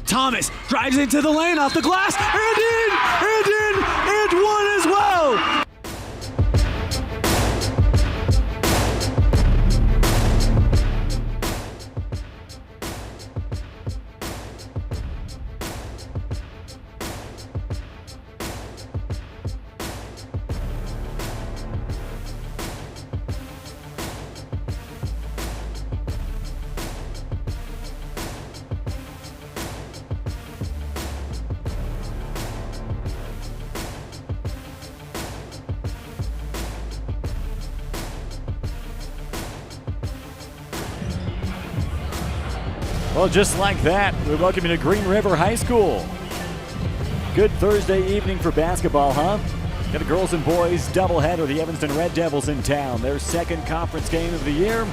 Thomas drives into the lane, off the glass, and one as well. Well, just like that, we welcome you to Green River High School. Good Thursday evening for basketball, huh? Got a girls and boys doubleheader. The Evanston Red Devils in town. Their second conference game of the year.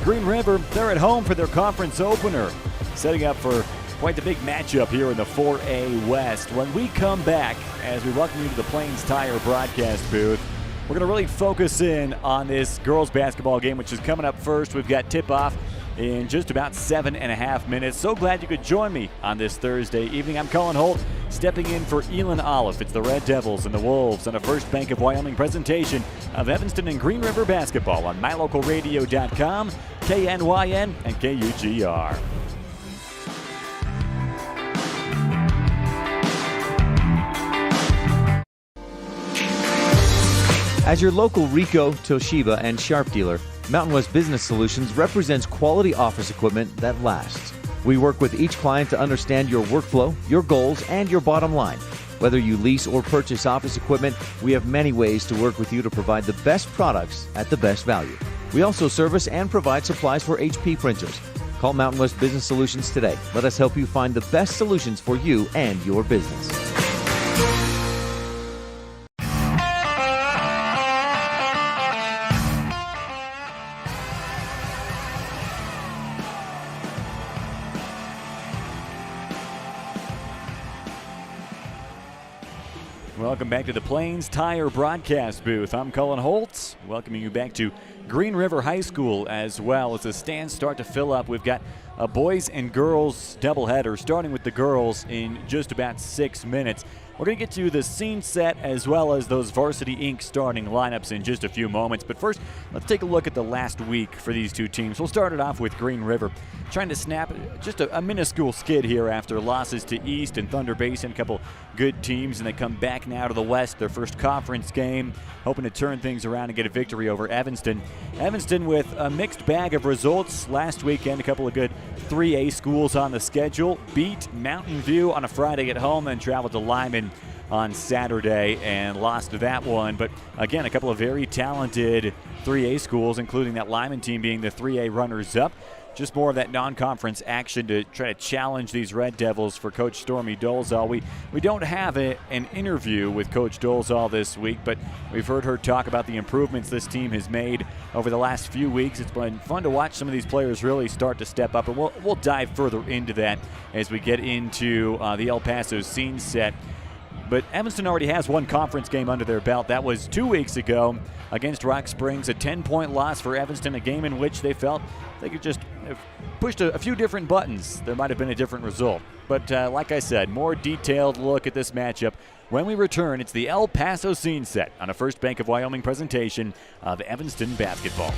Green River, they're at home for their conference opener. Setting up for quite the big matchup here in the 4A West. When we come back, as we welcome you to the Plains Tire broadcast booth, we're going to really focus in on this girls basketball game, which is coming up first. We've got tip-off in just about 7.5 minutes. So glad you could join me on this Thursday evening. I'm Cullen Holt, stepping in for Elin Olive. It's the Red Devils and the Wolves on a First Bank of Wyoming presentation of Evanston and Green River basketball on MyLocalRadio.com, KNYN, and KUGR. As your local Ricoh, Toshiba, and Sharp dealer, Mountain West Business Solutions represents quality office equipment that lasts. We work with each client to understand your workflow, your goals, and your bottom line. Whether you lease or purchase office equipment, we have many ways to work with you to provide the best products at the best value. We also service and provide supplies for HP printers. Call Mountain West Business Solutions today. Let us help you find the best solutions for you and your business. Welcome back to the Plains Tire broadcast booth. I'm Cullen Holtz, welcoming you back to Green River High School as well as the stands start to fill up. We've got a boys and girls doubleheader, starting with the girls in just about 6 minutes. We're going to get to the scene set as well as those Varsity Inc. starting lineups in just a few moments. But first, let's take a look at the last week for these two teams. We'll start it off with Green River, trying to snap just a minuscule skid here after losses to East and Thunder Basin, a couple good teams, and they come back now to the West, their first conference game, hoping to turn things around and get a victory over Evanston. Evanston with a mixed bag of results last weekend, a couple of good 3A schools on the schedule, beat Mountain View on a Friday at home, then traveled to Lyman on Saturday and lost that one. But again, a couple of very talented 3A schools, including that Lyman team being the 3A runners-up. Just more of that non-conference action to try to challenge these Red Devils for Coach Stormy Dolezal. We don't have an interview with Coach Dolezal this week, but we've heard her talk about the improvements this team has made over the last few weeks. It's been fun to watch some of these players really start to step up, and we'll dive further into that as we get into the El Paso scene set. But Evanston already has one conference game under their belt. That was 2 weeks ago against Rock Springs, a 10-point loss for Evanston, a game in which they felt they could just have pushed a few different buttons. There might have been a different result. But like I said, more detailed look at this matchup when we return. It's the El Paso scene set on a First Bank of Wyoming presentation of Evanston basketball.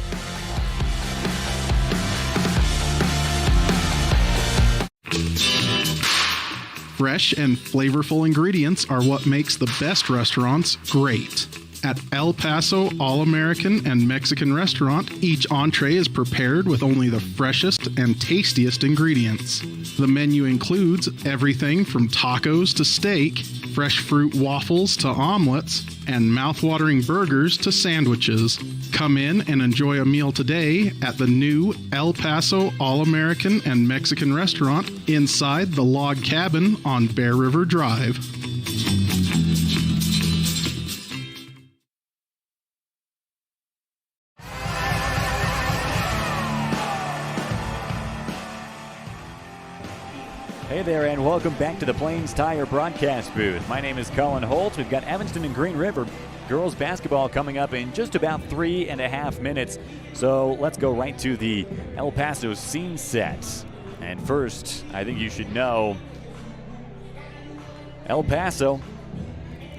Fresh and flavorful ingredients are what makes the best restaurants great. At El Paso All-American and Mexican Restaurant, each entree is prepared with only the freshest and tastiest ingredients. The menu includes everything from tacos to steak, fresh fruit waffles to omelets, and mouth-watering burgers to sandwiches. Come in and enjoy a meal today at the new El Paso All-American and Mexican Restaurant inside the log cabin on Bear River Drive. Hey there, and welcome back to the Plains Tire broadcast booth. My name is Cullen Holt. We've got Evanston and Green River girls basketball coming up in just about 3.5 minutes. So let's go right to the El Paso scene set. And first, I think you should know El Paso,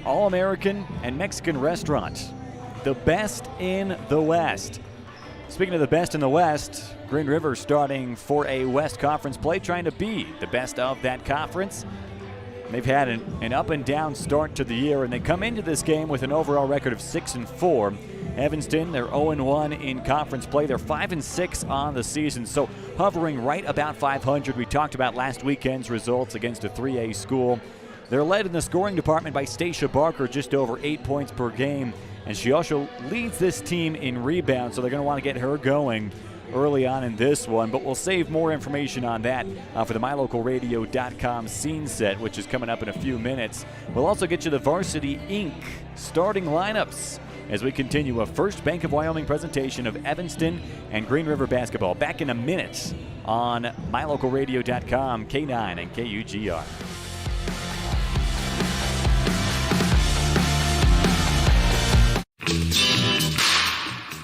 All-American and Mexican restaurant, the best in the West. Speaking of the best in the West, Green River starting for a West Conference play, trying to be the best of that conference. They've had an up and down start to the year, and they come into this game with an overall record of 6-4. Evanston, they're 0-1 in conference play. They're 5-6 on the season, so hovering right about 500. We talked about last weekend's results against a 3A school. They're led in the scoring department by Stacia Barker, just over 8 points per game, and she also leads this team in rebounds, so they're going to want to get her going early on in this one, but we'll save more information on that for the MyLocalRadio.com scene set, which is coming up in a few minutes. We'll also get you the Varsity Inc. starting lineups as we continue a First Bank of Wyoming presentation of Evanston and Green River basketball. Back in a minute on MyLocalRadio.com, K9 and KUGR.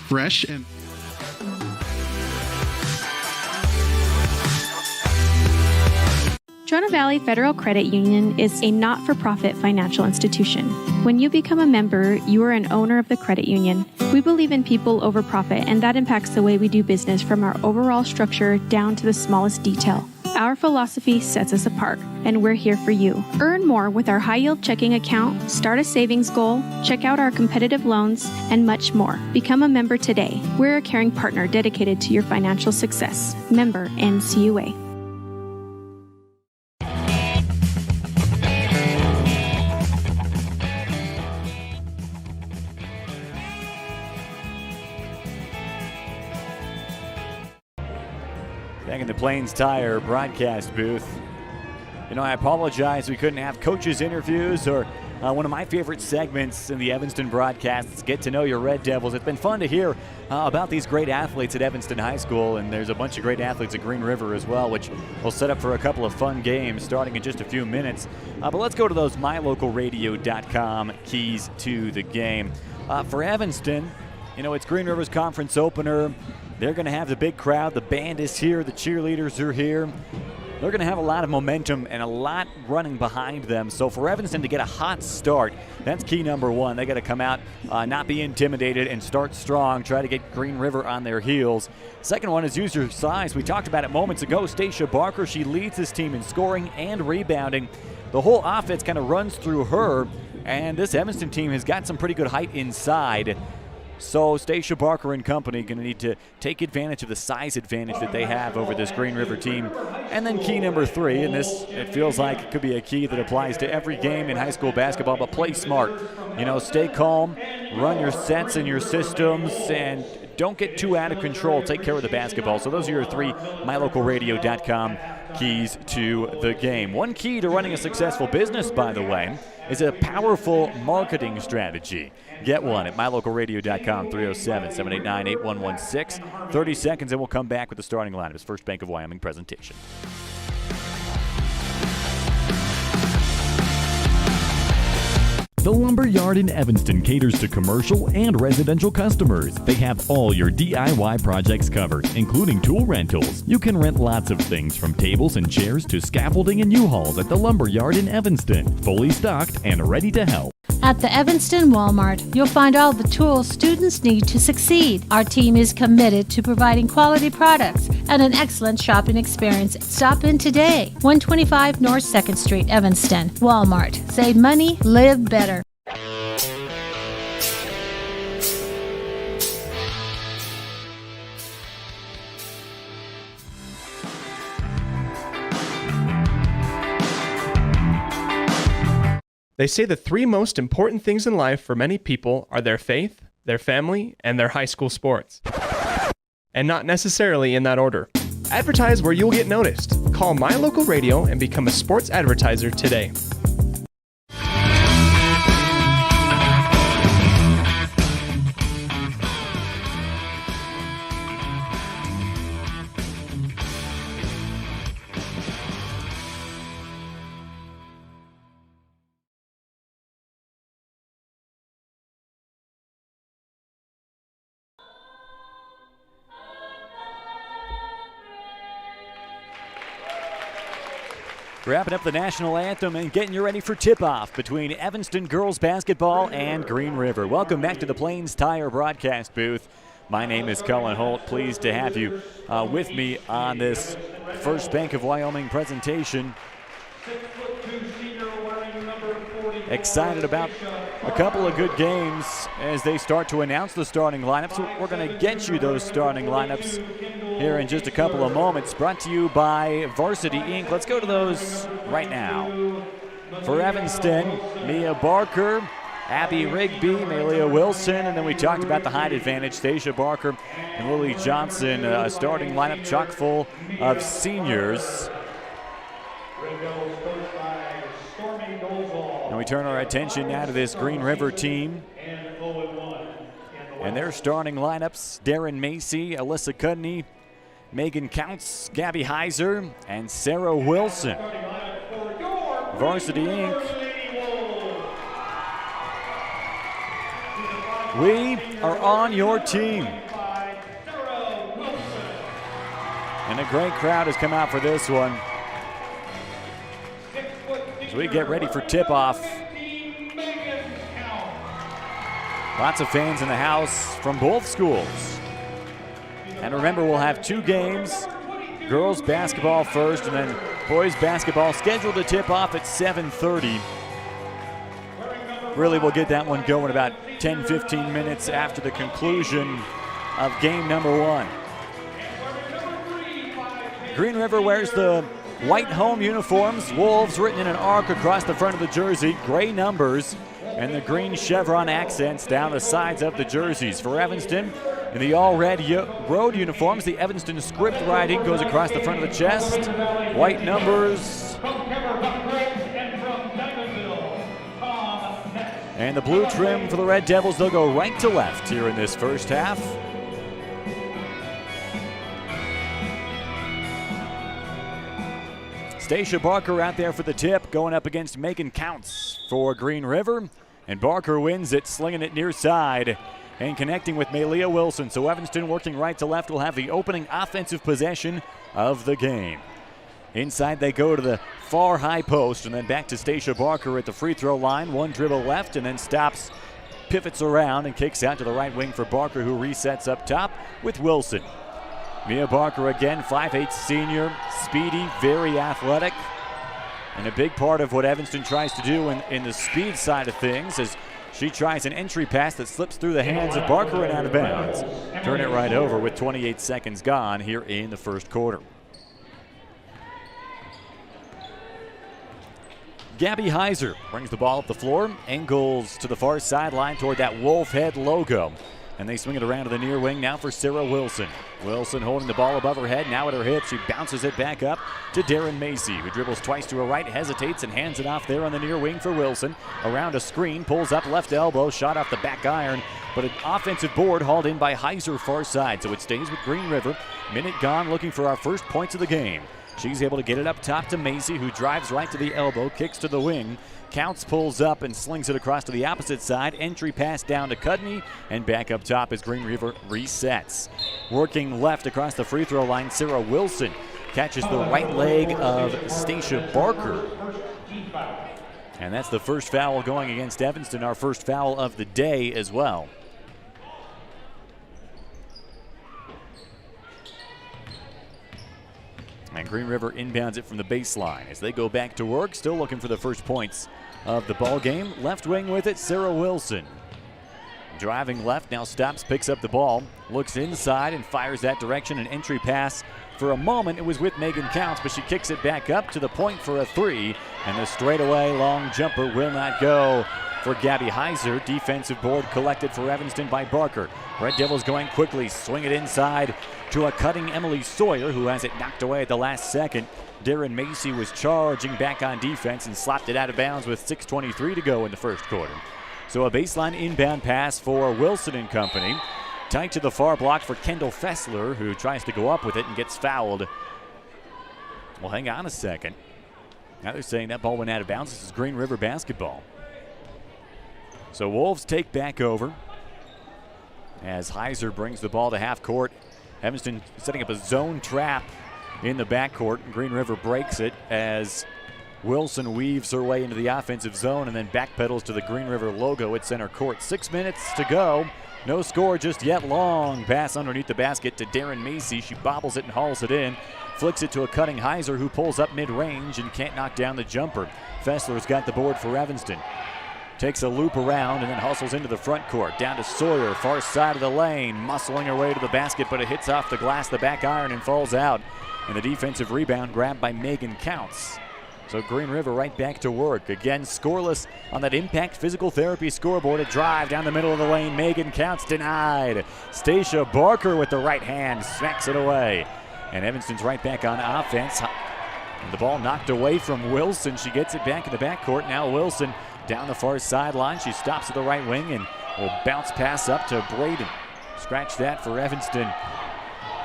Fresh and Trona Valley Federal Credit Union is a not-for-profit financial institution. When you become a member, you are an owner of the credit union. We believe in people over profit, and that impacts the way we do business from our overall structure down to the smallest detail. Our philosophy sets us apart, and we're here for you. Earn more with our high-yield checking account, start a savings goal, check out our competitive loans, and much more. Become a member today. We're a caring partner dedicated to your financial success. Member NCUA. Back in the Plains Tire broadcast booth. You know, I apologize we couldn't have coaches' interviews or one of my favorite segments in the Evanston broadcasts, Get to Know Your Red Devils. It's been fun to hear about these great athletes at Evanston High School, and there's a bunch of great athletes at Green River as well, which will set up for a couple of fun games starting in just a few minutes. But let's go to those MyLocalRadio.com keys to the game. For Evanston, you know, it's Green River's conference opener. They're going to have the big crowd. The band is here. The cheerleaders are here. They're going to have a lot of momentum and a lot running behind them. So for Evanston to get a hot start, that's key number one. They got to come out, not be intimidated, and start strong. Try to get Green River on their heels. Second one is use your size. We talked about it moments ago. Stacia Barker, she leads this team in scoring and rebounding. The whole offense kind of runs through her, and this Evanston team has got some pretty good height inside. So Stacia Barker and company going to need to take advantage of the size advantage that they have over this Green River team. And then key number three, and this, it feels like it could be a key that applies to every game in high school basketball, but play smart. You know, stay calm, run your sets and your systems, and don't get too out of control. Take care of the basketball. So those are your three MyLocalRadio.com keys to the game. One key to running a successful business, by the way, is a powerful marketing strategy. Get one at MyLocalRadio.com, 307-789-8116. 30 seconds, and we'll come back with the starting lineup. It's First Bank of Wyoming presentation. The Lumber Yard in Evanston caters to commercial and residential customers. They have all your DIY projects covered, including tool rentals. You can rent lots of things from tables and chairs to scaffolding and U-Hauls at the Lumber Yard in Evanston. Fully stocked and ready to help. At the Evanston Walmart, you'll find all the tools students need to succeed. Our team is committed to providing quality products and an excellent shopping experience. Stop in today. 125 North 2nd Street, Evanston. Walmart. Save money, live better. They say the three most important things in life for many people are their faith, their family, and their high school sports. And not necessarily in that order. Advertise where you'll get noticed. Call My Local Radio and become a sports advertiser today. Wrapping up the national anthem and getting you ready for tip-off between Evanston girls basketball and Green River. Welcome back to the Plains Tire broadcast booth. My name is Cullen Holt. Pleased to have you with me on this First Bank of Wyoming presentation. Excited about a couple of good games as they start to announce the starting lineups. We're going to get you those starting lineups here in just a couple of moments. Brought to you by Varsity Inc. Let's go to those right now. For Evanston, Mia Barker, Abby Rigby, Malia Wilson, and then we talked about the height advantage, Stacia Barker and Lily Johnson. A starting lineup chock full of seniors. And we turn our attention now to this Green River team. And their starting lineups, Darren Macy, Alyssa Cudney, Megan Counts, Gabby Heiser, and Sarah Wilson. Varsity Inc. We are on your team. And a great crowd has come out for this one. As we get ready for tip-off. Lots of fans in the house from both schools. And remember, we'll have two games. Girls basketball first, and then boys basketball scheduled to tip off at 7:30. Really, we'll get that one going about 10-15 minutes after the conclusion of game number one. Green River wears the white home uniforms, Wolves written in an arc across the front of the jersey, gray numbers, and the green chevron accents down the sides of the jerseys. For Evanston, in the all-red road uniforms, the Evanston script writing goes across the front of the chest, white numbers, and the blue trim for the Red Devils. They'll go right to left here in this first half. Stacia Barker out there for the tip, going up against Megan Counts for Green River. And Barker wins it, slinging it near side and connecting with Malia Wilson. So Evanston working right to left will have the opening offensive possession of the game. Inside they go to the far high post and then back to Stacia Barker at the free throw line. One dribble left and then stops, pivots around and kicks out to the right wing for Barker, who resets up top with Wilson. Mia Barker again, 5'8" senior, speedy, very athletic. And a big part of what Evanston tries to do in the speed side of things is she tries an entry pass that slips through the hands of Barker and out of bounds. Turn it right over with 28 seconds gone here in the first quarter. Gabby Heiser brings the ball up the floor, angles to the far sideline toward that wolf head logo. And they swing it around to the near wing now for Sarah Wilson. Wilson holding the ball above her head, now at her hip. She bounces it back up to Darren Macy, who dribbles twice to her right, hesitates, and hands it off there on the near wing for Wilson. Around a screen, pulls up left elbow, shot off the back iron, but an offensive board hauled in by Heiser far side, so it stays with Green River. Minute gone, looking for our first points of the game. She's able to get it up top to Macy, who drives right to the elbow, kicks to the wing. Counts, pulls up and slings it across to the opposite side. Entry pass down to Cudney, and back up top as Green River resets. Working left across the free throw line, Sarah Wilson catches the right leg of Stacia Barker. And that's the first foul going against Evanston, our first foul of the day as well. And Green River inbounds it from the baseline as they go back to work, still looking for the first points of the ball game. Left wing with it, Sarah Wilson. Driving left, now stops, picks up the ball, looks inside and fires that direction. An entry pass. For a moment, it was with Megan Counts, but she kicks it back up to the point for a three. And the straightaway long jumper will not go for Gabby Heiser. Defensive board collected for Evanston by Barker. Red Devils going quickly, swing it inside to a cutting Emily Sawyer, who has it knocked away at the last second. Darren Macy was charging back on defense and slapped it out of bounds with 6:23 to go in the first quarter. So a baseline inbound pass for Wilson and company. Tight to the far block for Kendall Fessler, who tries to go up with it and gets fouled. Well, hang on a second. Now they're saying that ball went out of bounds. This is Green River basketball. So Wolves take back over as Heiser brings the ball to half court. Evanston setting up a zone trap in the backcourt. Green River breaks it as Wilson weaves her way into the offensive zone and then backpedals to the Green River logo at center court. 6 minutes to go. No score just yet. Long pass underneath the basket to Darren Macy. She bobbles it and hauls it in. Flicks it to a cutting Heiser, who pulls up mid-range and can't knock down the jumper. Fessler's got the board for Evanston. Takes a loop around and then hustles into the front court. Down to Sawyer, far side of the lane. Muscling her way to the basket, but it hits off the glass, the back iron, and falls out. And the defensive rebound grabbed by Megan Counts. So Green River right back to work. Again, scoreless on that Impact Physical Therapy scoreboard. A drive down the middle of the lane. Megan Counts denied. Stacia Barker with the right hand smacks it away. And Evanston's right back on offense. And the ball knocked away from Wilson. She gets it back in the backcourt. Now Wilson down the far sideline. She stops at the right wing and will bounce pass up to Braden. Scratch that for Evanston.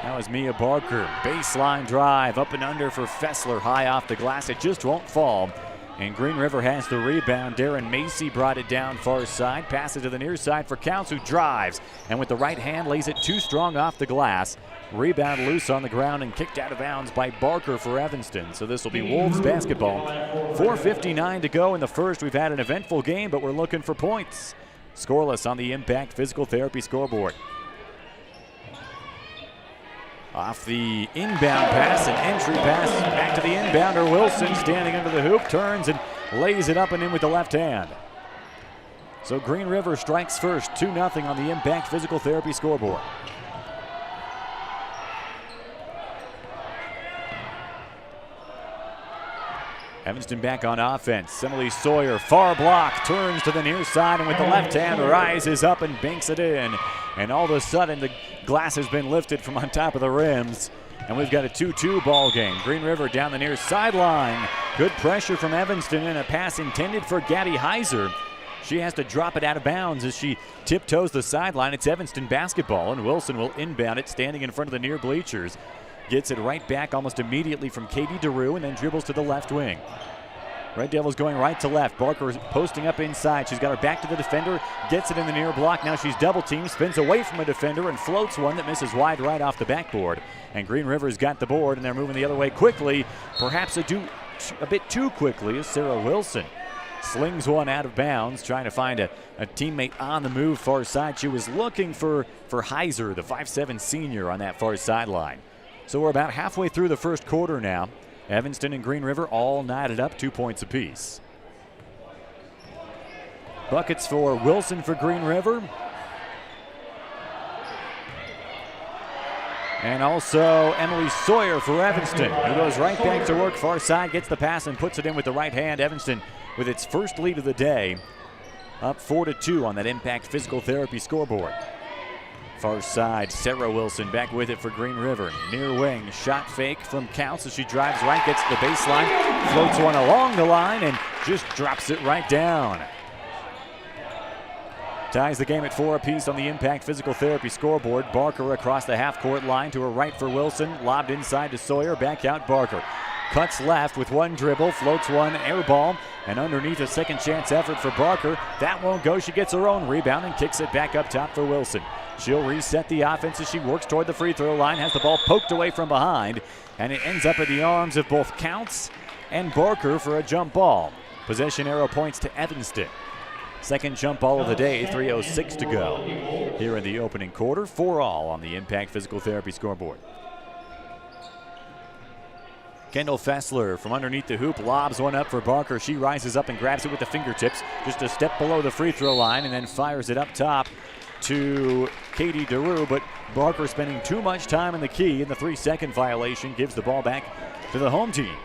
That was Mia Barker. Baseline drive up and under for Fessler. High off the glass. It just won't fall. And Green River has the rebound. Darren Macy brought it down far side. Passes to the near side for Counts, who drives. And with the right hand lays it too strong off the glass. Rebound loose on the ground and kicked out of bounds by Barker for Evanston. So this will be Wolves basketball. 4:59 to go in the first. We've had an eventful game, but we're looking for points. Scoreless on the Impact Physical Therapy scoreboard. Off the inbound pass, an entry pass back to the inbounder. Wilson standing under the hoop, turns and lays it up and in with the left hand. So Green River strikes first, 2-0 on the Impact Physical Therapy scoreboard. Evanston back on offense. Emily Sawyer, far block, turns to the near side and with the left hand rises up and banks it in. And all of a sudden the glass has been lifted from on top of the rims. And we've got a 2-2 ball game. Green River down the near sideline. Good pressure from Evanston and a pass intended for Gabby Heiser. She has to drop it out of bounds as she tiptoes the sideline. It's Evanston basketball and Wilson will inbound it standing in front of the near bleachers. Gets it right back almost immediately from Katie DeRue and then dribbles to the left wing. Red Devils going right to left. Barker is posting up inside. She's got her back to the defender. Gets it in the near block. Now she's double teamed. Spins away from a defender and floats one that misses wide right off the backboard. And Green River's got the board and they're moving the other way quickly. Perhaps a bit too quickly as Sarah Wilson slings one out of bounds, trying to find a teammate on the move far side. She was looking for Heiser, the 5'7" senior, on that far sideline. So we're about halfway through the first quarter now. Evanston and Green River all knotted up 2 points apiece. Buckets for Wilson for Green River. And also Emily Sawyer for Evanston, who goes right back to work far side, gets the pass and puts it in with the right hand. Evanston with its first lead of the day, up 4-2 on that Impact Physical Therapy scoreboard. Far side, Sarah Wilson back with it for Green River. Near wing, shot fake from Counts as she drives right, gets to the baseline, floats one along the line and just drops it right down. Ties the game at 4 apiece on the Impact Physical Therapy scoreboard. Barker across the half-court line to her right for Wilson. Lobbed inside to Sawyer, back out Barker. Cuts left with one dribble, floats one, air ball, and underneath a second chance effort for Barker. That won't go, she gets her own rebound and kicks it back up top for Wilson. She'll reset the offense as she works toward the free throw line, has the ball poked away from behind, and it ends up in the arms of both Counts and Barker for a jump ball. Possession arrow points to Evanston. Second jump ball of the day, 3:06 to go. Here in the opening quarter, 4-all on the Impact Physical Therapy scoreboard. Kendall Fessler from underneath the hoop lobs one up for Barker. She rises up and grabs it with the fingertips, just a step below the free throw line, and then fires it up top to Katie DeRue, but Barker spending too much time in the key, and the 3-second violation gives the ball back to the home team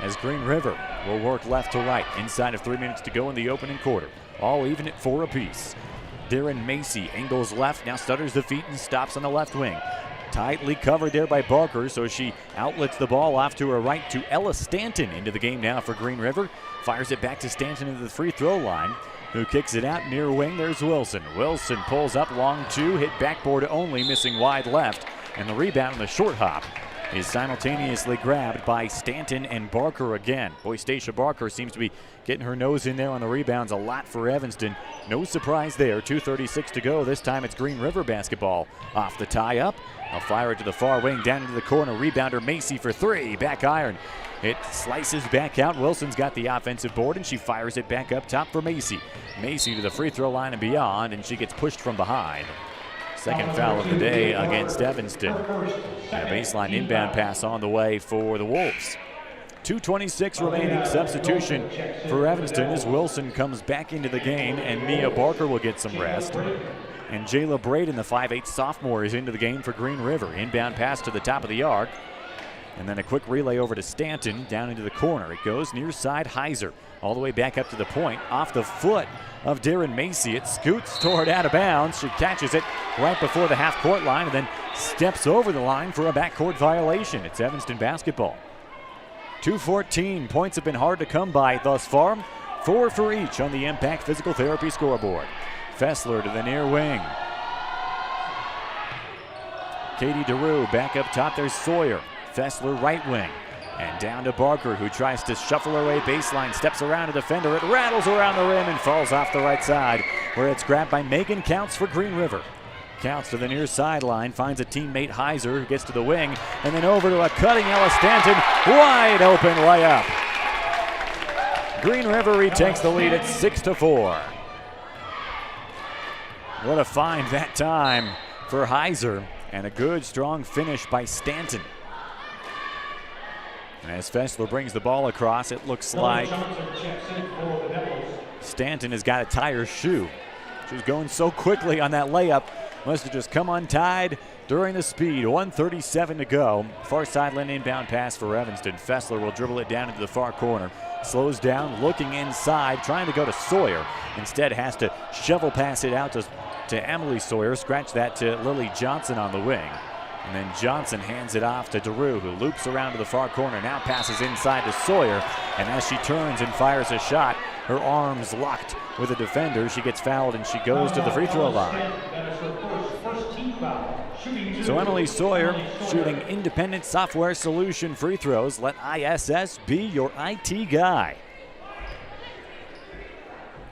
as Green River will work left to right inside of 3 minutes to go in the opening quarter. All even at 4 apiece. Darren Macy angles left, now stutters the feet and stops on the left wing. Tightly covered there by Barker, so she outlets the ball off to her right to Ella Stanton into the game now for Green River. Fires it back to Stanton into the free throw line, who kicks it out near wing. There's Wilson. Wilson pulls up long 2, hit backboard only, missing wide left. And the rebound on the short hop is simultaneously grabbed by Stanton and Barker again. Boy, Stacia Barker seems to be getting her nose in there on the rebounds a lot for Evanston. No surprise there. 2:36 to go. This time it's Green River basketball off the tie-up. They'll fire it to the far wing, down into the corner. Rebounder Macy for three. Back iron. It slices back out. Wilson's got the offensive board, and she fires it back up top for Macy. Macy to the free throw line and beyond, and she gets pushed from behind. Second foul of the day against Evanston. And a baseline inbound pass on the way for the Wolves. 2:26 remaining. Substitution for Evanston as Wilson comes back into the game, and Mia Barker will get some rest. And Jayla Braden, the 5'8 sophomore, is into the game for Green River. Inbound pass to the top of the arc. And then a quick relay over to Stanton, down into the corner. It goes near side Heiser, all the way back up to the point, off the foot of Darren Macy. It scoots toward out of bounds. She catches it right before the half-court line and then steps over the line for a backcourt violation. It's Evanston basketball. 2:14. Points have been hard to come by thus far. 4 for each on the Impact Physical Therapy scoreboard. Fessler to the near wing. Katie DeRue back up top. There's Sawyer. Fessler right wing. And down to Barker, who tries to shuffle her way baseline, steps around a defender. It rattles around the rim and falls off the right side, where it's grabbed by Megan Counts for Green River. Counts to the near sideline, finds a teammate Heiser, who gets to the wing, and then over to a cutting Ella Stanton. Wide open layup. Green River retakes the lead at 6-4. What a find that time for Heiser, and a good, strong finish by Stanton. And as Fessler brings the ball across, it looks like Stanton has got to tie her shoe. She was going so quickly on that layup, must have just come untied during the speed. 1:37 to go. Far sideline inbound pass for Evanston. Fessler will dribble it down into the far corner. Slows down, looking inside, trying to go to Sawyer. Instead has to shovel pass it out to Emily Sawyer. Scratch that to Lily Johnson on the wing. And then Johnson hands it off to DeRue, who loops around to the far corner. Now passes inside to Sawyer. And as she turns and fires a shot, her arms locked with a defender. She gets fouled and she goes to the free throw line. So Emily Sawyer shooting independent software solution free throws. Let ISS be your IT guy.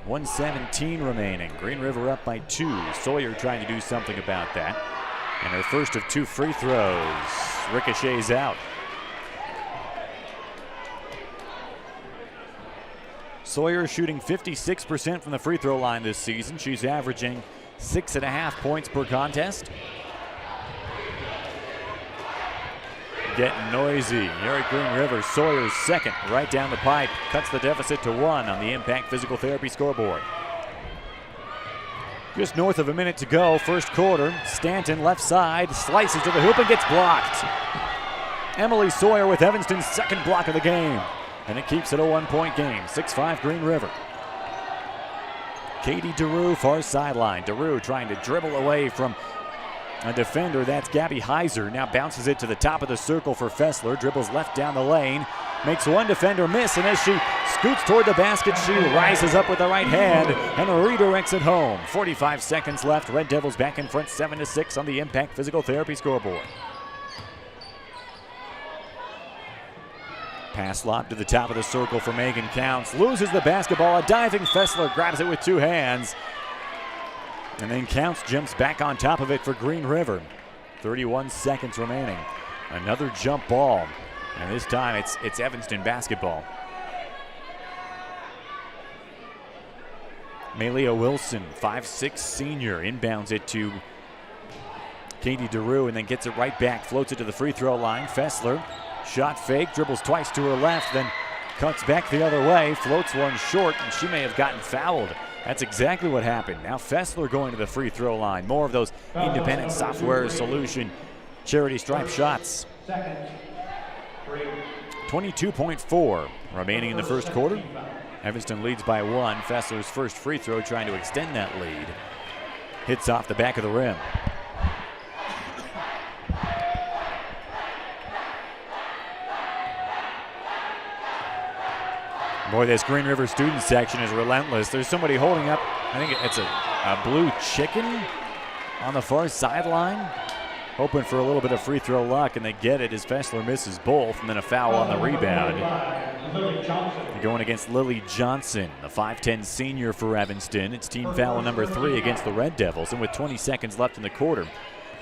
1:17 remaining. Green River up by 2. Sawyer trying to do something about that. And her first of 2 free throws ricochets out. Sawyer shooting 56% from the free throw line this season. She's averaging 6.5 points per contest. Getting noisy. Here at Green River, Sawyer's second right down the pipe. Cuts the deficit to 1 on the Impact Physical Therapy scoreboard. Just north of a minute to go, first quarter. Stanton left side, slices to the hoop and gets blocked. Emily Sawyer with Evanston's second block of the game. And it keeps it a 1-point game. 6-5 Green River. Katie DeRue, far sideline. DeRue trying to dribble away from a defender. That's Gabby Heiser. Now bounces it to the top of the circle for Fessler. Dribbles left down the lane. Makes one defender miss, and as she scoots toward the basket, she rises up with the right hand and redirects it home. 45 seconds left. Red Devils back in front 7-6 on the Impact Physical Therapy scoreboard. Pass lob to the top of the circle for Megan Counts. Loses the basketball. A diving Fessler grabs it with 2 hands. And then Counts jumps back on top of it for Green River. 31 seconds remaining. Another jump ball. And this time it's Evanston basketball. Malia Wilson, 5'6" senior, inbounds it to Katie DeRue and then gets it right back. Floats it to the free throw line. Fessler, shot fake, dribbles twice to her left, then cuts back the other way, floats one short, and she may have gotten fouled. That's exactly what happened. Now Fessler going to the free throw line. More of those independent software solution charity stripe shots. 22.4 remaining in the first quarter. Evanston leads by 1. Fessler's first free throw trying to extend that lead. Hits off the back of the rim. Boy, this Green River student section is relentless. There's somebody holding up, I think it's a blue chicken on the far sideline. hoping for a little bit of free throw luck, and they get it as Fessler misses both, and then a foul on the rebound. Going against Lily Johnson, the 5'10 senior for Evanston. It's team foul number 3 against the Red Devils, and with 20 seconds left in the quarter,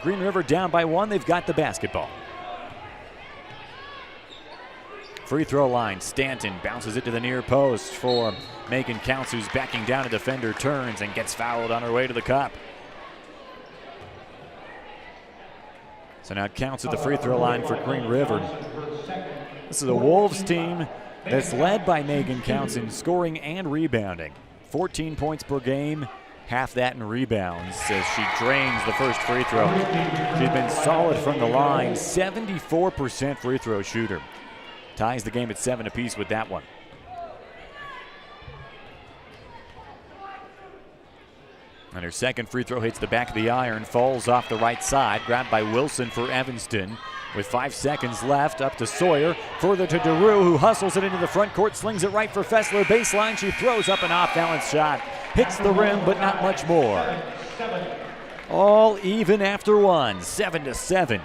Green River down by 1. They've got the basketball. Free throw line, Stanton bounces it to the near post for Megan Counts, who's backing down. A defender turns and gets fouled on her way to the cup. So now Counts at the free throw line for Green River. This is a Wolves team that's led by Megan Counts in scoring and rebounding. 14 points per game, half that in rebounds as she drains the first free throw. She's been solid from the line, 74% free throw shooter. Ties the game at 7 apiece with that one. And her second free throw hits the back of the iron, falls off the right side, grabbed by Wilson for Evanston. With 5 seconds left, up to Sawyer, further to DeRue, who hustles it into the front court, slings it right for Fessler. Baseline, she throws up an off-balance shot. Hits the rim, but not much more. All even after one, 7-7.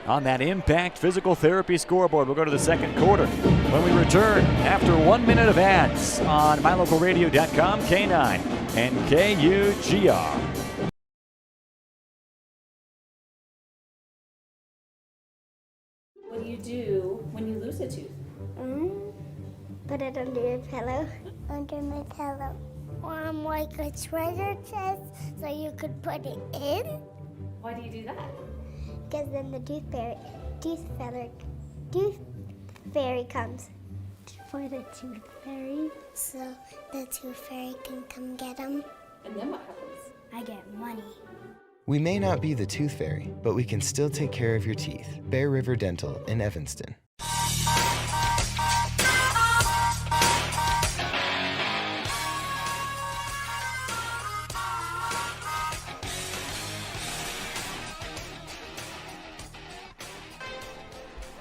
On that Impact Physical Therapy scoreboard, we'll go to the second quarter when we return after 1 minute of ads on MyLocalRadio.com, K9 and KUGR. What do you do when you lose a tooth? Put it under your pillow. Under my pillow. Like a treasure chest so you could put it in. Why do you do that? Because then the tooth fairy comes. For the tooth fairy. So the tooth fairy can come get them. And then what happens? I get money. We may not be the tooth fairy, but we can still take care of your teeth. Bear River Dental in Evanston.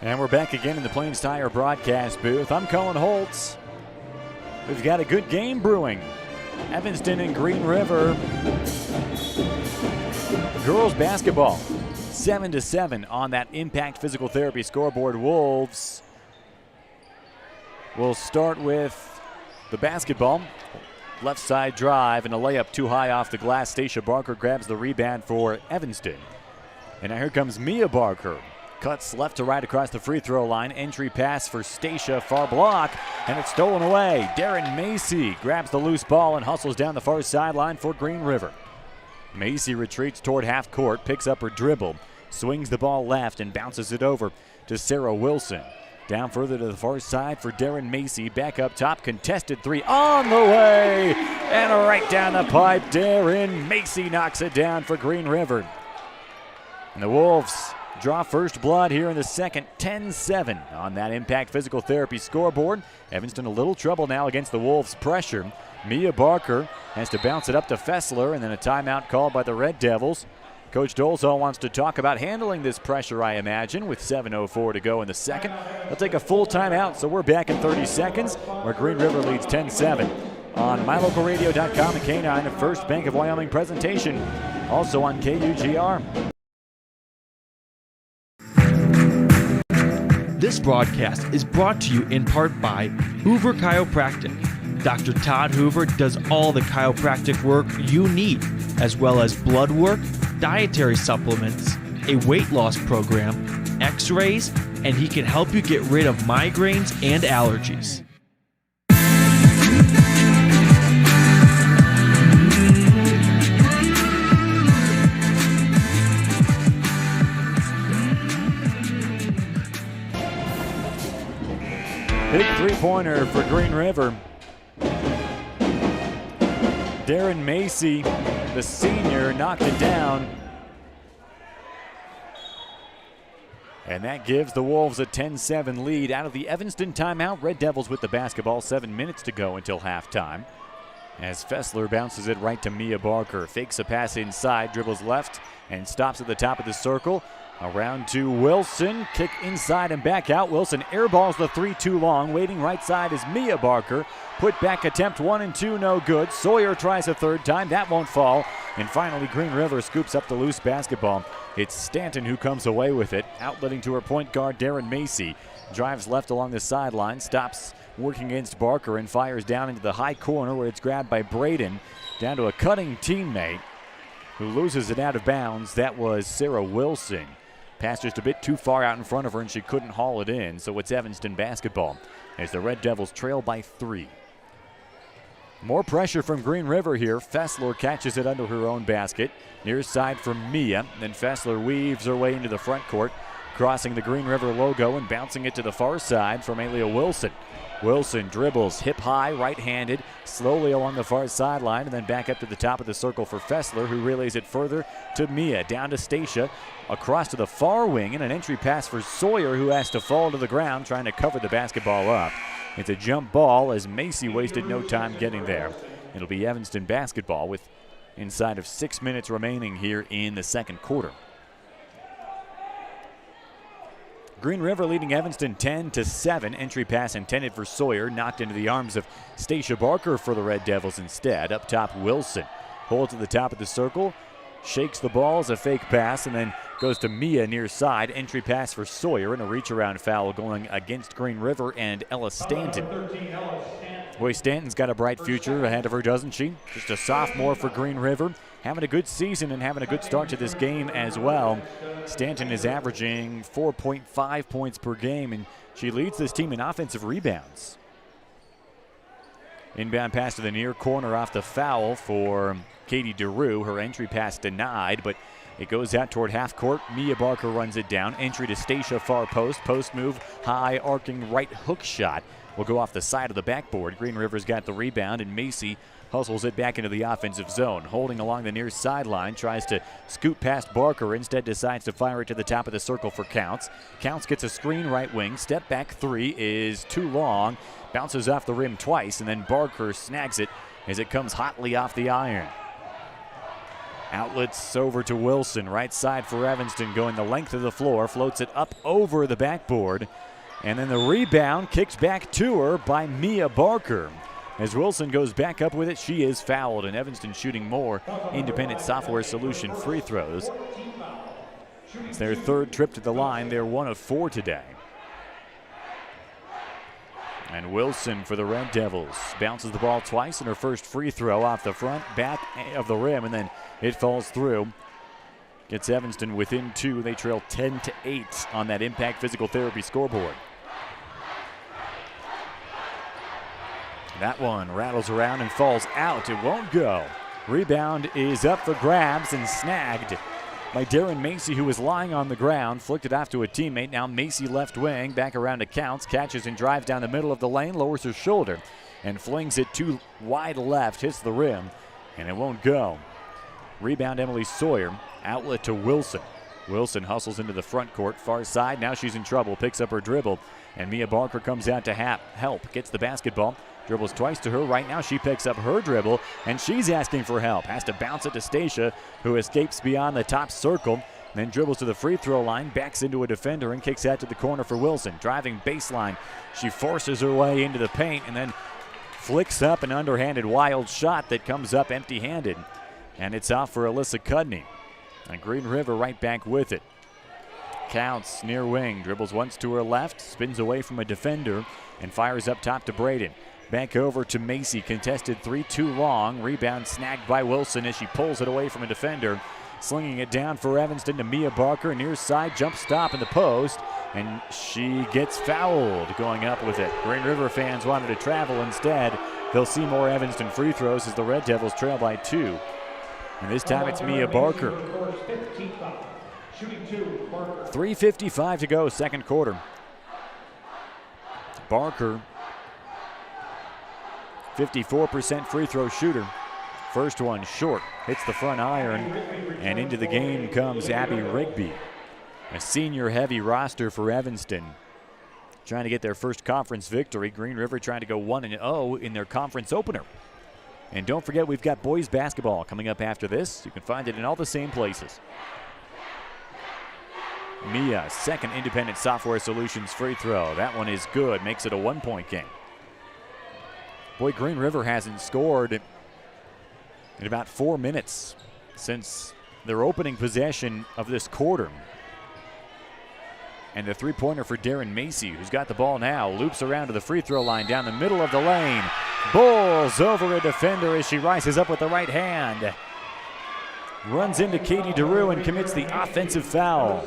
And we're back again in the Plains Tire broadcast booth. I'm Cullen Holtz. We've got a good game brewing. Evanston and Green River. Girls basketball, 7-7 on that Impact Physical Therapy scoreboard. Wolves will start with the basketball. Left side drive and a layup too high off the glass. Stacia Barker grabs the rebound for Evanston. And now here comes Mia Barker. Cuts left to right across the free throw line. Entry pass for Stacia, far block, and it's stolen away. Darren Macy grabs the loose ball and hustles down the far sideline for Green River. Macy retreats toward half court, picks up her dribble, swings the ball left and bounces it over to Sarah Wilson. Down further to the far side for Darren Macy. Back up top, contested three on the way, and right down the pipe. Darren Macy knocks it down for Green River. And the Wolves draw first blood here in the second, 10-7 on that Impact Physical Therapy scoreboard. Evanston a little trouble now against the Wolves' pressure. Mia Barker has to bounce it up to Fessler, and then a timeout called by the Red Devils. Coach Dolezal wants to talk about handling this pressure, I imagine, with 7:04 to go in the second. They'll take a full timeout, so we're back in 30 seconds, where Green River leads 10-7 on MyLocalRadio.com and K9, a First Bank of Wyoming presentation, also on KUGR. This broadcast is brought to you in part by Hoover Chiropractic. Dr. Todd Hoover does all the chiropractic work you need, as well as blood work, dietary supplements, a weight loss program, x-rays, and he can help you get rid of migraines and allergies. Big three-pointer for Green River. Darren Macy, the senior, knocked it down. And that gives the Wolves a 10-7 lead out of the Evanston timeout. Red Devils with the basketball, 7 minutes to go until halftime. as Fessler bounces it right to Mia Barker. Fakes a pass inside, dribbles left, and stops at the top of the circle. Around to Wilson, kick inside and back out. Wilson airballs the 3 too long. Waiting right side is Mia Barker. Put back attempt 1 and 2, no good. Sawyer tries a third time, that won't fall. And finally, Green River scoops up the loose basketball. It's Stanton who comes away with it, outletting to her point guard, Darren Macy. Drives left along the sideline, stops working against Barker and fires down into the high corner where it's grabbed by Braden. Down to a cutting teammate who loses it out of bounds. That was Sarah Wilson. Passed just a bit too far out in front of her and she couldn't haul it in. So it's Evanston basketball as the Red Devils trail by 3. More pressure from Green River here. Fessler catches it under her own basket. Near side from Mia. Then Fessler weaves her way into the front court, crossing the Green River logo and bouncing it to the far side from Alia Wilson. Wilson dribbles hip high, right-handed, slowly along the far sideline, and then back up to the top of the circle for Fessler, who relays it further to Mia. Down to Stacia, across to the far wing, and an entry pass for Sawyer, who has to fall to the ground trying to cover the basketball up. It's a jump ball as Macy wasted no time getting there. It'll be Evanston basketball with inside of 6 minutes remaining here in the second quarter. Green River leading Evanston 10-7. Entry pass intended for Sawyer, knocked into the arms of Stacia Barker for the Red Devils instead. Up top, Wilson holds at the top of the circle, shakes the ball as a fake pass, and then goes to Mia near side. Entry pass for Sawyer, and a reach-around foul going against Green River and Ella Stanton. Boy, Stanton's got a bright future ahead of her, doesn't she? Just a sophomore for Green River. Having a good season and having a good start to this game as well. Stanton is averaging 4.5 points per game, and she leads this team in offensive rebounds. Inbound pass to the near corner off the foul for Katie DeRue. Her entry pass denied, but it goes out toward half court. Mia Barker runs it down. Entry to Stacia far post. Post move, high arcing right hook shot will go off the side of the backboard. Green River's got the rebound, and Macy hustles it back into the offensive zone. Holding along the near sideline, tries to scoot past Barker, instead decides to fire it to the top of the circle for Counts. Counts gets a screen right wing. Step back 3 is too long. Bounces off the rim twice, and then Barker snags it as it comes hotly off the iron. Outlets over to Wilson, right side for Evanston, going the length of the floor, floats it up over the backboard, and then the rebound kicked back to her by Mia Barker. As Wilson goes back up with it, she is fouled, and Evanston shooting more independent software solution free throws. It's their third trip to the line. They're 1 of 4 today. And Wilson for the Red Devils bounces the ball twice in her first free throw off the front, back of the rim, and then it falls through. Gets Evanston within 2. They trail 10-8 on that Impact Physical Therapy scoreboard. That one rattles around and falls out. It won't go. Rebound is up for grabs and snagged by Darren Macy, who was lying on the ground. Flicked it off to a teammate. Now Macy left wing, back around to Counts. Catches and drives down the middle of the lane, lowers her shoulder, and flings it too wide left, hits the rim, and it won't go. Rebound Emily Sawyer. Outlet to Wilson. Wilson hustles into the front court, far side. Now she's in trouble, picks up her dribble, and Mia Barker comes out to help. Gets the basketball. Dribbles twice to her. Right now she picks up her dribble, and she's asking for help. Has to bounce it to Stacia, who escapes beyond the top circle. Then dribbles to the free throw line, backs into a defender, and kicks out to the corner for Wilson. Driving baseline. She forces her way into the paint and then flicks up an underhanded wild shot that comes up empty-handed. And it's off for Alyssa Cudney. And Green River right back with it. Counts near wing. Dribbles once to her left, spins away from a defender, and fires up top to Braden. Back over to Macy. Contested 3 too long. Rebound snagged by Wilson as she pulls it away from a defender. Slinging it down for Evanston to Mia Barker. Near side jump stop in the post. And she gets fouled going up with it. Green River fans wanted to travel instead. They'll see more Evanston free throws as the Red Devils trail by 2. And this time it's Mia Barker. 3:55 to go, second quarter. Barker, 54% free throw shooter. First one short, hits the front iron, and into the game comes Abby Rigby. A senior-heavy roster for Evanston, trying to get their first conference victory. Green River trying to go 1-0 in their conference opener. And don't forget, we've got boys basketball coming up after this. You can find it in all the same places. Mia, second independent software solutions free throw. That one is good, makes it a 1-point game. Boy, Green River hasn't scored in about 4 minutes since their opening possession of this quarter. And the three-pointer for Darren Macy, who's got the ball now, loops around to the free throw line down the middle of the lane. Bowls over a defender as she rises up with the right hand. Runs into Katie DeRue and commits the offensive foul.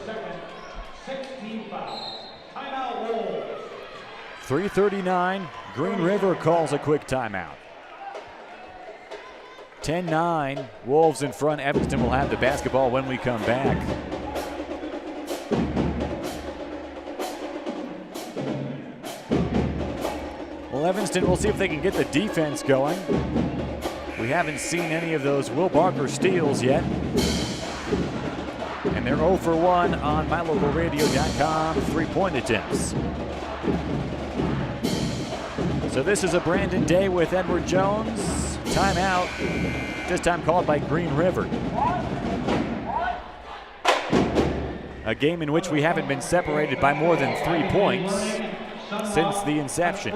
3:39, Green River calls a quick timeout. 10-9, Wolves in front. Evanston will have the basketball when we come back. Well, Evanston, we'll see if they can get the defense going. We haven't seen any of those Will Barker steals yet. And they're 0 for 1 on MyLocalRadio.com three-point attempts. So this is a Brandon Day with Edward Jones. Timeout, this time called by Green River. A game in which we haven't been separated by more than 3 points since the inception.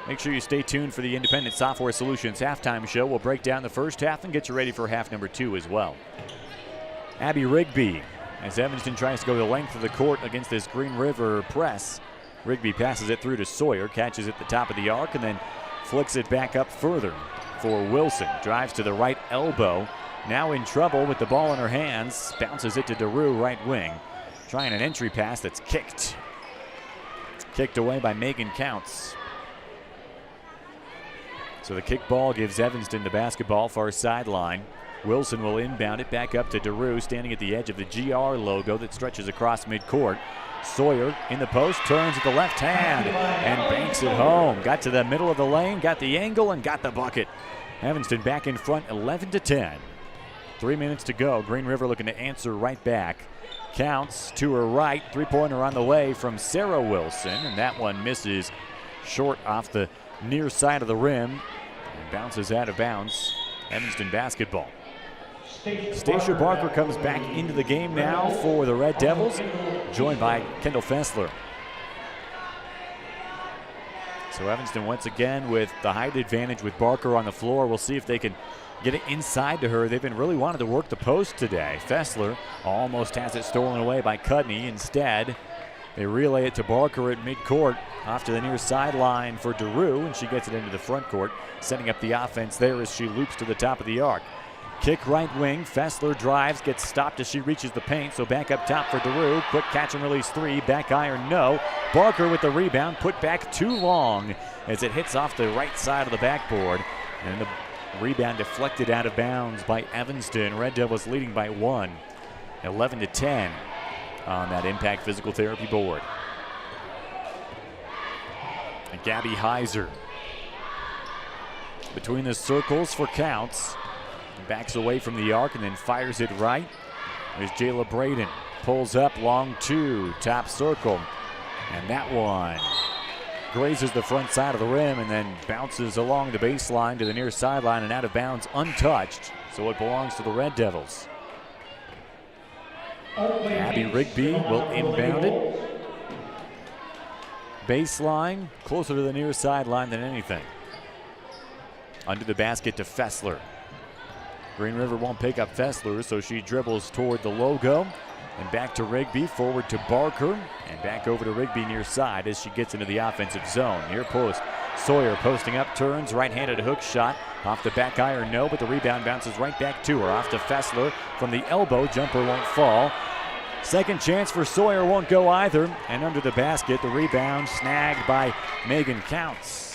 Make sure you stay tuned for the Independent Software Solutions halftime show. We'll break down the first half and get you ready for half number 2 as well. Abby Rigby, as Evanston tries to go the length of the court against this Green River press. Rigby passes it through to Sawyer, catches it at the top of the arc, and then flicks it back up further for Wilson. Drives to the right elbow. Now in trouble with the ball in her hands. Bounces it to DeRue, right wing. Trying an entry pass that's kicked. Kicked away by Megan Counts. So the kick ball gives Evanston the basketball, far sideline. Wilson will inbound it back up to DeRue, standing at the edge of the GR logo that stretches across midcourt. Sawyer in the post, turns at the left hand and banks it home. Got to the middle of the lane, got the angle, and got the bucket. Evanston back in front, 11-10. 3 minutes to go. Green River looking to answer right back. Counts to her right. Three-pointer on the way from Sarah Wilson, and that one misses short off the near side of the rim and bounces out of bounds. Evanston basketball. Stacia Barker comes back into the game now for the Red Devils, joined by Kendall Fessler. So Evanston once again with the height advantage with Barker on the floor. We'll see if they can get it inside to her. They've been really wanting to work the post today. Fessler almost has it stolen away by Cudney. Instead, they relay it to Barker at midcourt off to the near sideline for DeRue, and she gets it into the front court, setting up the offense there as she loops to the top of the arc. Kick right wing, Fessler drives, gets stopped as she reaches the paint, so back up top for DeRue. Quick catch and release three, back iron no. Barker with the rebound, put back too long as it hits off the right side of the backboard. And the rebound deflected out of bounds by Evanston. Red Devils leading by 1, 11-10 on that Impact Physical Therapy board. And Gabby Heiser between the circles for Counts. Backs away from the arc and then fires it right. There's Jayla Braden. Pulls up, long two, top circle. And that one grazes the front side of the rim and then bounces along the baseline to the near sideline and out of bounds untouched. So it belongs to the Red Devils. Abby Rigby will inbound it. Baseline, closer to the near sideline than anything. Under the basket to Fessler. Green River won't pick up Fessler, so she dribbles toward the logo. And back to Rigby, forward to Barker. And back over to Rigby near side as she gets into the offensive zone. Near post, Sawyer posting up, turns, right-handed hook shot. Off the back iron, no, but the rebound bounces right back to her. Off to Fessler from the elbow, jumper won't fall. Second chance for Sawyer won't go either. And under the basket, the rebound snagged by Megan Counts.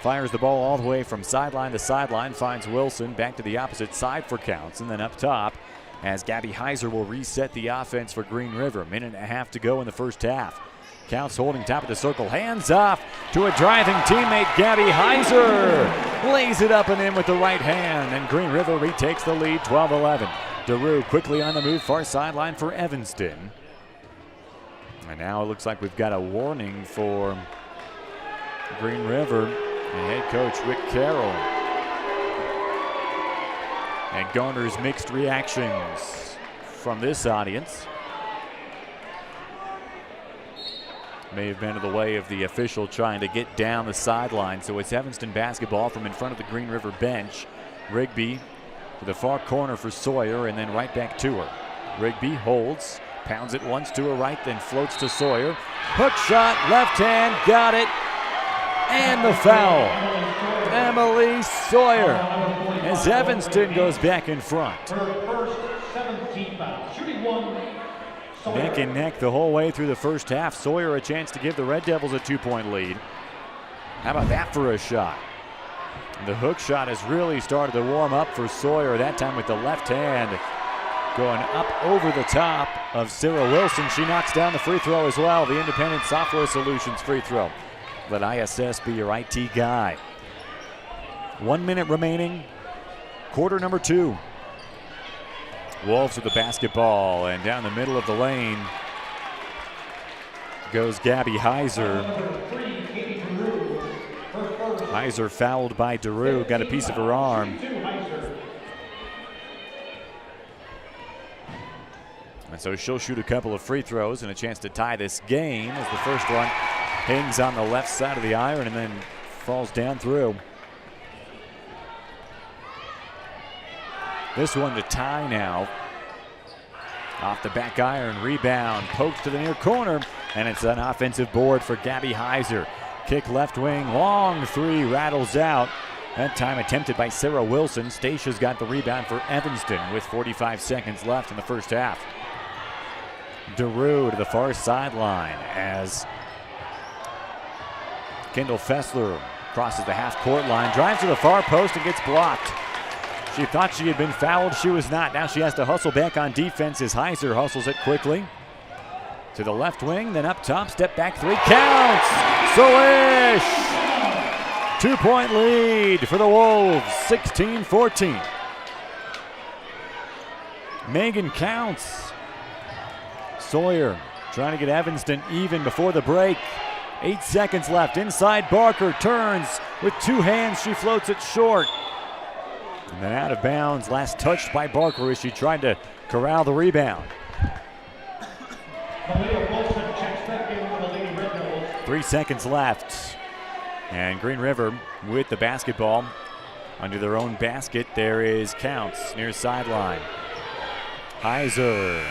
Fires the ball all the way from sideline to sideline, finds Wilson, back to the opposite side for Counts, and then up top as Gabby Heiser will reset the offense for Green River. Minute and a half to go in the first half. Counts holding top of the circle, hands off to a driving teammate, Gabby Heiser. Lays it up and in with the right hand, and Green River retakes the lead, 12-11. DeRue quickly on the move, far sideline for Evanston. And now it looks like we've got a warning for Green River and head coach Rick Carroll. And garners mixed reactions from this audience. May have been in the way of the official trying to get down the sideline. So it's Evanston basketball from in front of the Green River bench. Rigby to the far corner for Sawyer and then right back to her. Rigby holds, pounds it once to her right, then floats to Sawyer. Hook shot, left hand, got it. And the foul. Emily Sawyer as Evanston goes back in front. Neck and neck the whole way through the first half. Sawyer a chance to give the Red Devils a 2-point lead. How about that for a shot? The hook shot has really started to warm up for Sawyer, that time with the left hand. Going up over the top of Sarah Wilson. She knocks down the free throw as well. The Independent Software Solutions free throw. Let ISS be your IT guy. 1 minute remaining. Quarter number 2. Wolves with the basketball, and down the middle of the lane goes Gabby Heiser. Heiser fouled by DeRue, got a piece of her arm. And so she'll shoot a couple of free throws and a chance to tie this game as the first one hangs on the left side of the iron and then falls down through. This one to tie now. Off the back iron, rebound, pokes to the near corner, and it's an offensive board for Gabby Heiser. Kick left wing, long three, rattles out. That time attempted by Sarah Wilson. Stacey's got the rebound for Evanston with 45 seconds left in the first half. DeRue to the far sideline as Kendall Fessler crosses the half-court line, drives to the far post and gets blocked. She thought she had been fouled. She was not. Now she has to hustle back on defense as Heiser hustles it quickly. To the left wing, then up top, step back three, counts! Solish! 2-point lead for the Wolves, 16-14. Megan counts. Sawyer trying to get Evanston even before the break. 8 seconds left. Inside, Barker turns with 2 hands. She floats it short. And then out of bounds, last touched by Barker as she tried to corral the rebound. 3 seconds left. And Green River with the basketball under their own basket. There is Counts near sideline. Heiser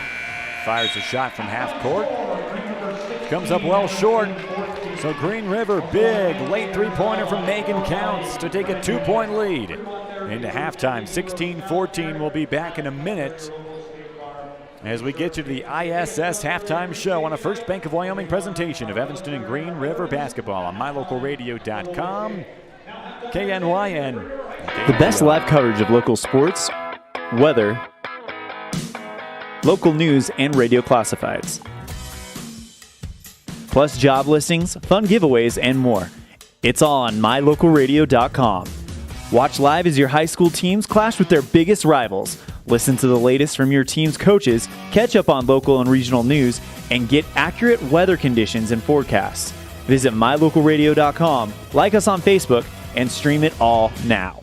fires a shot from half court. Comes up well short. So Green River, big late three-pointer from Megan Counts to take a 2-point lead into halftime. 16-14. We'll be back in a minute as we get to the ISS halftime show on a First Bank of Wyoming presentation of Evanston and Green River basketball on mylocalradio.com, KNYN. The best live coverage of local sports, weather, local news, and radio classifieds. Plus job listings, fun giveaways, and more. It's all on mylocalradio.com. Watch live as your high school teams clash with their biggest rivals. Listen to the latest from your team's coaches, catch up on local and regional news, and get accurate weather conditions and forecasts. Visit mylocalradio.com, like us on Facebook, and stream it all now.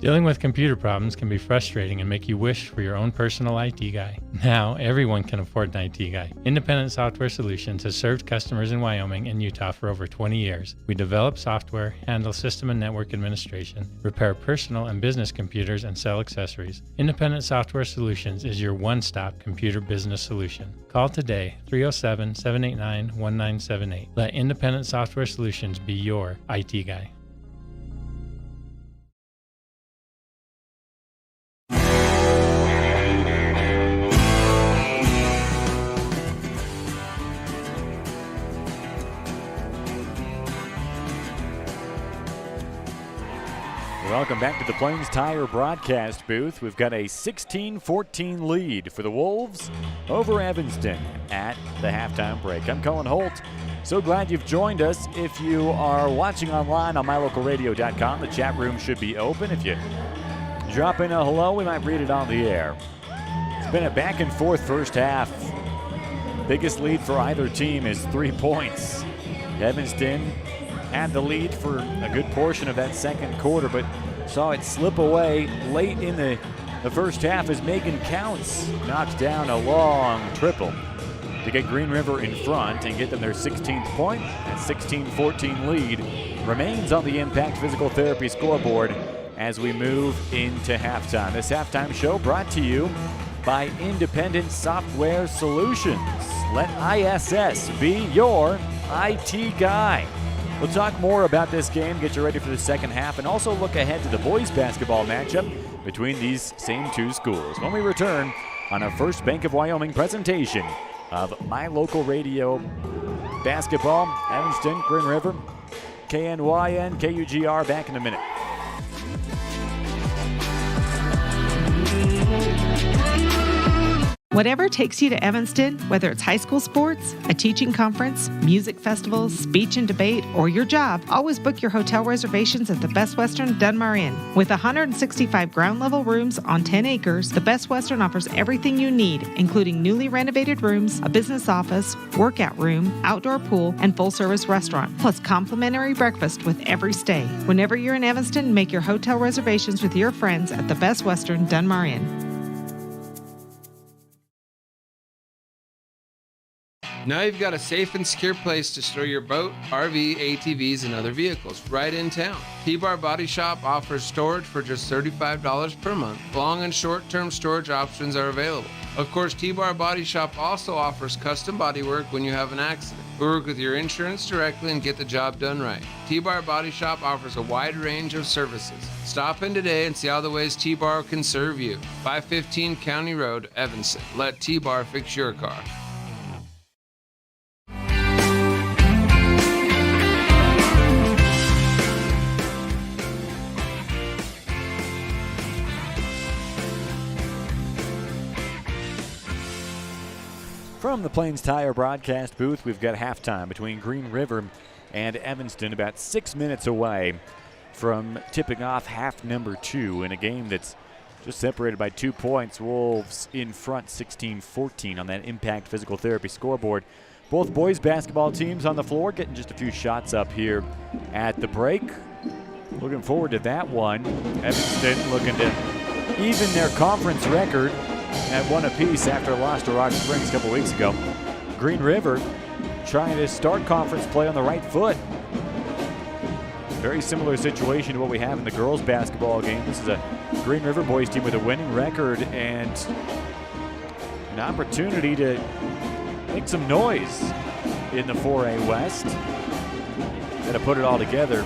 Dealing with computer problems can be frustrating and make you wish for your own personal IT guy. Now, everyone can afford an IT guy. Independent Software Solutions has served customers in Wyoming and Utah for over 20 years. We develop software, handle system and network administration, repair personal and business computers, and sell accessories. Independent Software Solutions is your one-stop computer business solution. Call today, 307-789-1978. Let Independent Software Solutions be your IT guy. Welcome back to the Plains Tire broadcast booth. We've got a 16-14 lead for the Wolves over Evanston at the halftime break. I'm Cullen Holt. So glad you've joined us. If you are watching online on mylocalradio.com, the chat room should be open. If you drop in a hello, we might read it on the air. It's been a back and forth first half. Biggest lead for either team is 3 points. Evanston had the lead for a good portion of that second quarter, but saw it slip away late in the first half as Megan Counts knocks down a long triple to get Green River in front and get them their 16th point. That 16-14 lead remains on the Impact Physical Therapy scoreboard as we move into halftime. This halftime show brought to you by Independent Software Solutions. Let ISS be your IT guy. We'll talk more about this game, get you ready for the second half, and also look ahead to the boys basketball matchup between these same two schools when we return on our first Bank of Wyoming presentation of My Local Radio Basketball. Evanston, Green River, KNYN, KUGR, back in a minute. Whatever takes you to Evanston, whether it's high school sports, a teaching conference, music festivals, speech and debate, or your job, always book your hotel reservations at the Best Western Dunmar Inn. With 165 ground-level rooms on 10 acres, the Best Western offers everything you need, including newly renovated rooms, a business office, workout room, outdoor pool, and full-service restaurant, plus complimentary breakfast with every stay. Whenever you're in Evanston, make your hotel reservations with your friends at the Best Western Dunmar Inn. Now you've got a safe and secure place to store your boat, RV, ATVs, and other vehicles right in town. T-Bar Body Shop offers storage for just $35 per month. Long and short-term storage options are available. Of course, T-Bar Body Shop also offers custom bodywork when you have an accident. We work with your insurance directly and get the job done right. T-Bar Body Shop offers a wide range of services. Stop in today and see all the ways T-Bar can serve you. 515 County Road, Evanston. Let T-Bar fix your car. From the Plains Tire broadcast booth, we've got halftime between Green River and Evanston, about 6 minutes away from tipping off half number 2 in a game that's just separated by 2 points. Wolves in front 16-14 on that Impact Physical Therapy scoreboard. Both boys basketball teams on the floor getting just a few shots up here at the break. Looking forward to that one. Evanston looking to even their conference record at 1 apiece after a loss to Rock Springs a couple weeks ago. Green River trying to start conference play on the right foot. Very similar situation to what we have in the girls basketball game. This is a Green River boys team with a winning record and an opportunity to make some noise in the 4A West. Got to put it all together.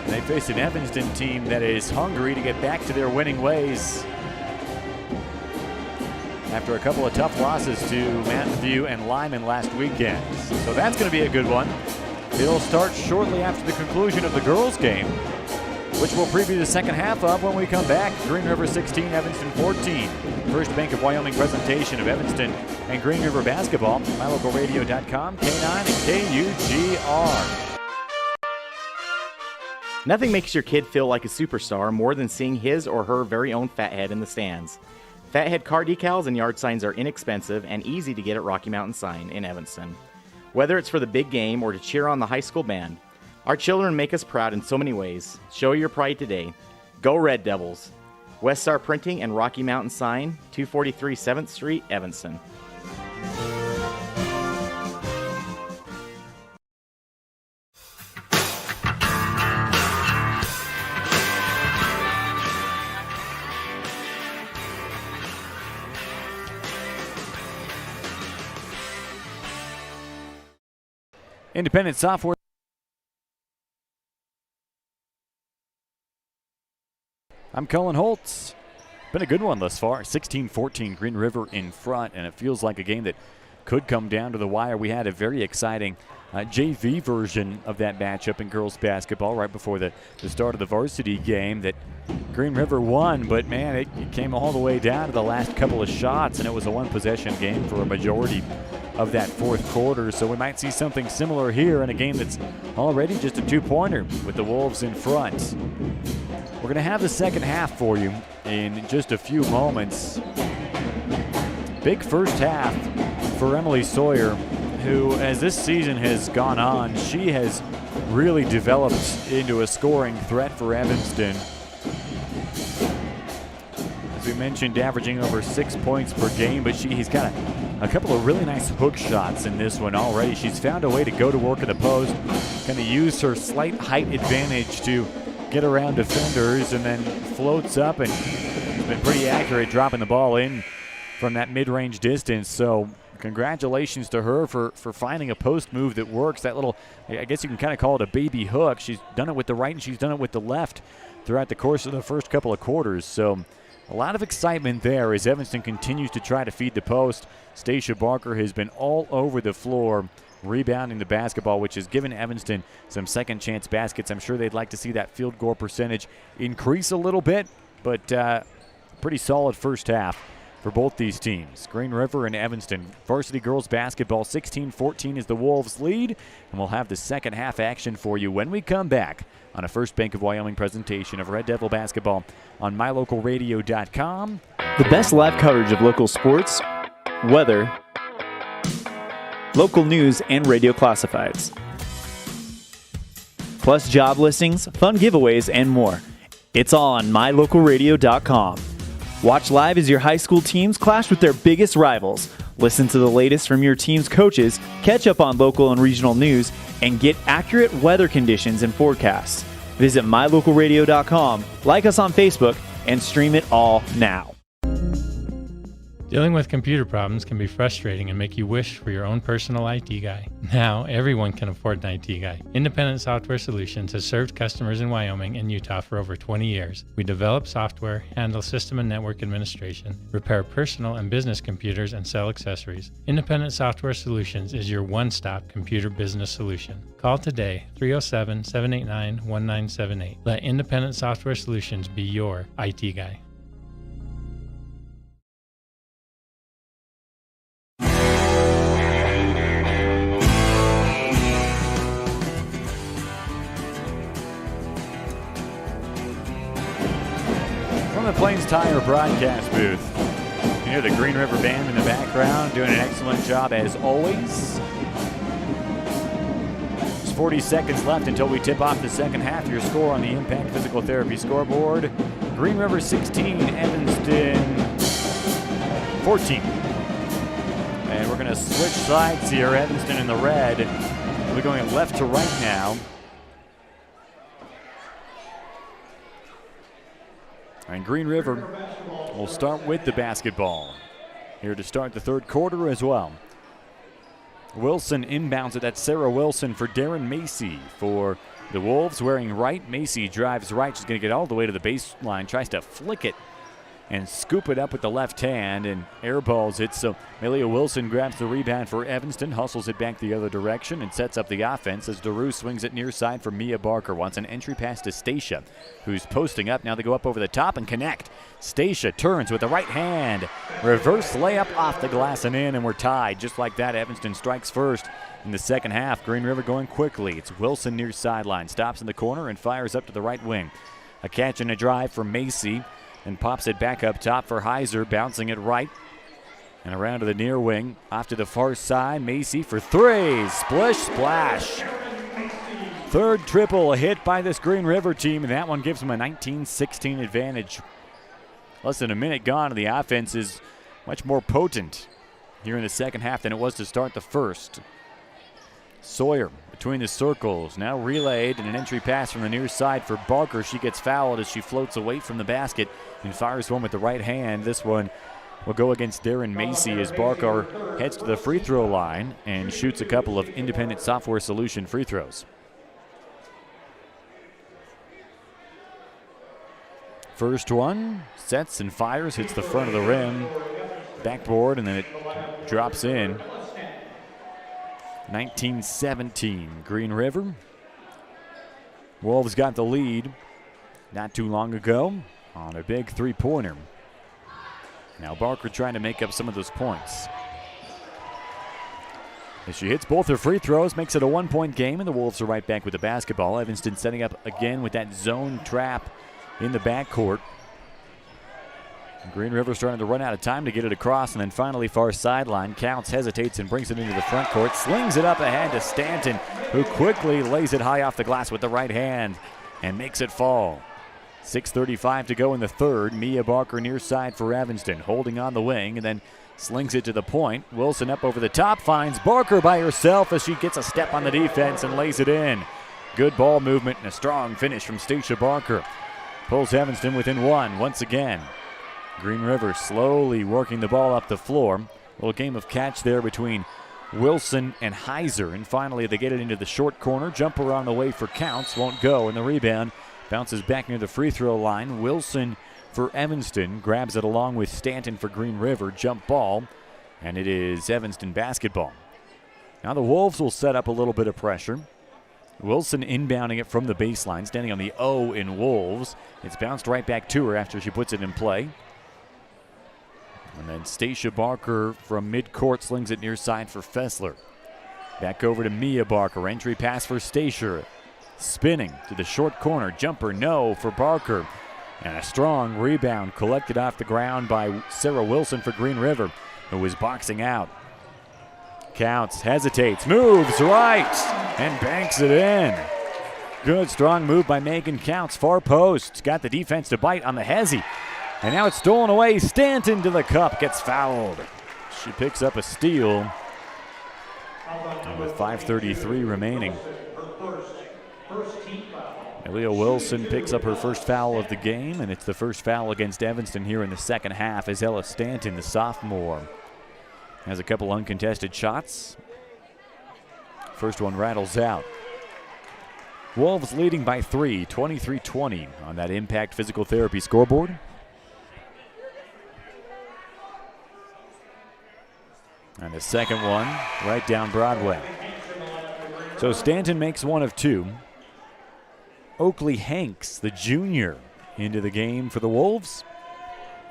And they face an Evanston team that is hungry to get back to their winning ways after a couple of tough losses to Mountain View and Lyman last weekend. So that's going to be a good one. It'll start shortly after the conclusion of the girls' game, which we'll preview the second half of when we come back. Green River 16, Evanston 14. First Bank of Wyoming presentation of Evanston and Green River basketball. MyLocalRadio.com, K9 and KUGR. Nothing makes your kid feel like a superstar more than seeing his or her very own Fathead in the stands. Fathead car decals and yard signs are inexpensive and easy to get at Rocky Mountain Sign in Evanston. Whether it's for the big game or to cheer on the high school band, our children make us proud in so many ways. Show your pride today. Go Red Devils. West Star Printing and Rocky Mountain Sign, 243 7th Street, Evanston. Independent Software. I'm Cullen Holtz. Been a good one thus far. 16-14, Green River in front, and it feels like a game that could come down to the wire. We had a very exciting JV version of that matchup in girls basketball right before the start of the varsity game that Green River won, but man, it came all the way down to the last couple of shots, and it was a one-possession game for a majority of that fourth quarter. So we might see something similar here in a game that's already just a two-pointer with the Wolves in front. We're going to have the second half for you in just a few moments. Big first half for Emily Sawyer, who, as this season has gone on, she has really developed into a scoring threat for Evanston. As we mentioned, averaging over 6 points per game, but he's got a couple of really nice hook shots in this one already. She's found a way to go to work in the post, kind of use her slight height advantage to get around defenders, and then floats up and has been pretty accurate dropping the ball in from that mid-range distance. So congratulations to her for finding a post move that works. That little, I guess you can kind of call it a baby hook. She's done it with the right and she's done it with the left throughout the course of the first couple of quarters. So a lot of excitement there as Evanston continues to try to feed the post. Stacia Barker has been all over the floor rebounding the basketball, which has given Evanston some second chance baskets. I'm sure they'd like to see that field goal percentage increase a little bit, but pretty solid first half for both these teams. Green River and Evanston. Varsity girls basketball 16-14 is the Wolves' lead, and we'll have the second half action for you when we come back on a First Bank of Wyoming presentation of Red Devil basketball on mylocalradio.com. The best live coverage of local sports, weather, local news, and radio classifieds. Plus job listings, fun giveaways, and more. It's all on mylocalradio.com. Watch live as your high school teams clash with their biggest rivals. Listen to the latest from your team's coaches, catch up on local and regional news, and get accurate weather conditions and forecasts. Visit mylocalradio.com, like us on Facebook, and stream it all now. Dealing with computer problems can be frustrating and make you wish for your own personal IT guy. Now, everyone can afford an IT guy. Independent Software Solutions has served customers in Wyoming and Utah for over 20 years. We develop software, handle system and network administration, repair personal and business computers, and sell accessories. Independent Software Solutions is your one-stop computer business solution. Call today, 307-789-1978. Let Independent Software Solutions be your IT guy. The Plains Tire broadcast booth. You hear the Green River Band in the background doing an excellent job as always. There's 40 seconds left until we tip off the second half. Your score on the Impact Physical Therapy scoreboard: Green River 16, Evanston 14. And we're going to switch sides here. Evanston in the red. We're going left to right now. And Green River will start with the basketball here to start the third quarter as well. Wilson inbounds it. That's Sarah Wilson for Darren Macy for the Wolves, wearing right. Macy drives right. She's going to get all the way to the baseline, tries to flick it and scoop it up with the left hand and airballs it. So Melia Wilson grabs the rebound for Evanston, hustles it back the other direction, and sets up the offense as DeRue swings it near side for Mia Barker. Wants an entry pass to Stacia, who's posting up. Now they go up over the top and connect. Stacia turns with the right hand. Reverse layup off the glass and in, and we're tied. Just like that, Evanston strikes first in the second half. Green River going quickly. It's Wilson near sideline. Stops in the corner and fires up to the right wing. A catch and a drive for Macy, and pops it back up top for Heiser, bouncing it right and around to the near wing. Off to the far side, Macy for three. Splish, splash. Third triple hit by this Green River team, and that one gives them a 19-16 advantage. Less than a minute gone, and the offense is much more potent here in the second half than it was to start the first. Sawyer between the circles, now relayed, and an entry pass from the near side for Barker. She gets fouled as she floats away from the basket and fires one with the right hand. This one will go against Darren Macy as Barker heads to the free throw line and shoots a couple of Independent Software Solution free throws. First one, sets and fires, hits the front of the rim, backboard, and then it drops in. 19-17, Green River. Wolves got the lead not too long ago on a big three-pointer. Now Barker trying to make up some of those points. As she hits both her free throws, makes it a one-point game, and the Wolves are right back with the basketball. Evanston setting up again with that zone trap in the backcourt. Green River starting to run out of time to get it across, and then finally far sideline. Counts, hesitates, and brings it into the front court. Slings it up ahead to Stanton, who quickly lays it high off the glass with the right hand and makes it fall. 6:35 to go in the third. Mia Barker near side for Evanston, holding on the wing, and then slings it to the point. Wilson up over the top, finds Barker by herself as she gets a step on the defense and lays it in. Good ball movement and a strong finish from Stacia Barker. Pulls Evanston within one once again. Green River slowly working the ball up the floor. Little game of catch there between Wilson and Heiser. And finally they get it into the short corner. Jumper on the way for Counts. Won't go. And the rebound bounces back near the free throw line. Wilson for Evanston grabs it along with Stanton for Green River. Jump ball. And it is Evanston basketball. Now the Wolves will set up a little bit of pressure. Wilson inbounding it from the baseline. Standing on the O in Wolves. It's bounced right back to her after she puts it in play. And then Stacia Barker from midcourt slings it near side for Fessler. Back over to Mia Barker. Entry pass for Stacia. Spinning to the short corner. Jumper no for Barker. And a strong rebound collected off the ground by Sarah Wilson for Green River, who was boxing out. Counts, hesitates, moves right, and banks it in. Good strong move by Megan Counts. Far post. Got the defense to bite on the hezi. And now it's stolen away. Stanton to the cup. Gets fouled. She picks up a steal. And with 5:33 remaining, Aaliyah Wilson picks up her first foul of the game, and it's the first foul against Evanston here in the second half as Ella Stanton, the sophomore, has a couple uncontested shots. First one rattles out. Wolves leading by 3, 23-20 on that Impact Physical Therapy scoreboard. And the second one right down Broadway. So Stanton makes one of two. Oakley Hanks, the junior, into the game for the Wolves.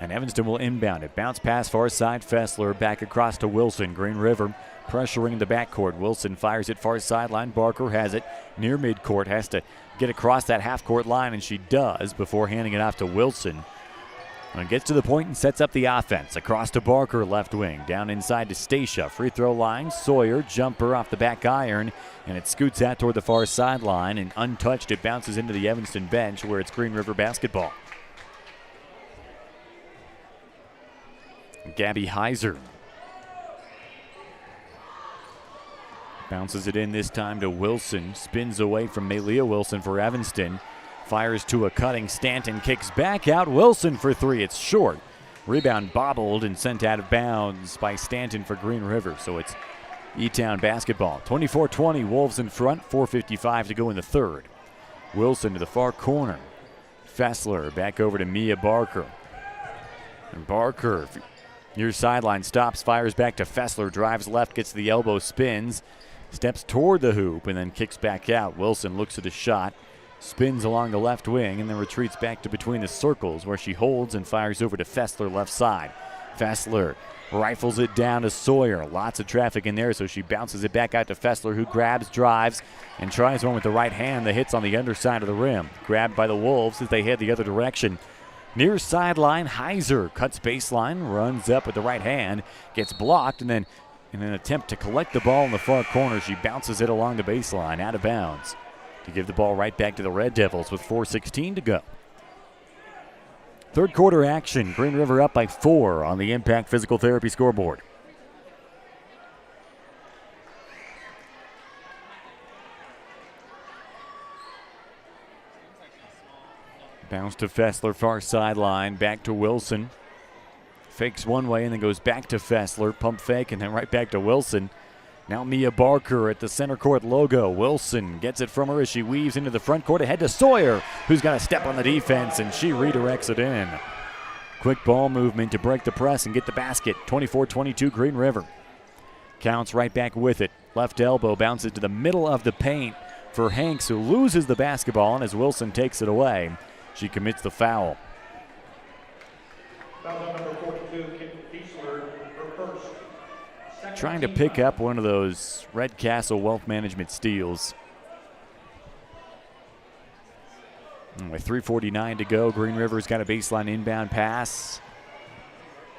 And Evanston will inbound it. Bounce pass far side. Fessler back across to Wilson. Green River pressuring the backcourt. Wilson fires it far sideline. Barker has it near midcourt. Has to get across that half-court line, and she does before handing it off to Wilson. And gets to the point and sets up the offense. Across to Barker, left wing. Down inside to Stacia. Free throw line. Sawyer, jumper off the back iron. And it scoots out toward the far sideline. And untouched, it bounces into the Evanston bench where it's Green River basketball. Gabby Heiser bounces it in this time to Wilson. Spins away from Malia Wilson for Evanston. Fires to a cutting Stanton, kicks back out. Wilson for three. It's short. Rebound bobbled and sent out of bounds by Stanton for Green River. So it's E-Town basketball. 24-20, Wolves in front. 4:55 to go in the third. Wilson to the far corner. Fessler back over to Mia Barker. And Barker near sideline stops, fires back to Fessler, drives left, gets the elbow, spins, steps toward the hoop, and then kicks back out. Wilson looks at a shot. Spins along the left wing and then retreats back to between the circles where she holds and fires over to Fessler left side. Fessler rifles it down to Sawyer. Lots of traffic in there, so she bounces it back out to Fessler, who grabs, drives, and tries one with the right hand that hits on the underside of the rim. Grabbed by the Wolves as they head the other direction. Near sideline, Heiser cuts baseline, runs up with the right hand, gets blocked, and then in an attempt to collect the ball in the far corner, she bounces it along the baseline, out of bounds, to give the ball right back to the Red Devils with 4:16 to go. Third quarter action. Green River up by 4 on the Impact Physical Therapy scoreboard. Bounce to Fessler, far sideline, back to Wilson. Fakes one way and then goes back to Fessler. Pump fake and then right back to Wilson. Now Mia Barker at the center court logo. Wilson gets it from her as she weaves into the front court ahead to Sawyer, who's got a step on the defense, and she redirects it in. Quick ball movement to break the press and get the basket. 24-22 Green River. Counts right back with it. Left elbow bounces to the middle of the paint for Hanks, who loses the basketball, and as Wilson takes it away, she commits the foul. Trying to pick up one of those Red Castle Wealth Management steals. And with 3:49 to go, Green River's got a baseline inbound pass.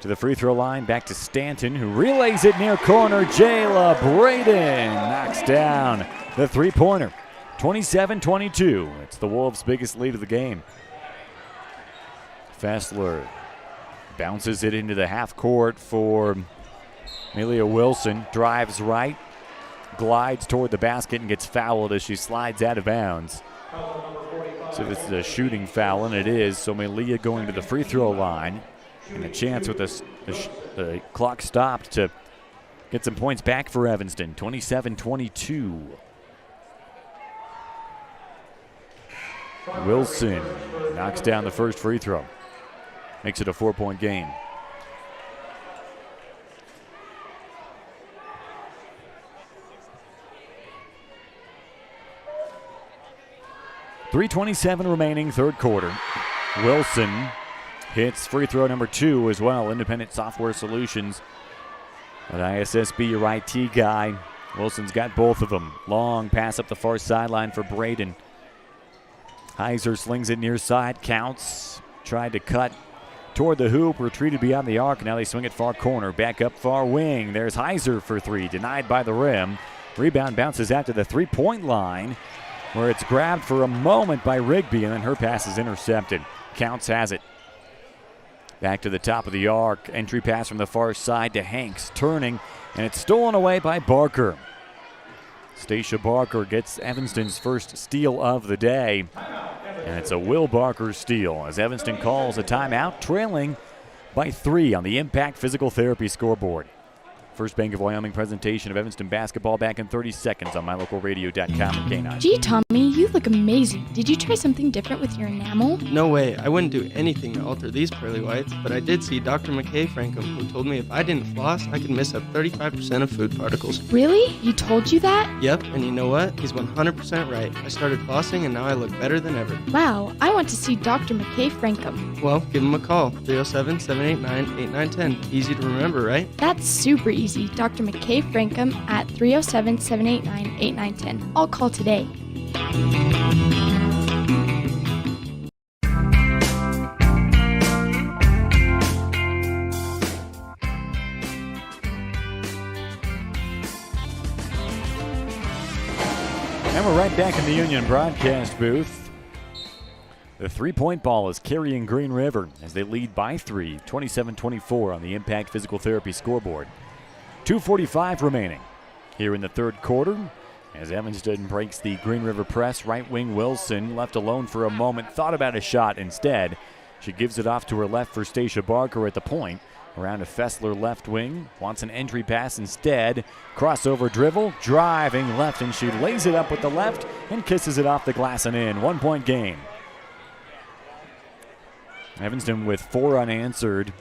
To the free throw line, back to Stanton, who relays it near corner. Jayla Braden knocks down the three-pointer. 27-22. It's the Wolves' biggest lead of the game. Fessler bounces it into the half court for Amelia Wilson. Drives right, glides toward the basket, and gets fouled as she slides out of bounds. So this is a shooting foul, and it is. So Melia going to the free throw line, and a chance with the clock stopped to get some points back for Evanston. 27-22. Wilson knocks down the first free throw. Makes it a 4-point game. .327 remaining, third quarter. Wilson hits free throw number 2 as well. Independent Software Solutions, an ISSB or IT guy. Wilson's got both of them. Long pass up the far sideline for Braden. Heiser slings it near side, counts. Tried to cut toward the hoop, retreated beyond the arc. Now they swing it far corner, back up far wing. There's Heiser for 3, denied by the rim. Rebound bounces out to the three-point line, where it's grabbed for a moment by Rigby, and then her pass is intercepted. Counts has it. Back to the top of the arc. Entry pass from the far side to Hanks, turning, and it's stolen away by Barker. Stacia Barker gets Evanston's first steal of the day, and it's a Will Barker steal as Evanston calls a timeout, trailing by 3 on the Impact Physical Therapy scoreboard. First Bank of Wyoming presentation of Evanston basketball back in 30 seconds on mylocalradio.com and K9. Gee, Tommy, you look amazing. Did you try something different with your enamel? No way. I wouldn't do anything to alter these pearly whites, but I did see Dr. McKay Frankham, who told me if I didn't floss, I could miss up 35% of food particles. Really? He told you that? Yep, and you know what? He's 100% right. I started flossing, and now I look better than ever. Wow, I want to see Dr. McKay Frankham. Well, give him a call. 307-789-8910. Easy to remember, right? That's super easy. Dr. McKay Frankham at 307-789-8910. I'll call today. And we're right back in the Union broadcast booth. The three-point ball is carrying Green River as they lead by 3, 27-24 on the Impact Physical Therapy scoreboard. 2:45 remaining here in the third quarter as Evanston breaks the Green River press. Right wing Wilson left alone for a moment, thought about a shot instead. She gives it off to her left for Stacia Barker at the point. Around to Fessler left wing, wants an entry pass instead. Crossover dribble, driving left, and she lays it up with the left and kisses it off the glass and in. 1-point game. Evanston with 4 unanswered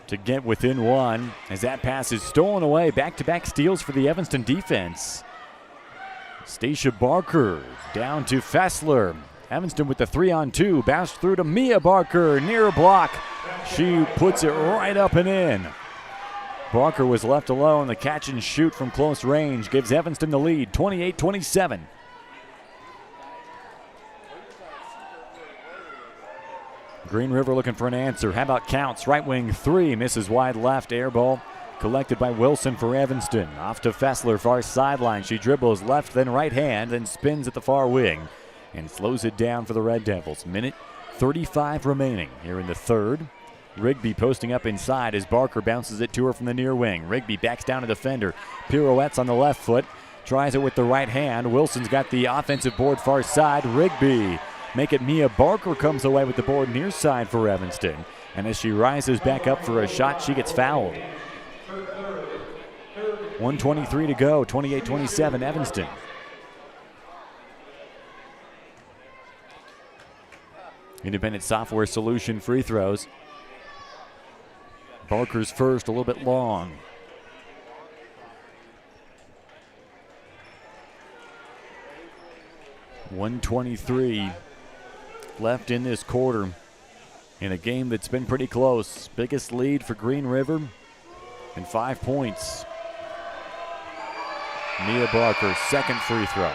to get within 1 as that pass is stolen away. Back-to-back steals for the Evanston defense. Stacia Barker down to Fessler. Evanston with the 3-on-2. Bounced through to Mia Barker. Near block. She puts it right up and in. Barker was left alone. The catch and shoot from close range gives Evanston the lead, 28-27. Green River looking for an answer. How about counts? Right wing 3, misses wide left. Air ball collected by Wilson for Evanston. Off to Fessler, far sideline. She dribbles left, then right hand, then spins at the far wing and slows it down for the Red Devils. Minute 35 remaining here in the third. Rigby posting up inside as Barker bounces it to her from the near wing. Rigby backs down a defender. Pirouettes on the left foot. Tries it with the right hand. Wilson's got the offensive board far side. Rigby make it Mia Barker comes away with the board near side for Evanston. And as she rises back up for a shot, she gets fouled. 1:23 to go, 28-27 Evanston. Independent Software Solution free throws. Barker's first, a little bit long. .123 left in this quarter in a game that's been pretty close. Biggest lead for Green River and 5 points. Mia Barker, second free throw.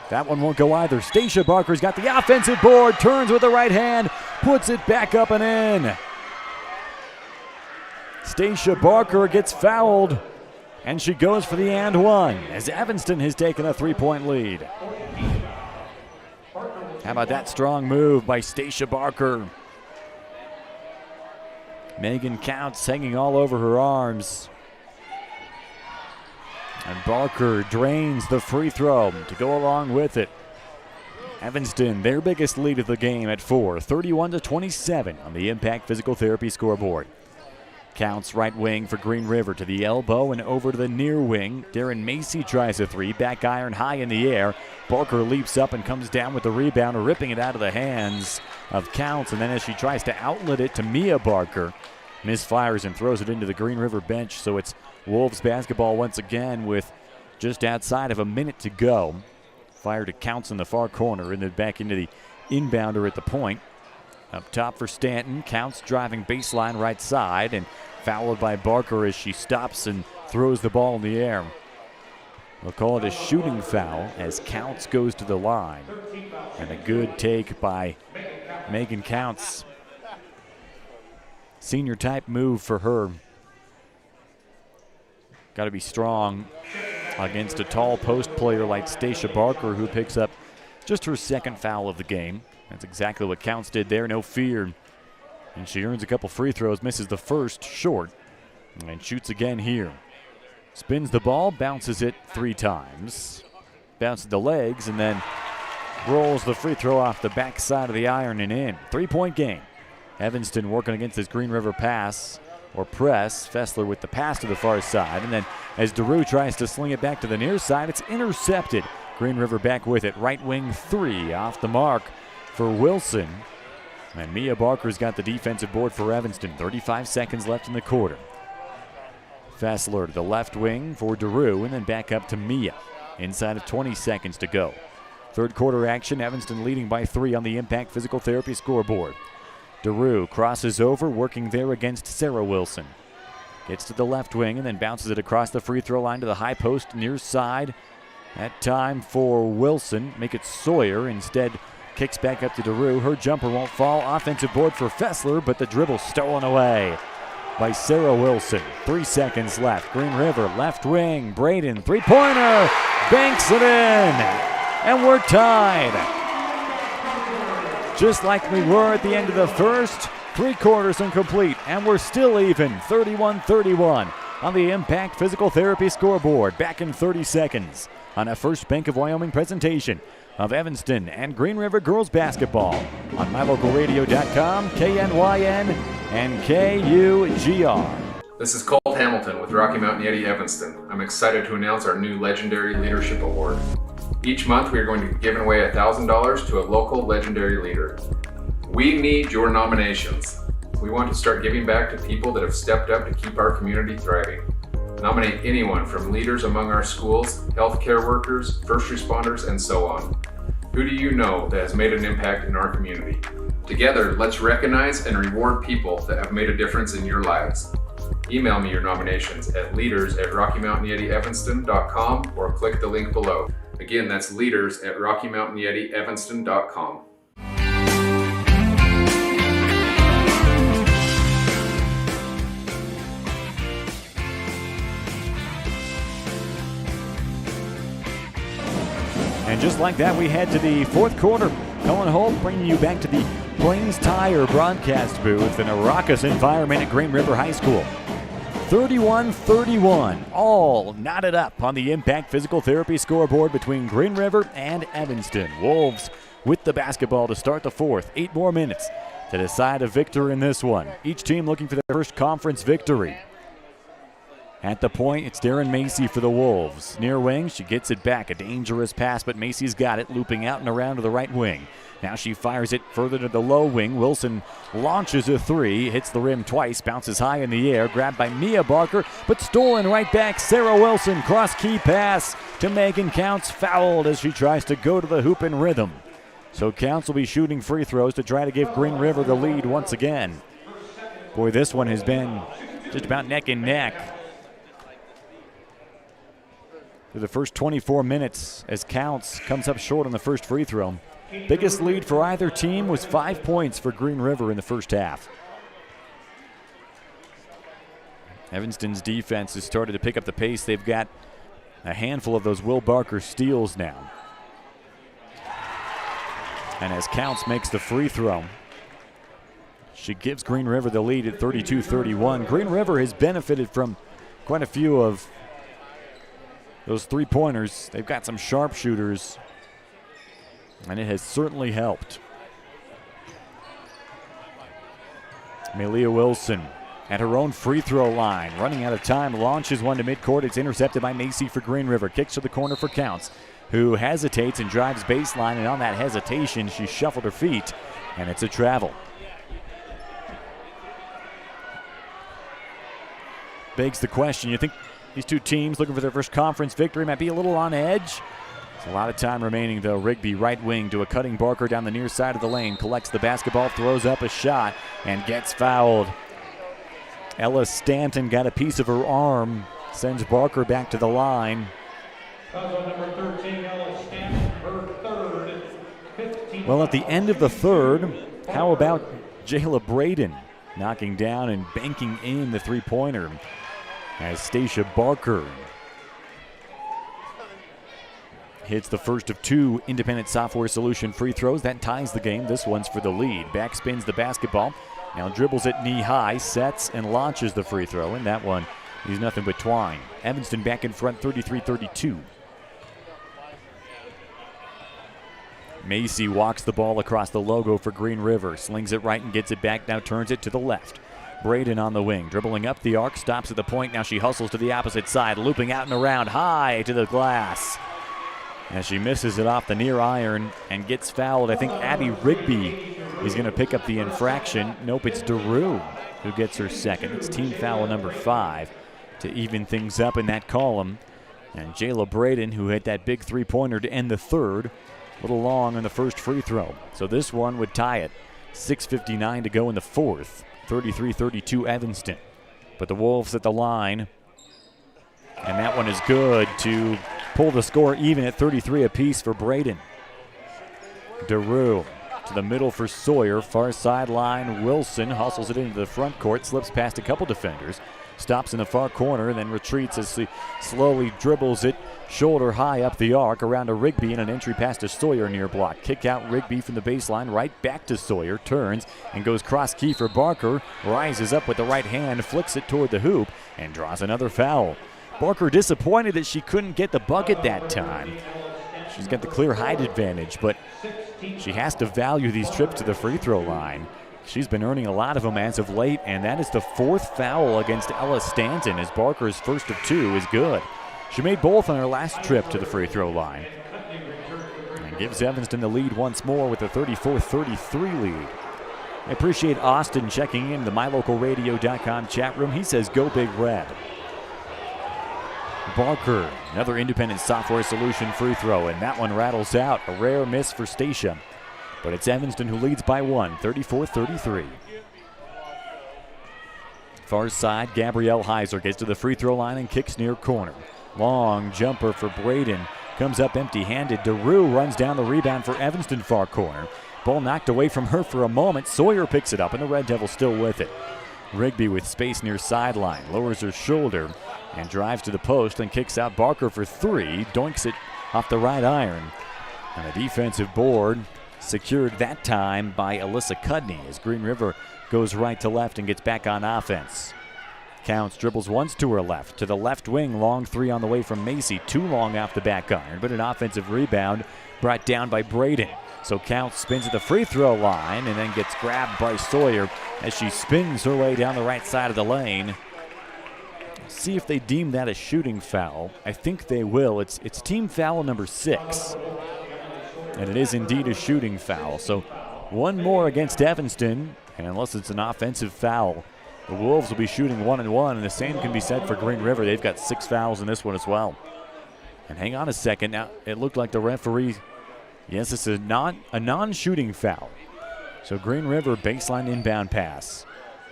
That one won't go either. Stacia Barker's got the offensive board, turns with the right hand, puts it back up and in. Stacia Barker gets fouled, and she goes for the and one as Evanston has taken a 3-point lead. How about that strong move by Stacia Barker? Megan Counts hanging all over her arms. And Barker drains the free throw to go along with it. Evanston, their biggest lead of the game at 4, 31-27 on the Impact Physical Therapy scoreboard. Counts right wing for Green River to the elbow and over to the near wing. Darren Macy tries a three, back iron high in the air. Barker leaps up and comes down with the rebound, ripping it out of the hands of Counts. And then as she tries to outlet it to Mia Barker, misfires and throws it into the Green River bench. So it's Wolves basketball once again with just outside of a minute to go. Fire to Counts in the far corner and then back into the inbounder at the point. Up top for Stanton. Counts driving baseline right side and fouled by Barker as she stops and throws the ball in the air. They'll call it a shooting foul as Counts goes to the line. And a good take by Megan Counts. Senior type move for her. Got to be strong against a tall post player like Stacia Barker, who picks up just her second foul of the game. That's exactly what Counts did there, no fear. And she earns a couple free throws, misses the first short, and shoots again here. Spins the ball, bounces it 3 times. Bounces the legs, and then rolls the free throw off the backside of the iron and in. 3-point game. Evanston working against this Green River pass or press. Fessler with the pass to the far side. And then as DeRue tries to sling it back to the near side, it's intercepted. Green River back with it. Right wing 3 off the mark for Wilson. And Mia Barker's got the defensive board for Evanston. 35 seconds left in the quarter. Fessler to the left wing for DeRue and then back up to Mia. Inside of 20 seconds to go. Third quarter action, Evanston leading by 3 on the Impact Physical Therapy scoreboard. DeRue crosses over, working there against Sarah Wilson. Gets to the left wing and then bounces it across the free throw line to the high post near side. That time for Wilson. Make it Sawyer. Instead, kicks back up to DeRue. Her jumper won't fall. Offensive board for Fessler, but the dribble stolen away by Sarah Wilson. 3 seconds left. Green River, left wing. Braden, three-pointer. Banks it in. And we're tied. Just like we were at the end of the first. 3 quarters incomplete, and we're still even. 31-31 on the Impact Physical Therapy scoreboard. Back in 30 seconds on a First Bank of Wyoming presentation of Evanston and Green River girls basketball on MyLocalRadio.com, KNYN, and KUGR. This is Colt Hamilton with Rocky Mountain Yeti Evanston. I'm excited to announce our new Legendary Leadership Award. Each month we are going to be giving away $1,000 to a local legendary leader. We need your nominations. We want to start giving back to people that have stepped up to keep our community thriving. Nominate anyone from leaders among our schools, healthcare workers, first responders, and so on. Who do you know that has made an impact in our community? Together, let's recognize and reward people that have made a difference in your lives. Email me your nominations at leaders@RockyMountainYetiEvanston.com or click the link below. Again, that's leaders@RockyMountainYetiEvanston.com. And just like that, we head to the fourth quarter. Cullen Holt bringing you back to the Plains Tire broadcast booth in a raucous environment at Green River High School. 31-31, all knotted up on the Impact Physical Therapy scoreboard between Green River and Evanston. Wolves with the basketball to start the fourth. 8 more minutes to decide a victor in this one. Each team looking for their first conference victory. At the point, it's Darren Macy for the Wolves. Near wing, she gets it back. A dangerous pass, but Macy's got it, looping out and around to the right wing. Now she fires it further to the low wing. Wilson launches a 3, hits the rim twice, bounces high in the air, grabbed by Mia Barker, but stolen right back. Sarah Wilson, cross-key pass to Megan Counts, fouled as she tries to go to the hoop in rhythm. So Counts will be shooting free throws to try to give Green River the lead once again. Boy, this one has been just about neck and neck through the first 24 minutes as Counts comes up short on the first free throw. Biggest lead for either team was 5 points for Green River in the first half. Evanston's defense has started to pick up the pace. They've got a handful of those Will Barker steals now. And as Counts makes the free throw, she gives Green River the lead at 32-31. Green River has benefited from quite a few of those three-pointers. They've got some sharpshooters, and it has certainly helped. Malia Wilson at her own free throw line, running out of time, launches one to midcourt. It's intercepted by Macy for Green River. Kicks to the corner for Counts, who hesitates and drives baseline, and on that hesitation, she shuffled her feet, and it's a travel. Begs the question, you think these two teams looking for their first conference victory might be a little on edge? There's a lot of time remaining, though. Rigby, right wing to a cutting Barker down the near side of the lane, collects the basketball, throws up a shot, and gets fouled. Ella Stanton got a piece of her arm, sends Barker back to the line. Number 13, Ella Stanton, her third, 15. Well, at the end of the third, how about Jayla Braden knocking down and banking in the three-pointer as Stacia Barker hits the first of two independent software solution free throws. That ties the game. This one's for the lead. Backspins the basketball. Now dribbles it knee high, sets and launches the free throw, and that one is nothing but twine. Evanston back in front, 33-32. Macy walks the ball across the logo for Green River, slings it right and gets it back, now turns it to the left. Braden on the wing, dribbling up the arc, stops at the point, now she hustles to the opposite side, looping out and around, high to the glass. As she misses it off the near iron and gets fouled. I think Abby Rigby is going to pick up the infraction. Nope, it's DeRue who gets her second. It's team foul number 5 to even things up in that column. And Jayla Braden, who hit that big three-pointer to end the third, a little long on the first free throw. So this one would tie it. 6:59 to go in the fourth. 33-32 Evanston. But the Wolves at the line. And that one is good to pull the score even at 33 apiece for Braden. DeRue to the middle for Sawyer. Far sideline, Wilson hustles it into the front court, slips past a couple defenders, stops in the far corner, and then retreats as he slowly dribbles it shoulder high up the arc around to Rigby and an entry pass to Sawyer near block. Kick out Rigby from the baseline, right back to Sawyer, turns and goes cross key for Barker, rises up with the right hand, flicks it toward the hoop, and draws another foul. Barker disappointed that she couldn't get the bucket that time. She's got the clear height advantage, but she has to value these trips to the free throw line. She's been earning a lot of them as of late, and that is the fourth foul against Ella Stanton, as Barker's first of two is good. She made both on her last trip to the free throw line and gives Evanston the lead once more with a 34-33 lead. I appreciate Austin checking in the MyLocalRadio.com chat room. He says, go Big Red. Barker, another independent software solution free throw, and that one rattles out. A rare miss for Stacia, but it's Evanston who leads by one, 34-33. Far side, Gabrielle Heiser gets to the free throw line and kicks near corner. Long jumper for Braden, comes up empty-handed. DeRue runs down the rebound for Evanston far corner. Ball knocked away from her for a moment. Sawyer picks it up, and the Red Devils still with it. Rigby with space near sideline, lowers her shoulder and drives to the post and kicks out Barker for three, doinks it off the right iron. And the defensive board secured that time by Alyssa Cudney as Green River goes right to left and gets back on offense. Counts dribbles once to her left, to the left wing, long three on the way from Macy, too long off the back iron, but an offensive rebound brought down by Braden. So Counts spins at the free throw line and then gets grabbed by Sawyer as she spins her way down the right side of the lane. See if they deem that a shooting foul. I think they will. It's team foul number 6. And it is indeed a shooting foul. So one more against Evanston, and unless it's an offensive foul, the Wolves will be shooting 1-1, and the same can be said for Green River. They've got 6 fouls in this one as well. And hang on a second. Now, it looked like the referee, yes, it's a non-shooting foul. So Green River baseline inbound pass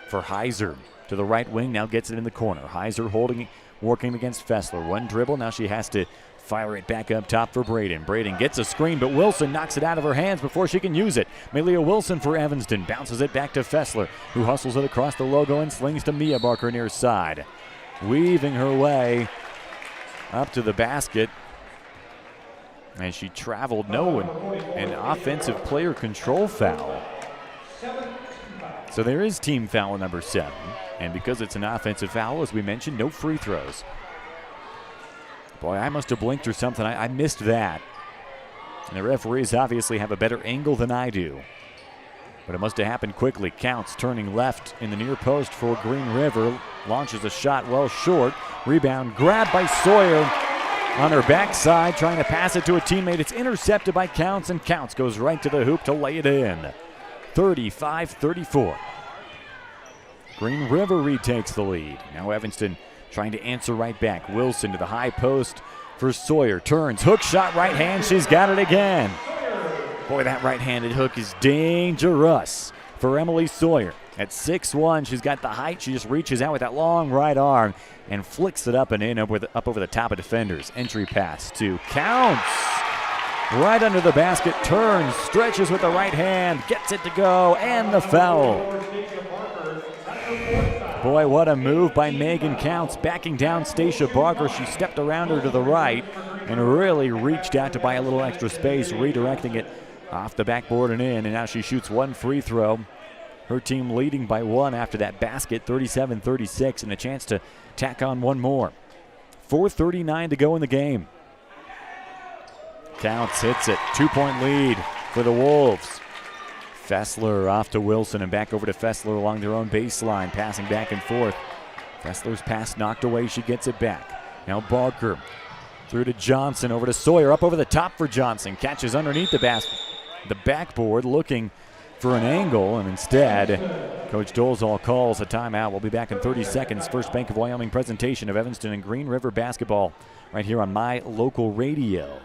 for Heiser to the right wing, now gets it in the corner. Heiser holding, working against Fessler. One dribble, now she has to Fire it back up top for Braden. Braden gets a screen, but Wilson knocks it out of her hands before she can use it. Malia Wilson for Evanston bounces it back to Fessler, who hustles it across the logo and slings to Mia Barker near side. Weaving her way up to the basket. And she traveled. No, an offensive player control foul. So there is team foul number 7. And because it's an offensive foul, as we mentioned, no free throws. Boy, I must have blinked or something. I missed that. And the referees obviously have a better angle than I do. But it must have happened quickly. Counts turning left in the near post for Green River. Launches a shot well short. Rebound grabbed by Sawyer on her backside, trying to pass it to a teammate. It's intercepted by Counts, and Counts goes right to the hoop to lay it in. 35-34. Green River retakes the lead. Now Evanston trying to answer right back. Wilson to the high post for Sawyer. Turns, hook shot, right hand. She's got it again. Boy, that right-handed hook is dangerous for Emily Sawyer. At 6'1", she's got the height. She just reaches out with that long right arm and flicks it up and in up over the top of defenders. Entry pass to Counts. Right under the basket, turns, stretches with the right hand, gets it to go, and the foul. Boy, what a move by Megan Counts, backing down Stacia Barker. She stepped around her to the right and really reached out to buy a little extra space, redirecting it off the backboard and in, and now she shoots one free throw. Her team leading by 1 after that basket, 37-36, and a chance to tack on one more. 4:39 to go in the game. Counts hits it, 2-point lead for the Wolves. Fessler off to Wilson and back over to Fessler along their own baseline, passing back and forth. Fessler's pass knocked away, she gets it back. Now Barker through to Johnson, over to Sawyer, up over the top for Johnson. Catches underneath the basket, the backboard, looking for an angle, and instead, Coach Dolezal calls a timeout. We'll be back in 30 seconds. First Bank of Wyoming presentation of Evanston and Green River basketball right here on My Local Radio.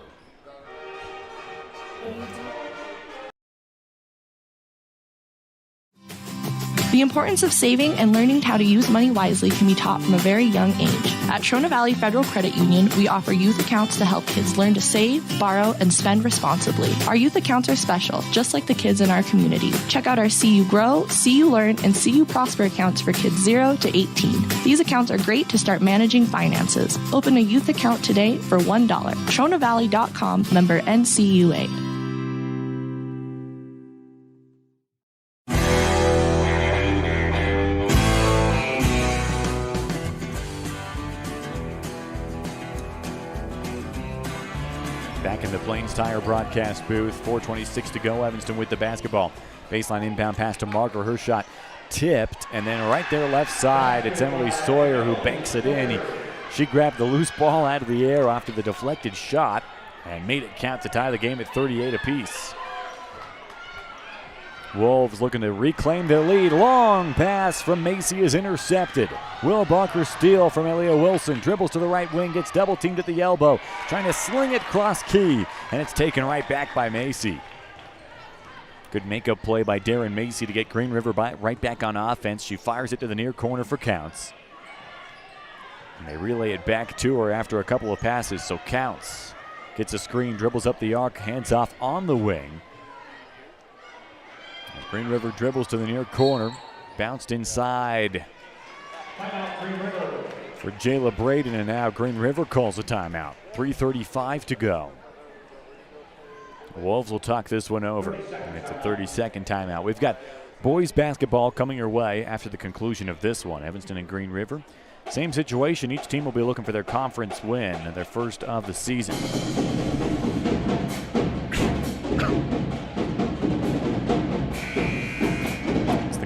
The importance of saving and learning how to use money wisely can be taught from a very young age. At Trona Valley Federal Credit Union, we offer youth accounts to help kids learn to save, borrow, and spend responsibly. Our youth accounts are special, just like the kids in our community. Check out our See You Grow, See You Learn, and See You Prosper accounts for kids 0 to 18. These accounts are great to start managing finances. Open a youth account today for $1. TronaValley.com, member NCUA. Back in the Plains Tire broadcast booth, 4:26 to go. Evanston with the basketball. Baseline inbound pass to Marker. Her shot tipped, and then right there left side, it's Emily Sawyer who banks it in. She grabbed the loose ball out of the air after the deflected shot and made it count to tie the game at 38 apiece. Wolves looking to reclaim their lead. Long pass from Macy is intercepted. Will Barker steal from Elia Wilson. Dribbles to the right wing, gets double teamed at the elbow. Trying to sling it cross key, and it's taken right back by Macy. Good makeup play by Darren Macy to get Green River right back on offense. She fires it to the near corner for Counts. And they relay it back to her after a couple of passes, so Counts gets a screen, dribbles up the arc, hands off on the wing. Green River dribbles to the near corner. Bounced inside for Jayla Braden, and now Green River calls a timeout. 3:35 to go. Wolves will talk this one over, and it's a 30-second timeout. We've got boys basketball coming your way after the conclusion of this one. Evanston and Green River. Same situation. Each team will be looking for their conference win, their first of the season.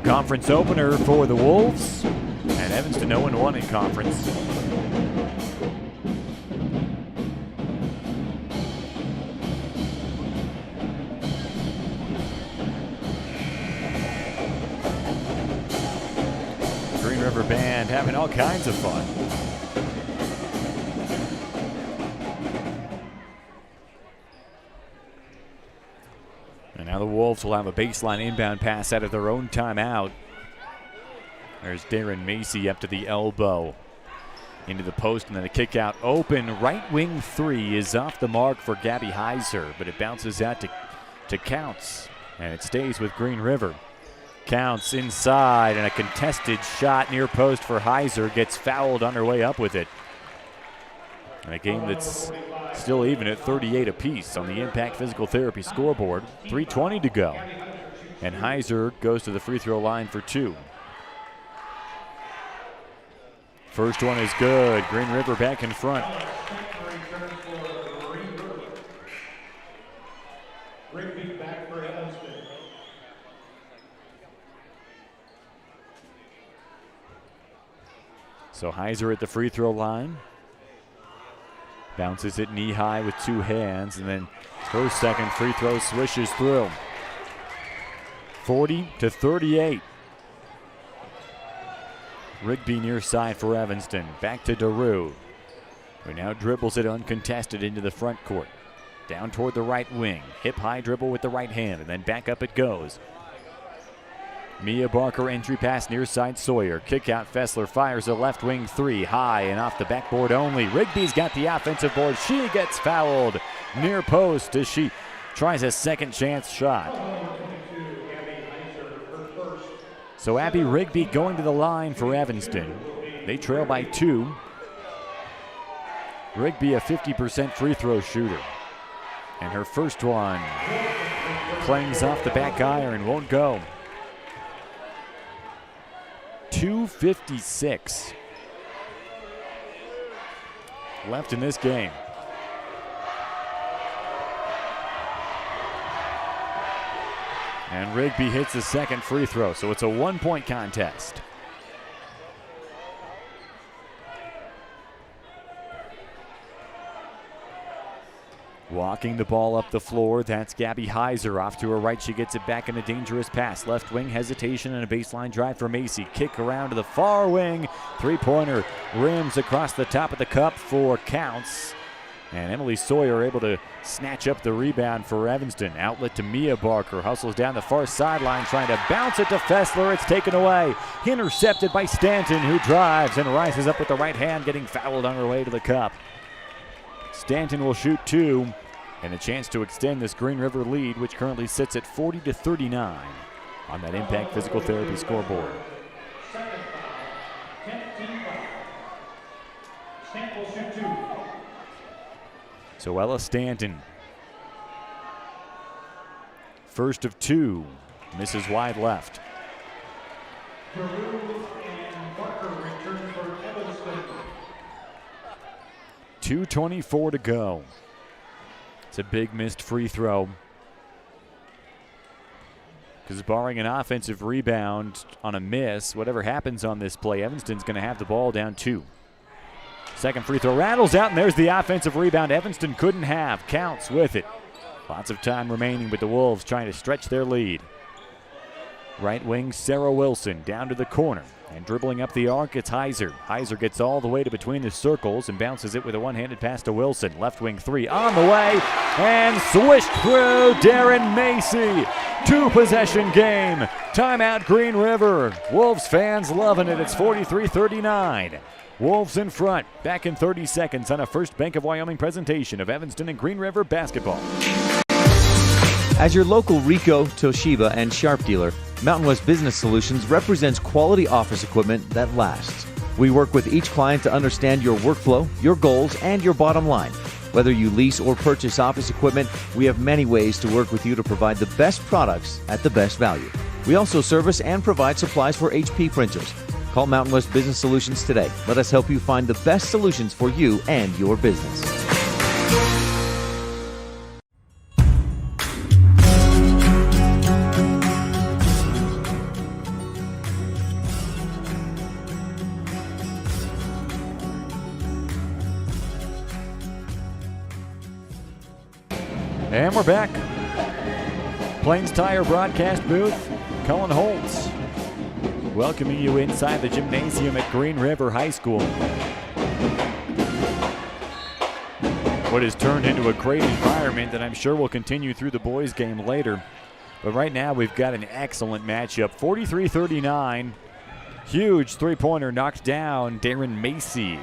Conference opener for the Wolves, and Evanston 0-1 in conference. Green River Band having all kinds of fun. And now the Wolves will have a baseline inbound pass out of their own timeout. There's Darren Macy up to the elbow. into the post, and then a kick out open. Right wing three is off the mark for Gabby Heiser, but it bounces out to Counts, and it stays with Green River. Counts inside, and a contested shot near post for Heiser. Gets fouled on her way up with it. And a game that's still even at 38 apiece on the Impact Physical Therapy scoreboard. 3:20 to go. And Heiser goes to the free throw line for two. First one is good. Green River back in front. So Heiser at the free throw line. Bounces it knee high with two hands, and then her second free throw swishes through. 40-38. Rigby near side for Evanston. Back to Daru, who now dribbles it uncontested into the front court. Down toward the right wing. Hip high dribble with the right hand, and then back up it goes. Mia Barker entry pass near side Sawyer. Kick out Fessler fires a left wing three. High and off the backboard only. Rigby's got the offensive board. She gets fouled near post as she tries a second chance shot. So Abby Rigby going to the line for Evanston. They trail by two. Rigby a 50% free throw shooter. And her first one clangs off the back iron, won't go. 2:56 left in this game. And Rigby hits the second free throw, so it's a one-point contest. Walking the ball up the floor, that's Gabby Heiser. Off to her right, she gets it back in a dangerous pass. Left wing hesitation and a baseline drive for Macy. Kick around to the far wing. Three-pointer rims across the top of the cup for Counts. And Emily Sawyer able to snatch up the rebound for Evanston. Outlet to Mia Barker. Hustles down the far sideline, trying to bounce it to Fessler. It's taken away. Intercepted by Stanton, who drives and rises up with the right hand, getting fouled on her way to the cup. Stanton will shoot two, and a chance to extend this Green River lead, which currently sits at 40-39 on that Impact Physical Therapy scoreboard. So Ella Stanton, first of two, misses wide left. 2:24 to go. It's a big missed free throw, because barring an offensive rebound on a miss, whatever happens on this play, Evanston's going to have the ball down two. Second free throw rattles out, and there's the offensive rebound Evanston couldn't have. Counts with it. Lots of time remaining with the Wolves trying to stretch their lead. Right wing Sarah Wilson down to the corner, and dribbling up the arc, it's Heiser. Heiser gets all the way to between the circles and bounces it with a one-handed pass to Wilson. Left wing three on the way, and swished through Darren Macy. Two-possession game. Timeout Green River. Wolves fans loving it. It's 43-39. Wolves in front. Back in 30 seconds on a First Bank of Wyoming presentation of Evanston and Green River basketball. As your local Rico, Toshiba, and Sharp dealer, Mountain West Business Solutions represents quality office equipment that lasts. We work with each client to understand your workflow, your goals, and your bottom line. Whether you lease or purchase office equipment, we have many ways to work with you to provide the best products at the best value. We also service and provide supplies for HP printers. Call Mountain West Business Solutions today. Let us help you find the best solutions for you and your business. And we're back. Plains Tire broadcast booth. Cullen Holtz welcoming you inside the gymnasium at Green River High School. What has turned into a great environment that I'm sure will continue through the boys' game later. But right now we've got an excellent matchup. 43-39. Huge three-pointer knocked down. Darren Macy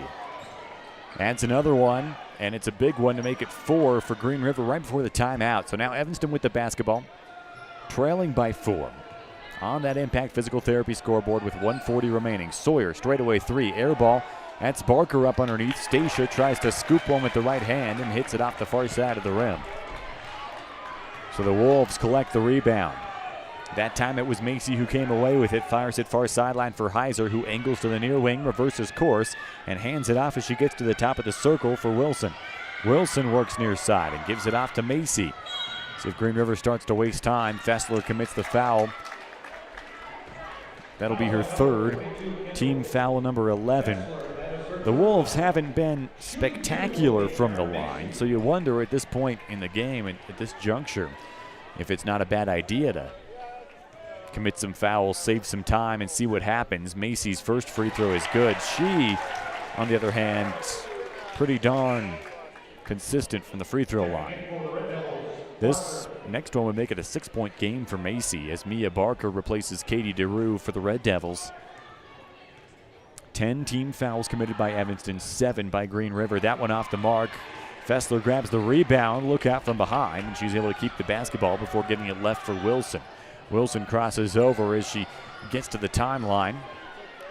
Adds another one, and it's a big one to make it 4 for Green River right before the timeout. So now Evanston with the basketball, trailing by 4. On that Impact Physical Therapy scoreboard with 1:40 remaining. Sawyer, straightaway 3, air ball. That's Barker up underneath. Stacia tries to scoop one with the right hand and hits it off the far side of the rim. So the Wolves collect the rebound. That time it was Macy who came away with it. Fires it far sideline for Heiser, who angles to the near wing, reverses course, and hands it off as she gets to the top of the circle for Wilson. Wilson works near side and gives it off to Macy. See if Green River starts to waste time. Fessler commits the foul. That'll be her 3rd. Team foul number 11. The Wolves haven't been spectacular from the line, so you wonder at this point in the game, at this juncture, if it's not a bad idea to commit some fouls, save some time, and see what happens. Macy's first free throw is good. She, on the other hand, pretty darn consistent from the free throw line. This next one would make it a 6-point game for Macy as Mia Barker replaces Katie DeRue for the Red Devils. 10 team fouls committed by Evanston, 7 by Green River. That one off the mark. Fessler grabs the rebound, look out from behind, and she's able to keep the basketball before giving it left for Wilson. Wilson crosses over as she gets to the timeline,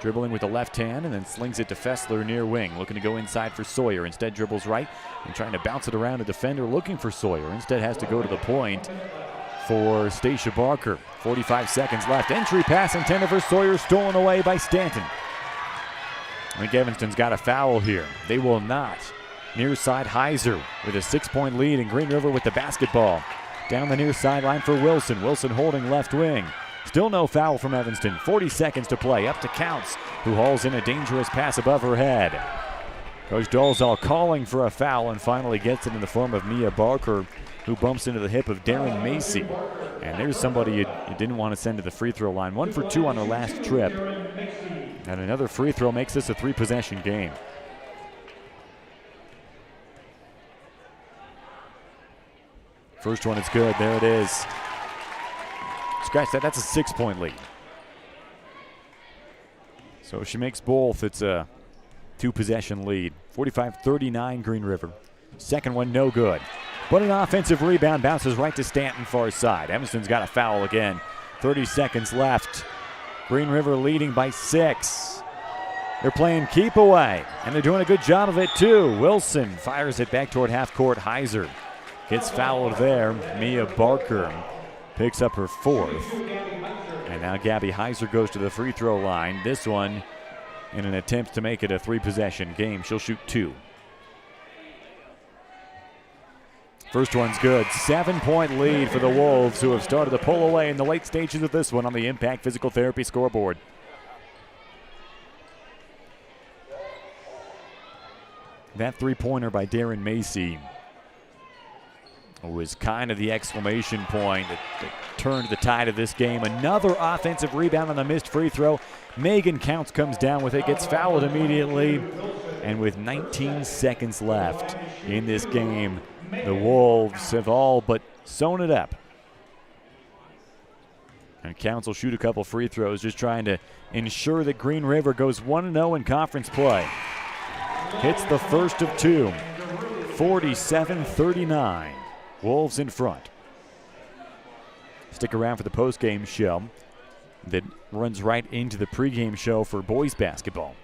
dribbling with the left hand and then slings it to Fessler near wing, looking to go inside for Sawyer. Instead dribbles right and trying to bounce it around a defender looking for Sawyer. Instead has to go to the point for Stacia Barker. 45 seconds left. Entry pass intended for Sawyer, stolen away by Stanton. I think Evanston's got a foul here. They will not. Near side Heiser with a 6-point lead, and Green River with the basketball. Down the near sideline for Wilson. Wilson holding left wing. Still no foul from Evanston. 40 seconds to play. Up to Counts, who hauls in a dangerous pass above her head. Coach Dolezal calling for a foul and finally gets it in the form of Mia Barker, who bumps into the hip of Darren Macy. And there's somebody you didn't want to send to the free throw line. 1 for 2 on her last trip. And another free throw makes this a 3-possession game. First one is good. There it is. Scratch that. That's a 6-point lead. So if she makes both, it's a 2-possession lead. 45-39 Green River. Second one no good. But an offensive rebound bounces right to Stanton far side. Evanston's got a foul again. 30 seconds left. Green River leading by 6. They're playing keep away, and they're doing a good job of it too. Wilson fires it back toward half court. Heiser gets fouled there. Mia Barker picks up her 4th. And now Gabby Heiser goes to the free throw line. This one in an attempt to make it a 3-possession game. She'll shoot 2. First one's good. 7-point lead for the Wolves, who have started to pull away in the late stages of this one on the Impact Physical Therapy scoreboard. That 3-pointer by Darren Macy was kind of the exclamation point that turned the tide of this game. Another offensive rebound on the missed free throw. Megan Counts comes down with it, gets fouled immediately. And with 19 seconds left in this game, the Wolves have all but sewn it up. And Counts will shoot a couple free throws, just trying to ensure that Green River goes 1-0 in conference play. Hits the first of 2. 47-39. Wolves in front. Stick around for the post-game show that runs right into the pregame show for boys basketball.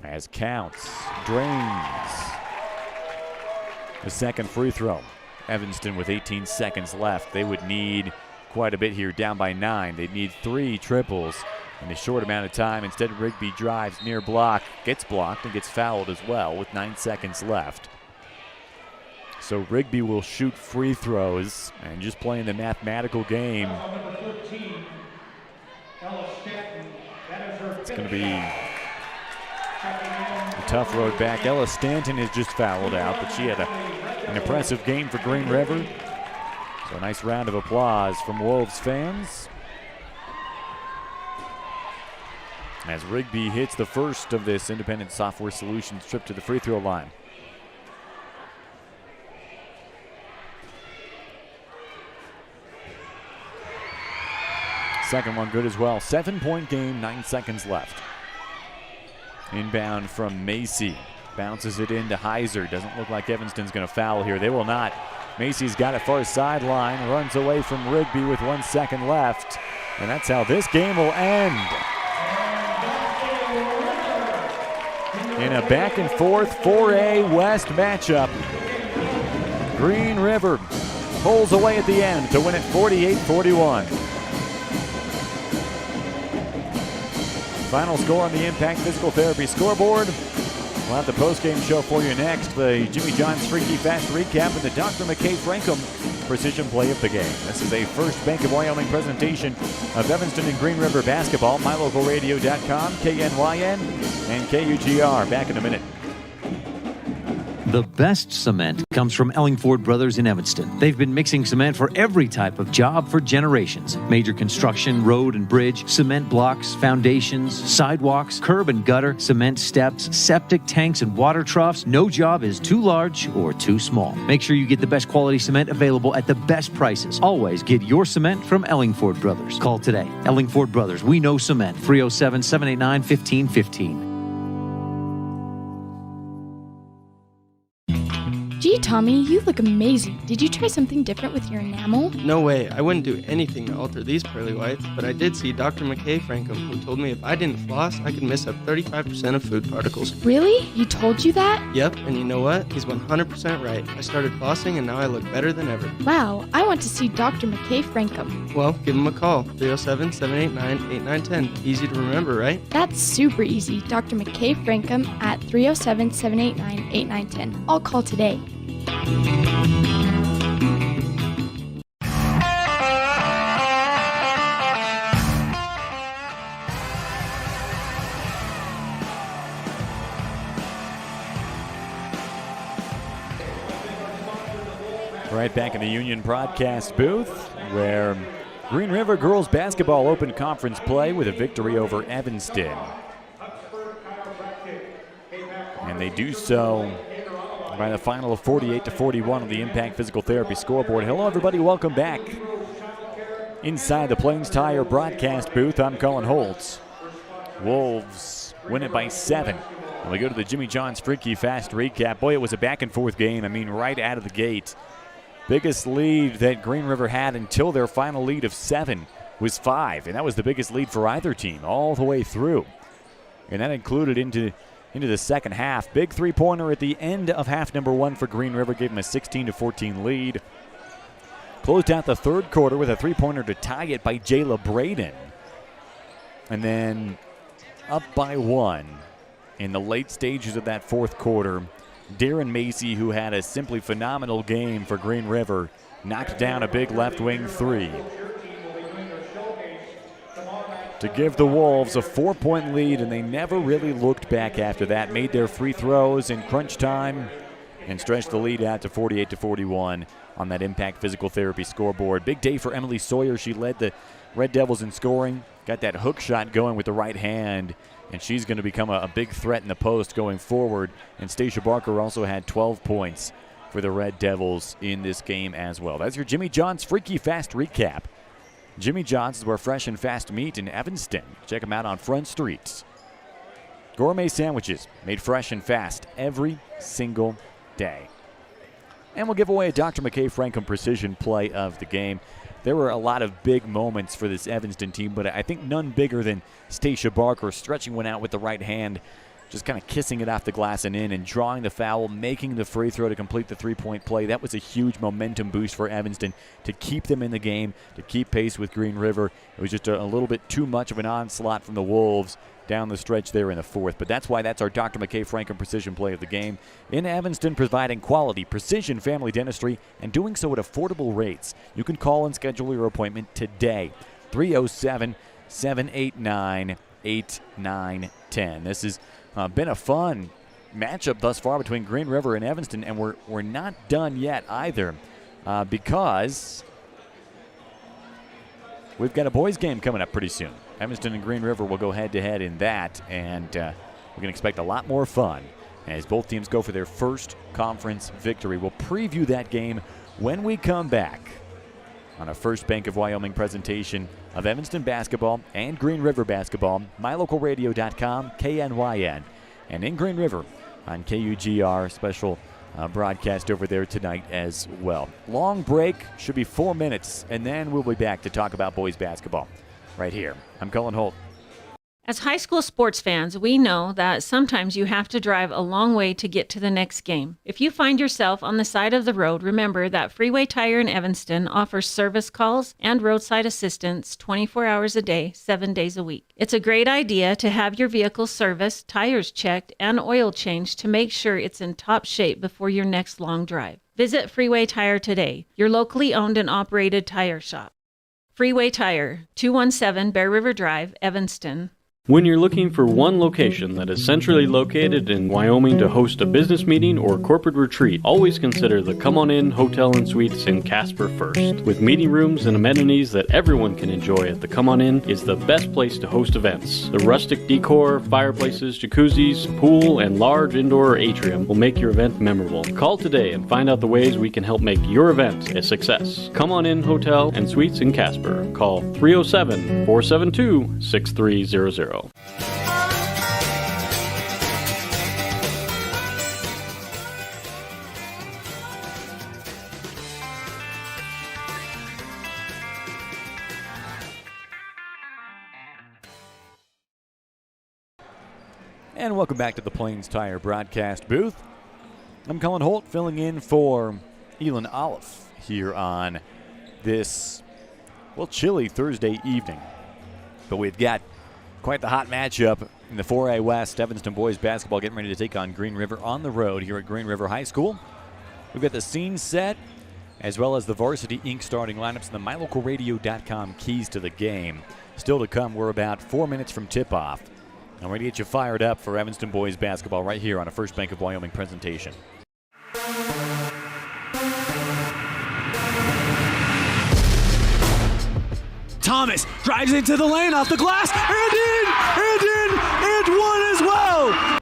As Counts drains the second free throw. Evanston with 18 seconds left. They would need quite a bit here, down by 9. They'd need 3 triples in a short amount of time. Instead, Rigby drives near block, gets blocked, and gets fouled as well with 9 seconds left. So Rigby will shoot free throws and just playing the mathematical game. It's going to be a tough road back. Ella Stanton is just fouled out, but she had an impressive game for Green River. So a nice round of applause from Wolves fans as Rigby hits the first of this Independent Software Solutions trip to the free throw line. Second one good as well. 7-point game, 9 seconds left. Inbound from Macy. Bounces it into Heiser. Doesn't look like Evanston's going to foul here. They will not. Macy's got it far sideline. Runs away from Rigby with 1 second left. And that's how this game will end. In a back and forth 4A West matchup. Green River pulls away at the end to win it 48-41. Final score on the Impact Physical Therapy scoreboard. We'll have the post-game show for you next. The Jimmy John's Freaky Fast Recap and the Dr. McKay Frankum Precision Play of the Game. This is a First Bank of Wyoming presentation of Evanston and Green River basketball. MyLocalRadio.com, KNYN, and KUGR. Back in a minute. The best cement comes from Ellingford Brothers in Evanston. They've been mixing cement for every type of job for generations. Major construction, road and bridge, cement blocks, foundations, sidewalks, curb and gutter, cement steps, septic tanks, and water troughs. No job is too large or too small. Make sure you get the best quality cement available at the best prices. Always get your cement from Ellingford Brothers. Call today. Ellingford Brothers, we know cement. 307-789-1515. Gee, Tommy, you look amazing. Did you try something different with your enamel? No way. I wouldn't do anything to alter these pearly whites, but I did see Dr. McKay Frankum, who told me if I didn't floss, I could miss up 35% of food particles. Really? He told you that? Yep, and you know what? He's 100% right. I started flossing, and now I look better than ever. Wow, I want to see Dr. McKay Frankum. Well, give him a call. 307-789-8910. Easy to remember, right? That's super easy. Dr. McKay Frankum at 307-789-8910. I'll call today. Right back in the Union broadcast booth, where Green River girls basketball open conference play with a victory over Evanston. And they do so by the final of 48-41 on the Impact Physical Therapy scoreboard. Hello, everybody. Welcome back inside the Plains Tire broadcast booth. I'm Cullen Holtz. Wolves win it by 7. And we go to the Jimmy John's Freaky Fast Recap. Boy, it was a back-and-forth game. I mean, right out of the gate. Biggest lead that Green River had until their final lead of 7 was 5. And that was the biggest lead for either team all the way through. And that included into the second half. Big three-pointer at the end of half number 1 for Green River, gave them a 16-14 lead. Closed out the third quarter with a three-pointer to tie it by Jayla Braden. And then up by 1 in the late stages of that fourth quarter. Darren Macy, who had a simply phenomenal game for Green River, knocked down a big left wing three to give the Wolves a 4-point lead, and they never really looked back after that. Made their free throws in crunch time and stretched the lead out to 48-41 on that Impact Physical Therapy scoreboard. Big day for Emily Sawyer. She led the Red Devils in scoring, got that hook shot going with the right hand, and she's going to become a big threat in the post going forward. And Stacia Barker also had 12 points for the Red Devils in this game as well. That's your Jimmy John's Freaky Fast Recap. Jimmy John's is where fresh and fast meat in Evanston. Check them out on Front Street. Gourmet sandwiches made fresh and fast every single day. And we'll give away a Dr. McKay Frankum Precision Play of the Game. There were a lot of big moments for this Evanston team, but I think none bigger than Stacia Barker stretching one out with the right hand, just kind of kissing it off the glass and in, and drawing the foul, making the free throw to complete the three-point play. That was a huge momentum boost for Evanston to keep them in the game, to keep pace with Green River. It was just a little bit too much of an onslaught from the Wolves down the stretch there in the fourth. But that's why that's our Dr. McKay Frankum Precision Play of the Game. In Evanston, providing quality, precision family dentistry and doing so at affordable rates. You can call and schedule your appointment today. 307-789-8910. This has been a fun matchup thus far between Green River and Evanston, and we're not done yet either, because we've got a boys game coming up pretty soon. Evanston and Green River will go head-to-head in that, and we can expect a lot more fun as both teams go for their first conference victory. We'll preview that game when we come back on a First Bank of Wyoming presentation of Evanston basketball and Green River basketball. MyLocalRadio.com, KNYN, and in Green River on KUGR. Special broadcast over there tonight as well. Long break, should be 4 minutes, and then we'll be back to talk about boys basketball right here. I'm Cullen Holt. As high school sports fans, we know that sometimes you have to drive a long way to get to the next game. If you find yourself on the side of the road, remember that Freeway Tire in Evanston offers service calls and roadside assistance 24 hours a day, 7 days a week. It's a great idea to have your vehicle serviced, tires checked, and oil changed to make sure it's in top shape before your next long drive. Visit Freeway Tire today, your locally owned and operated tire shop. Freeway Tire, 217 Bear River Drive, Evanston. When you're looking for one location that is centrally located in Wyoming to host a business meeting or corporate retreat, always consider the Come On In Hotel and Suites in Casper first. With meeting rooms and amenities that everyone can enjoy at the Come On In is the best place to host events. The rustic decor, fireplaces, jacuzzis, pool, and large indoor atrium will make your event memorable. Call today and find out the ways we can help make your event a success. Come On In Hotel and Suites in Casper. Call 307-472-6300. And welcome back to the Plains Tire broadcast booth. I'm Cullen Holt, filling in for Elon Olive here on this, chilly Thursday evening. But we've got quite the hot matchup in the 4A West. Evanston boys basketball getting ready to take on Green River on the road here at Green River High School. We've got the scene set, as well as the Varsity Inc. starting lineups and the MyLocalRadio.com keys to the game. Still to come, we're about 4 minutes from tip-off. I'm ready to get you fired up for Evanston boys basketball right here on a First Bank of Wyoming presentation. Thomas drives into the lane off the glass, and one as well.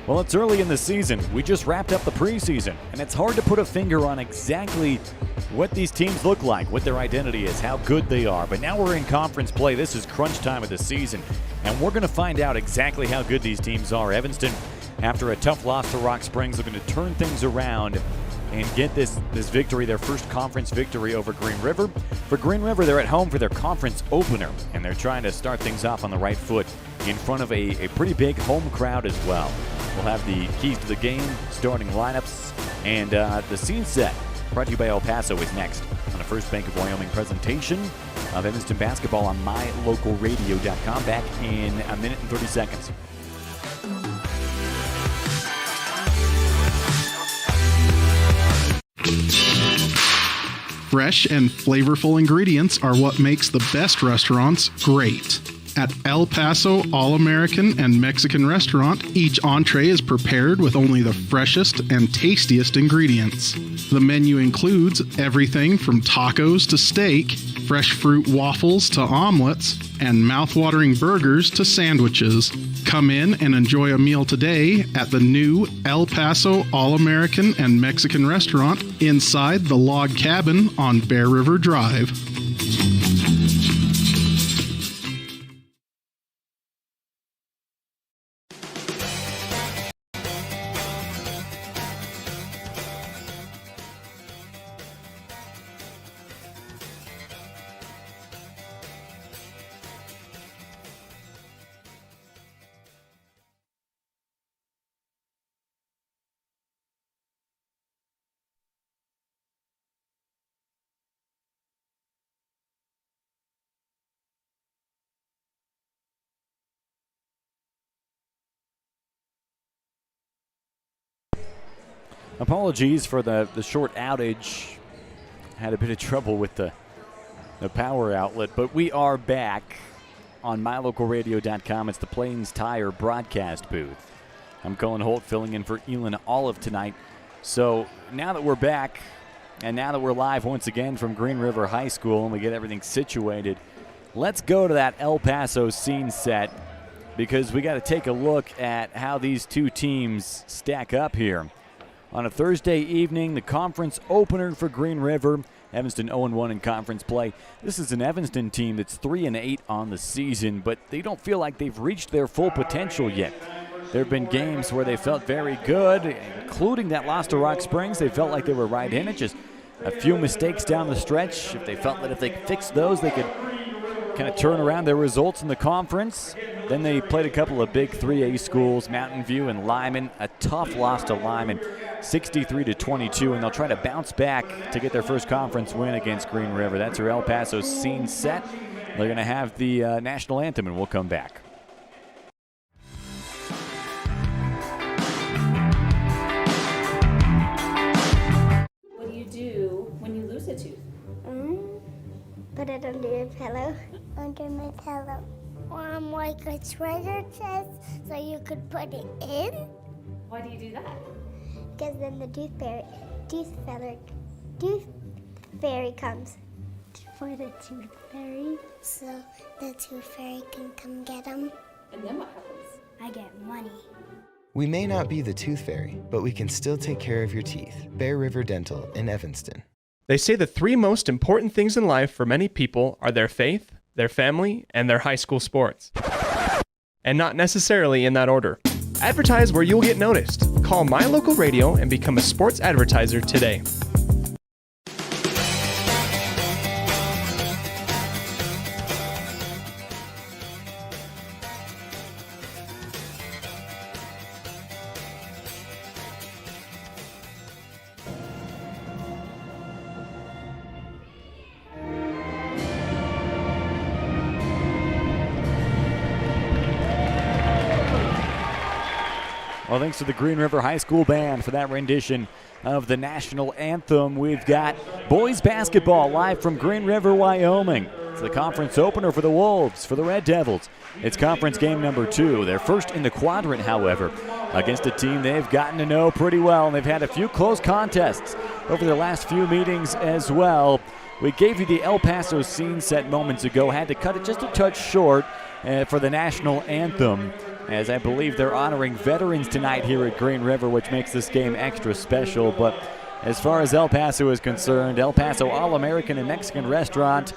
Well, it's early in the season. We just wrapped up the preseason, and it's hard to put a finger on exactly what these teams look like, what their identity is, how good they are. But now we're in conference play. This is crunch time of the season, and we're going to find out exactly how good these teams are. Evanston, after a tough loss to Rock Springs, looking to turn things around and get this victory, their first conference victory over Green River. For Green River, they're at home for their conference opener, and they're trying to start things off on the right foot in front of a pretty big home crowd as well. We'll have the keys to the game, starting lineups, and the scene set brought to you by El Paso is next on a First Bank of Wyoming presentation of Evanston basketball on MyLocalRadio.com. Back in a minute and 30 seconds. Fresh and flavorful ingredients are what makes the best restaurants great. At El Paso All-American and Mexican Restaurant, each entree is prepared with only the freshest and tastiest ingredients. The menu includes everything from tacos to steak, fresh fruit waffles to omelets, and mouthwatering burgers to sandwiches. Come in and enjoy a meal today at the new El Paso All-American and Mexican Restaurant inside the log cabin on Bear River Drive. Apologies for the short outage. Had a bit of trouble with the power outlet, but we are back on MyLocalRadio.com. It's the Plains Tire broadcast booth. I'm Cullen Holt, filling in for Elon Olive tonight. So now that we're back, and now that we're live once again from Green River High School and we get everything situated, let's go to that El Paso scene set, because we got to take a look at how these two teams stack up here. On a Thursday evening, the conference opener for Green River Evanston 0-1 in conference play. This is an Evanston team that's 3-8 on the season, but they don't feel like they've reached their full potential yet. There have been games where they felt very good, including that loss to Rock Springs. They felt like they were right in it, just a few mistakes down the stretch. If they felt that if they fixed those, they could kind of turn around their results in the conference. Then they played a couple of big 3A schools, Mountain View and Lyman. A tough loss to Lyman, 63-22, and they'll try to bounce back to get their first conference win against Green River. That's your El Paso scene set. They're going to have the national anthem, and we'll come back. What do you do when you lose a tooth? Put it under your pillow. Under my pillow. Like a treasure chest, so you could put it in. Why do you do that? Because then the tooth fairy comes. For the tooth fairy, so the tooth fairy can come get them. And then what happens? I get money. We may not be the tooth fairy, but we can still take care of your teeth. Bear River Dental in Evanston. They say the three most important things in life for many people are their faith, their family, and their high school sports. And not necessarily in that order. Advertise where you'll get noticed. Call My Local Radio and become a sports advertiser today. Well, thanks to the Green River High School Band for that rendition of the national anthem. We've got boys basketball live from Green River, Wyoming. It's the conference opener for the Wolves, for the Red Devils. It's conference game number 2. They're first in the quadrant, however, against a team they've gotten to know pretty well, and they've had a few close contests over their last few meetings as well. We gave you the El Paso scene set moments ago, had to cut it just a touch short for the national anthem, as I believe they're honoring veterans tonight here at Green River, which makes this game extra special. But as far as El Paso is concerned, El Paso All-American and Mexican restaurant,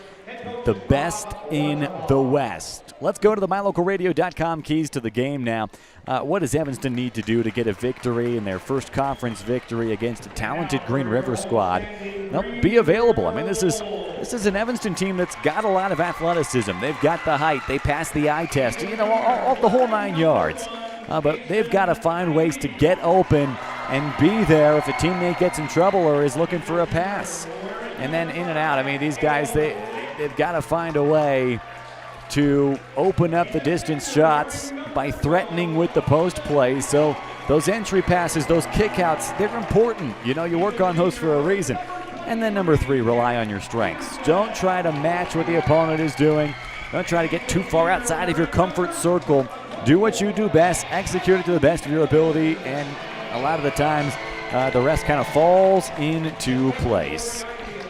the best in the West. Let's go to the MyLocalRadio.com keys to the game now. What does Evanston need to do to get a victory in their first conference victory against a talented Green River squad? They'll be available. I mean, this is an Evanston team that's got a lot of athleticism. They've got the height. They pass the eye test, all the whole 9 yards. But they've got to find ways to get open and be there if a teammate gets in trouble or is looking for a pass. And then in and out. I mean, these guys, they've got to find a way to open up the distance shots by threatening with the post play. So those entry passes, those kickouts, they're important. You work on those for a reason. And then number 3, rely on your strengths. Don't try to match what the opponent is doing. Don't try to get too far outside of your comfort circle. Do what you do best, execute it to the best of your ability, and a lot of the times the rest kind of falls into place.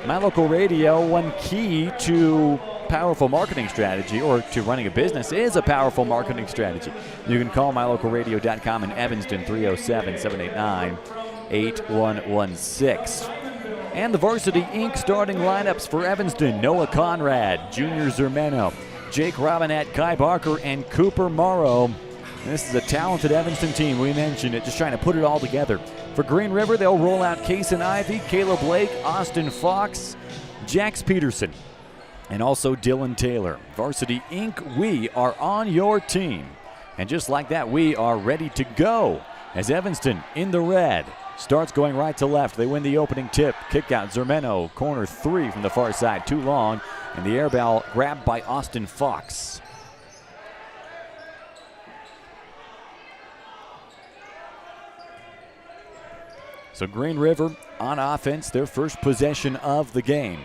My Local Radio, one key to powerful marketing strategy, or to running a business, is a powerful marketing strategy. You can call MyLocalRadio.com in Evanston, 307-789-8116. And the Varsity Inc. starting lineups for Evanston: Noah Conrad, Junior Zermeno, Jake Robinette, Kai Barker, and Cooper Morrow. This is a talented Evanston team. We mentioned it, just trying to put it all together. For Green River, they'll roll out Kason Ivey, Caleb Blake, Austin Fox, Jax Peterson, and also Dylan Taylor. Varsity Inc., we are on your team. And just like that, we are ready to go as Evanston in the red starts going right to left. They win the opening tip. Kick out Zermeno, corner 3 from the far side, too long. And the air ball grabbed by Austin Fox. So Green River on offense, their first possession of the game.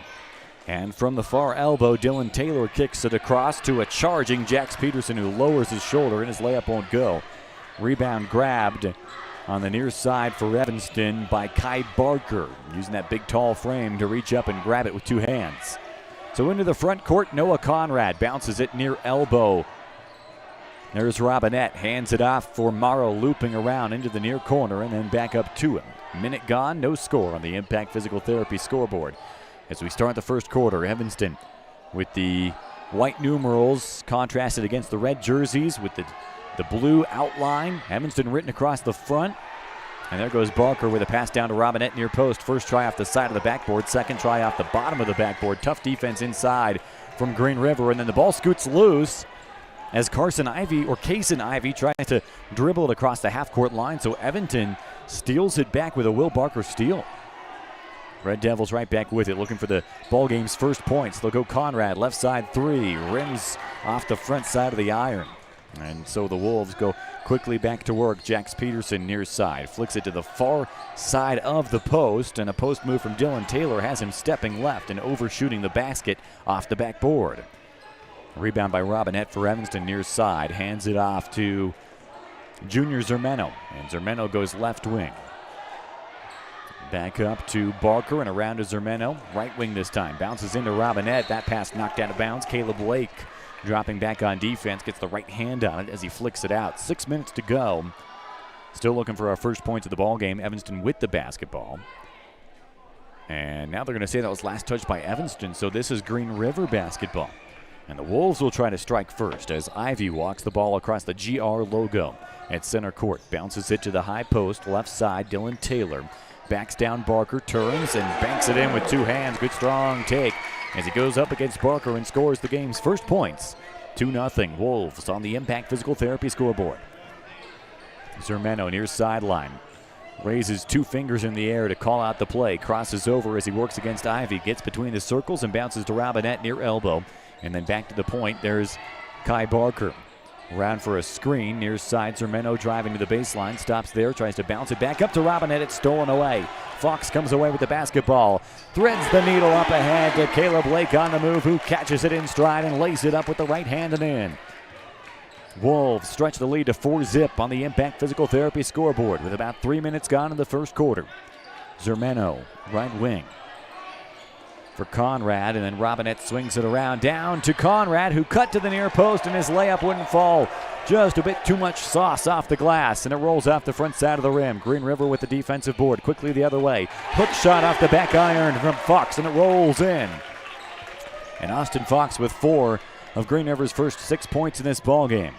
And from the far elbow, Dylan Taylor kicks it across to a charging Jax Peterson, who lowers his shoulder and his layup won't go. Rebound grabbed on the near side for Evanston by Kai Barker, using that big tall frame to reach up and grab it with 2 hands. So into the front court, Noah Conrad bounces it near elbow. There's Robinette, hands it off for Morrow, looping around into the near corner and then back up to him. Minute gone, no score on the Impact Physical Therapy scoreboard. as we start the first quarter. Evanston with the white numerals contrasted against the red jerseys with the blue outline. Evanston written across the front. And there goes Barker with a pass down to Robinette near post. First try off the side of the backboard. Second try off the bottom of the backboard. Tough defense inside from Green River. And then the ball scoots loose as Kaysen Ivey tries to dribble it across the half-court line. So Evanston steals it back with a Will Barker steal. Red Devils right back with it, looking for the ball game's first points. They'll go Conrad, left side three. Rims off the front side of the iron. And so the Wolves go quickly back to work. Jax Peterson near side. Flicks it to the far side of the post. And a post move from Dylan Taylor has him stepping left and overshooting the basket off the backboard. Rebound by Robinette for Evanston near side. Hands it off to Junior Zermeno. And Zermeno goes left wing. Back up to Barker and around to Zermeno. Right wing this time. Bounces into Robinette. That pass knocked out of bounds. Caleb Lake dropping back on defense, gets the right hand on it as he flicks it out. 6 minutes to go. Still looking for our first points of the ball game. Evanston with the basketball. And now they're going to say that was last touch by Evanston, so this is Green River basketball. And the Wolves will try to strike first as Ivy walks the ball across the GR logo at center court. Bounces it to the high post, left side, Dylan Taylor. Backs down Barker, turns, and banks it in with two hands. Good strong take as he goes up against Barker and scores the game's first points. 2-0 Wolves on the Impact Physical Therapy scoreboard. Zermeno near sideline. Raises two fingers in the air to call out the play. Crosses over as he works against Ivy. Gets between the circles and bounces to Robinette near elbow. And then back to the point. There's Kai Barker. Around for a screen near side. Zermeno driving to the baseline. Stops there. Tries to bounce it back up to Robinette. It's stolen away. Fox comes away with the basketball. Threads the needle up ahead to Caleb Lake on the move, who catches it in stride and lays it up with the right hand and in. Wolves stretch the lead to 4-0 on the Impact Physical Therapy scoreboard with about 3 minutes gone in the first quarter. Zermeno, right wing for Conrad, and then Robinette swings it around down to Conrad, who cut to the near post, and his layup wouldn't fall. Just a bit too much sauce off the glass, and it rolls off the front side of the rim. Green River with the defensive board, quickly the other way. Hook shot off the back iron from Fox, and it rolls in. And Austin Fox with 4 of Green River's first 6 points in this ball game,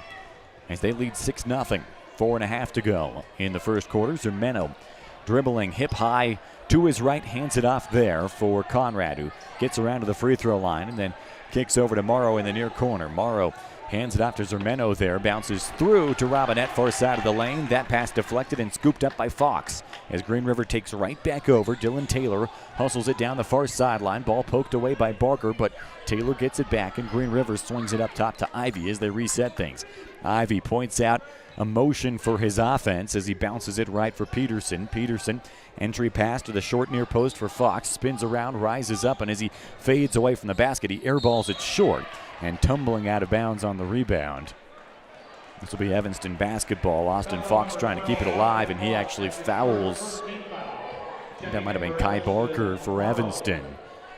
as they lead 6-0. 4.5 to go in the first quarter. Zermeno dribbling hip high to his right, hands it off there for Conrad, who gets around to the free throw line and then kicks over to Morrow in the near corner. Morrow hands it off to Zermeno there, bounces through to Robinette, far side of the lane. That pass deflected and scooped up by Fox as Green River takes right back over. Dylan Taylor hustles it down the far sideline. Ball poked away by Barker, but Taylor gets it back, and Green River swings it up top to Ivy as they reset things. Ivy points out a motion for his offense as he bounces it right for Peterson. Peterson, entry pass to the short near post for Fox, spins around, rises up, and as he fades away from the basket, he airballs it short and tumbling out of bounds on the rebound. This will be Evanston basketball. Austin Fox trying to keep it alive, and he actually fouls. I think that might have been Kai Barker for Evanston.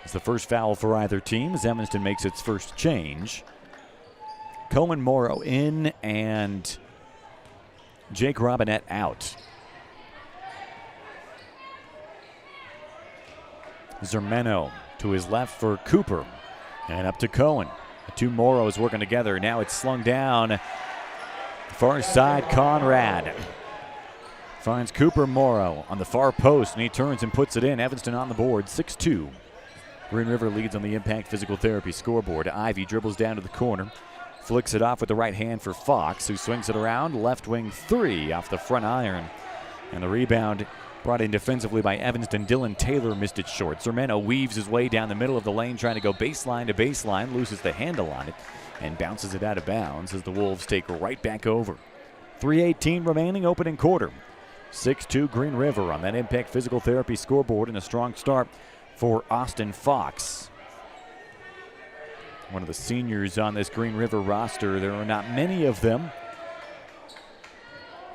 It's the first foul for either team as Evanston makes its first change. Cohen Morrow in and Jake Robinette out. Zermeno to his left for Cooper, and up to Cohen. The two Morrows working together. Now it's slung down. Far side, Conrad finds Cooper Morrow on the far post, and he turns and puts it in. Evanston on the board, 6-2. Green River leads on the Impact Physical Therapy scoreboard. Ivy dribbles down to the corner, flicks it off with the right hand for Fox, who swings it around. Left wing three off the front iron. And the rebound brought in defensively by Evanston. Dylan Taylor missed it short. Zermeno weaves his way down the middle of the lane, trying to go baseline to baseline, loses the handle on it, and bounces it out of bounds as the Wolves take right back over. 3:18 remaining, opening quarter. 6-2 Green River on that Impact Physical Therapy scoreboard, and a strong start for Austin Fox. One of the seniors on this Green River roster. There are not many of them,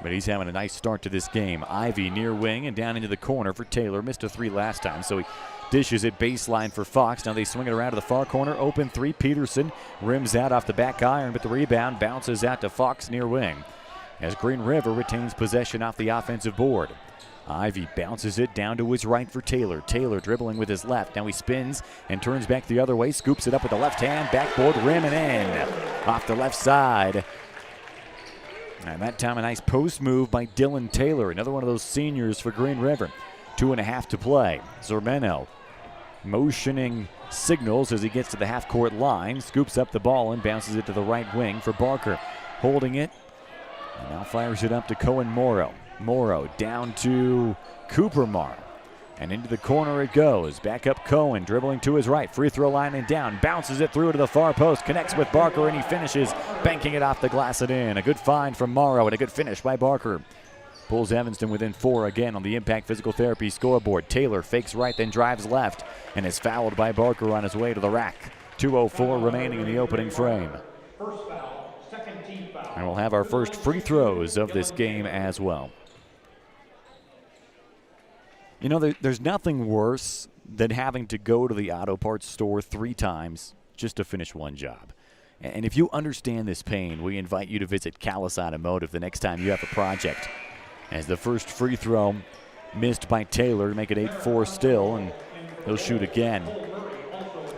but he's having a nice start to this game. Ivy near wing and down into the corner for Taylor. Missed a three last time, so he dishes it baseline for Fox. Now they swing it around to the far corner. Open three. Peterson rims out off the back iron, but the rebound bounces out to Fox near wing as Green River retains possession off the offensive board. Ivy bounces it down to his right for Taylor. Taylor dribbling with his left. Now he spins and turns back the other way. Scoops it up with the left hand. Backboard rim and in. Off the left side. And that time a nice post move by Dylan Taylor. Another one of those seniors for Green River. 2.5 to play. Zermeno motioning signals as he gets to the half-court line. Scoops up the ball and bounces it to the right wing for Barker. Holding it. And now fires it up to Cohen Morrow. Morrow down to Cooper Morrow. And into the corner it goes. Back up Cohen, dribbling to his right. Free throw line and down. Bounces it through to the far post. Connects with Barker and he finishes, banking it off the glass and in. A good find from Morrow and a good finish by Barker. Pulls Evanston within 4 again on the Impact Physical Therapy scoreboard. Taylor fakes right, then drives left, and is fouled by Barker on his way to the rack. 2:04 remaining in the opening frame. First foul, second team foul. And we'll have our first free throws of this game as well. You know, there's nothing worse than having to go to the auto parts store 3 times just to finish one job. And if you understand this pain, we invite you to visit Callis Automotive the next time you have a project. As the first free throw missed by Taylor to make it 8-4 still, and he'll shoot again.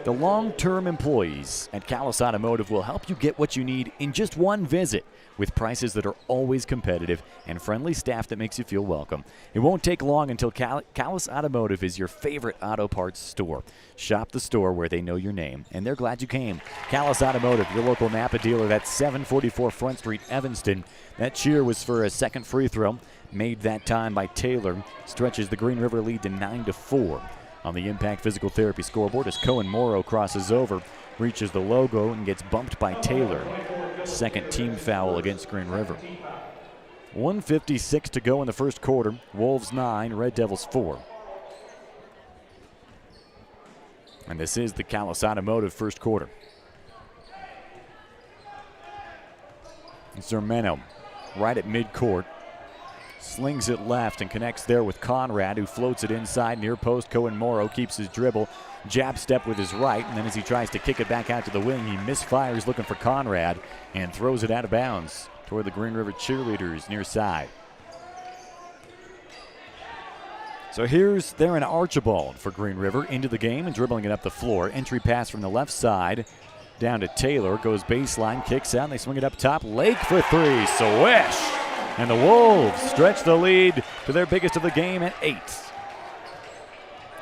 The long-term employees at Callis Automotive will help you get what you need in just one visit, with prices that are always competitive and friendly staff that makes you feel welcome. It won't take long until Callis Automotive is your favorite auto parts store. Shop the store where they know your name, and they're glad you came. Callis Automotive, your local Napa dealer. That's 744 Front Street, Evanston. That cheer was for a second free throw, made that time by Taylor. Stretches the Green River lead to 9-4. On the Impact Physical Therapy scoreboard as Cohen Morrow crosses over, reaches the logo and gets bumped by Taylor. Second team foul against Green River. 1:56 to go in the first quarter. Wolves 9, Red Devils 4. And this is the Callis Automotive first quarter. Zermeno right at midcourt. Slings it left and connects there with Conrad, who floats it inside near post. Cohen Morrow keeps his dribble, jab step with his right, and then as he tries to kick it back out to the wing, he misfires looking for Conrad and throws it out of bounds toward the Green River cheerleaders near side. So here's Theron Archibald for Green River into the game and dribbling it up the floor. Entry pass from the left side down to Taylor, goes baseline, kicks out, and they swing it up top. Lake for 3, swish! And the Wolves stretch the lead to their biggest of the game at 8.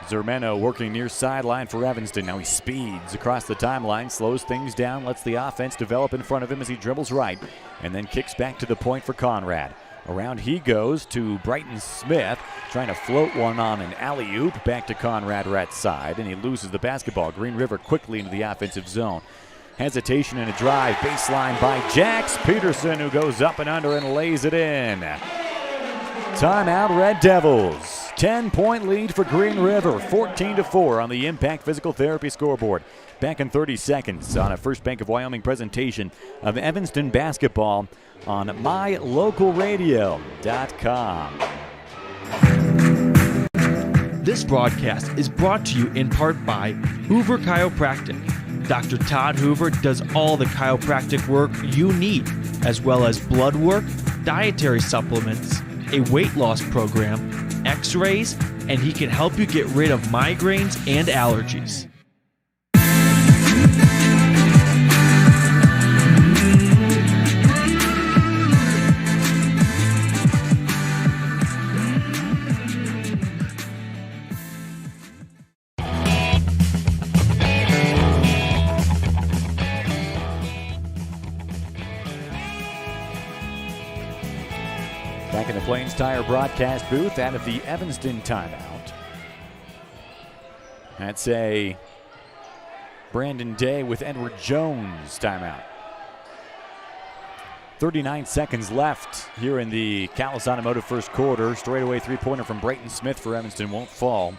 Zermeno working near sideline for Evanston. Now he speeds across the timeline, slows things down, lets the offense develop in front of him as he dribbles right, and then kicks back to the point for Conrad. Around he goes to Brighton Smith, trying to float one on an alley-oop back to Conrad right side, and he loses the basketball. Green River quickly into the offensive zone. Hesitation and a drive, baseline by Jax Peterson, who goes up and under and lays it in. Timeout, Red Devils. 10-point lead for Green River, 14-4 on the Impact Physical Therapy scoreboard. Back in 30 seconds on a First Bank of Wyoming presentation of Evanston basketball on mylocalradio.com. This broadcast is brought to you in part by Hoover Chiropractic. Dr. Todd Hoover does all the chiropractic work you need, as well as blood work, dietary supplements, a weight loss program, x-rays, and he can help you get rid of migraines and allergies. Back in the Plains Tire broadcast booth out of the Evanston timeout. That's a Brandon Day with Edward Jones timeout. 39 seconds left here in the Callis Automotive first quarter. Straightaway three-pointer from Brayton Smith for Evanston won't fall.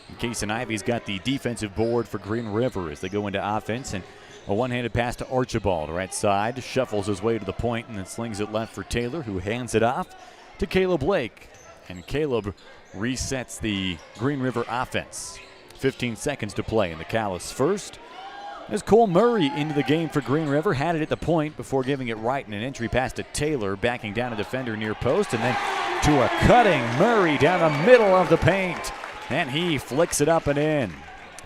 And Cason Ivy's got the defensive board for Green River as they go into offense. And a one-handed pass to Archibald, right side. Shuffles his way to the point and then slings it left for Taylor, who hands it off to Caleb Blake. And Caleb resets the Green River offense. 15 seconds to play in the Callis first. As Cole Murray into the game for Green River, had it at the point before giving it right in an entry pass to Taylor, backing down a defender near post, and then to a cutting Murray down the middle of the paint. And he flicks it up and in.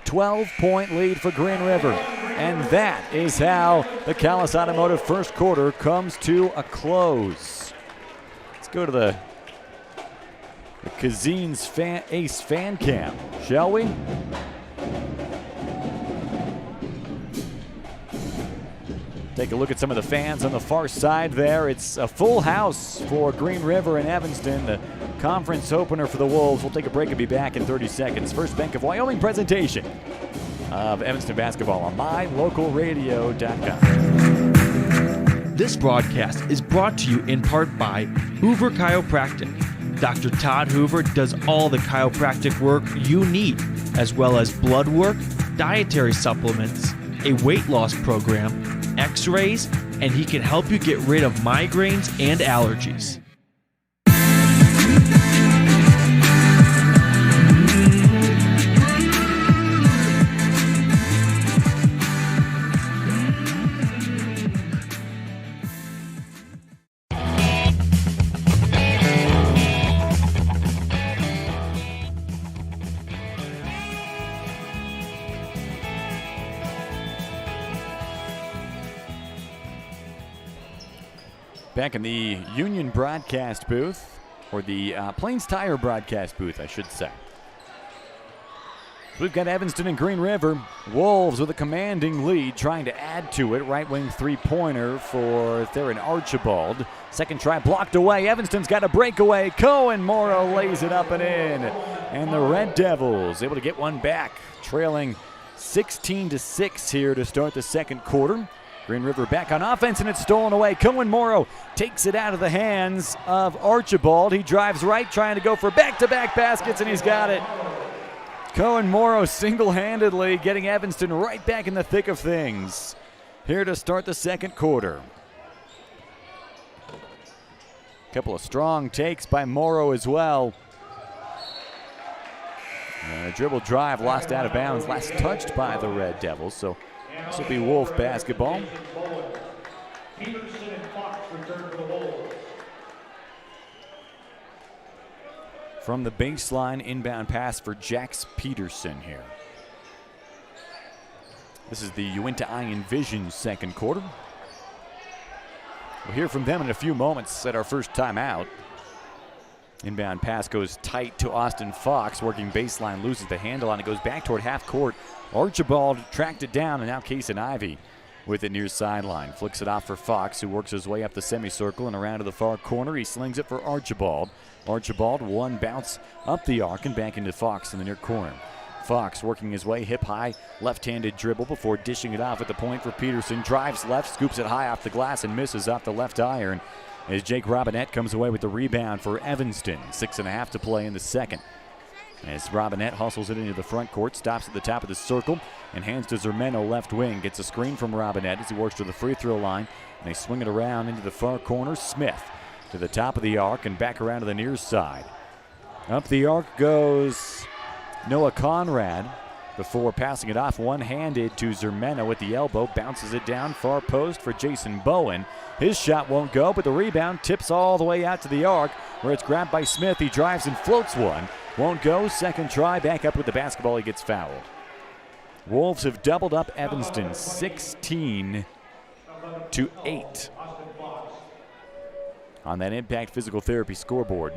12-point lead for Green River. And that is how the Callis Automotive first quarter comes to a close. Let's go to the Kazine's Ace fan cam, shall we? Take a look at some of the fans on the far side there. It's a full house for Green River and Evanston, the conference opener for the Wolves. We'll take a break and be back in 30 seconds. First Bank of Wyoming presentation of Evanston basketball on mylocalradio.com. This broadcast is brought to you in part by Hoover Chiropractic. Dr. Todd Hoover does all the chiropractic work you need, as well as blood work, dietary supplements, a weight loss program, x-rays, and he can help you get rid of migraines and allergies. Back in the Union broadcast booth, or the Plains Tire broadcast booth, I should say. We've got Evanston and Green River. Wolves with a commanding lead, trying to add to it. Right wing three-pointer for Theron Archibald. Second try blocked away. Evanston's got a breakaway. Cohen Morrow lays it up and in. And the Red Devils able to get one back, trailing 16-6 here to start the second quarter. Green River back on offense, and it's stolen away. Cohen Morrow takes it out of the hands of Archibald. He drives right, trying to go for back-to-back baskets, and he's got it. Cohen Morrow single-handedly getting Evanston right back in the thick of things here to start the second quarter. Couple of strong takes by Morrow as well. Dribble drive lost out of bounds, last touched by the Red Devils, so this will be Wolf basketball. From the baseline, inbound pass for Jax Peterson here. This is the Uinta Iron Vision second quarter. We'll hear from them in a few moments at our first timeout. Inbound pass goes tight to Austin Fox, working baseline, loses the handle on it, goes back toward half court. Archibald tracked it down, and now Kason Ivey with it near sideline. Flicks it off for Fox, who works his way up the semicircle and around to the far corner. He slings it for Archibald. Archibald, one bounce up the arc and back into Fox in the near corner. Fox working his way hip high, left-handed dribble before dishing it off at the point for Peterson. Drives left, scoops it high off the glass and misses off the left iron as Jake Robinette comes away with the rebound for Evanston. 6.5 to play in the second. As Robinette hustles it into the front court, stops at the top of the circle, and hands to Zermeno left wing. Gets a screen from Robinette as he works to the free throw line, and they swing it around into the far corner. Smith to the top of the arc and back around to the near side. Up the arc goes Noah Conrad before passing it off one-handed to Zermeno with the elbow. Bounces it down far post for Jason Bowen. His shot won't go, but the rebound tips all the way out to the arc where it's grabbed by Smith. He drives and floats one. Won't go. Second try. Back up with the basketball. He gets fouled. Wolves have doubled up Evanston 16-8 on that Impact Physical Therapy scoreboard.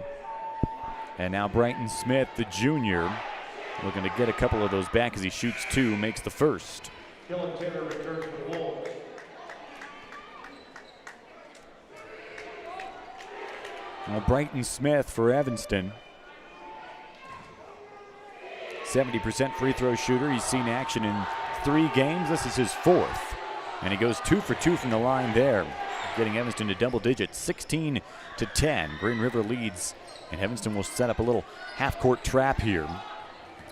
And now Brighton Smith, the junior, looking to get a couple of those back as he shoots two, makes the first. Dylan Taylor returns for the Wolves. Now Brighton Smith for Evanston. 70% free throw shooter. He's seen action in 3 games. This is his 4th. And he goes 2 for 2 from the line there, getting Evanston to double digits, 16-10. Green River leads, and Evanston will set up a little half-court trap here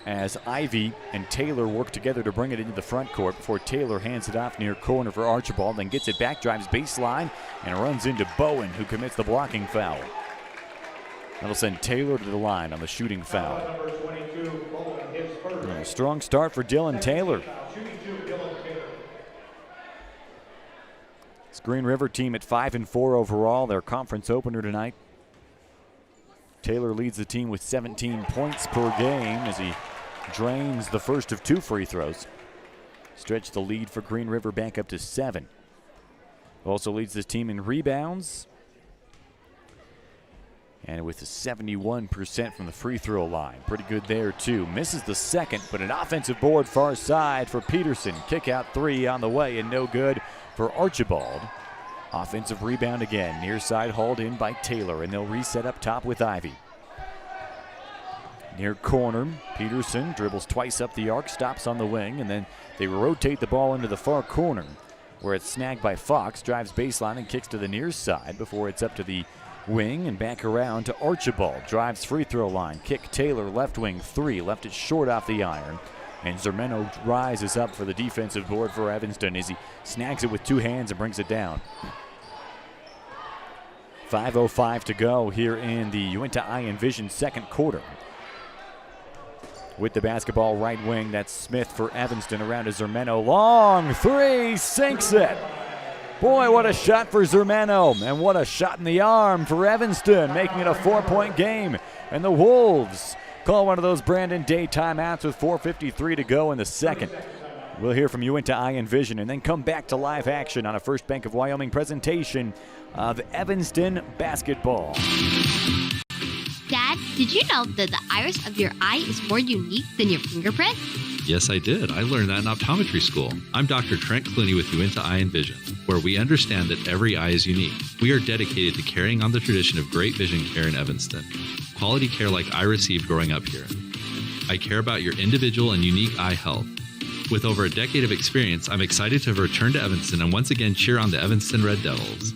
as Ivy and Taylor work together to bring it into the front court before Taylor hands it off near corner for Archibald, then gets it back, drives baseline, and runs into Bowen, who commits the blocking foul. That'll send Taylor to the line on the shooting foul. And a strong start for Dylan Taylor. This Green River team at 5-4 overall, their conference opener tonight. Taylor leads the team with 17 points per game as he drains the first of 2 free throws. Stretch the lead for Green River back up to 7. Also leads this team in rebounds. And with a 71% from the free throw line. Pretty good there too. Misses the second, but an offensive board far side for Peterson. Kick out 3 on the way and no good for Archibald. Offensive rebound again. Near side hauled in by Taylor, and they'll reset up top with Ivy. Near corner, Peterson dribbles twice up the arc, stops on the wing, and then they rotate the ball into the far corner where it's snagged by Fox, drives baseline and kicks to the near side before it's up to the wing and back around to Archibald. Drives free throw line, kick Taylor, left wing 3, left it short off the iron. And Zermeno rises up for the defensive board for Evanston as he snags it with 2 hands and brings it down. 5:05 to go here in the Uinta Eye Envision second quarter. With the basketball right wing, that's Smith for Evanston around to Zermeno. Long 3, sinks it. Boy, what a shot for Zermeno, and what a shot in the arm for Evanston, making it a 4-point game. And the Wolves call one of those Brandon Day timeouts with 4:53 to go in the second. We'll hear from Uinta Eye Envision and then come back to live action on a First Bank of Wyoming presentation of Evanston basketball. Dad, did you know that the iris of your eye is more unique than your fingerprint? Yes, I did. I learned that in optometry school. I'm Dr. Trent Clooney with Uinta Eye and Vision, where we understand that every eye is unique. We are dedicated to carrying on the tradition of great vision care in Evanston. Quality care like I received growing up here. I care about your individual and unique eye health. With over a decade of experience, I'm excited to have returned to Evanston and once again cheer on the Evanston Red Devils.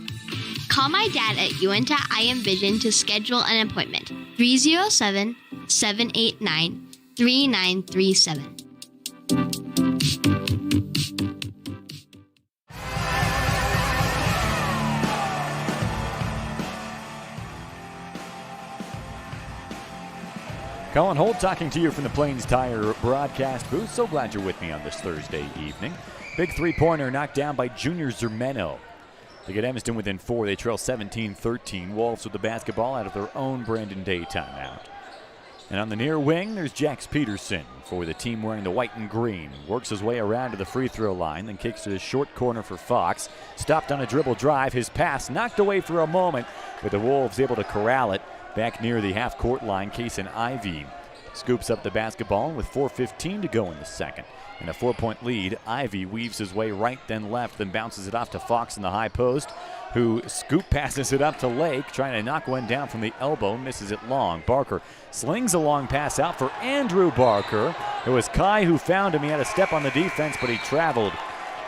Call my dad at Uinta Eye and Vision to schedule an appointment. 307-789-3937. Colin Holt talking to you from the Plains Tire broadcast booth. So glad you're with me on this Thursday evening. Big 3-pointer knocked down by junior Zermeno. They get Evanston within 4. They trail 17-13. Wolves with the basketball out of their own Brandon Day timeout. And on the near wing, there's Jax Peterson for the team wearing the white and green. Works his way around to the free throw line, then kicks to the short corner for Fox. Stopped on a dribble drive. His pass knocked away for a moment, but the Wolves able to corral it back near the half-court line. Kason Ivy scoops up the basketball with 4:15 to go in the second. In a 4-point lead, Ivy weaves his way right then left, then bounces it off to Fox in the high post, who scoop passes it up to Lake, trying to knock one down from the elbow, misses it long. Barker slings a long pass out for Andrew Barker. It was Kai who found him. He had a step on the defense, but he traveled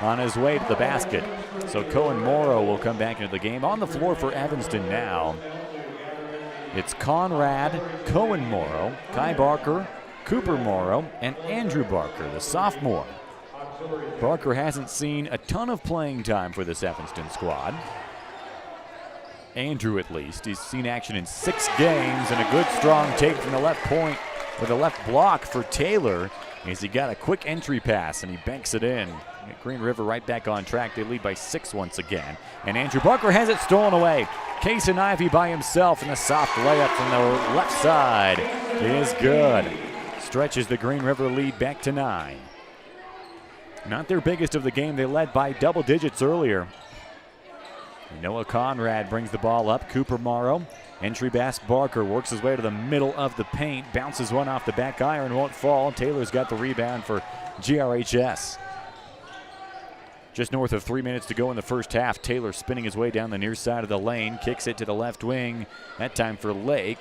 on his way to the basket. So Cohen Morrow will come back into the game. On the floor for Evanston now, it's Conrad, Cohen Morrow, Kai Barker, Cooper Morrow, and Andrew Barker, the sophomore. Barker hasn't seen a ton of playing time for this Evanston squad. Andrew, at least. He's seen action in 6 games, and a good strong take from the left point with a left block for Taylor as he got a quick entry pass and he banks it in. Green River right back on track. They lead by 6 once again. And Andrew Barker has it stolen away. Kason Ivy by himself, and a soft layup from the left side is good. Stretches the Green River lead back to 9. Not their biggest of the game. They led by double digits earlier. Noah Conrad brings the ball up. Cooper Morrow. Entry pass. Barker works his way to the middle of the paint. Bounces one off the back iron. Won't fall. Taylor's got the rebound for GRHS. Just north of 3 minutes to go in the first half. Taylor spinning his way down the near side of the lane. Kicks it to the left wing. That time for Lake.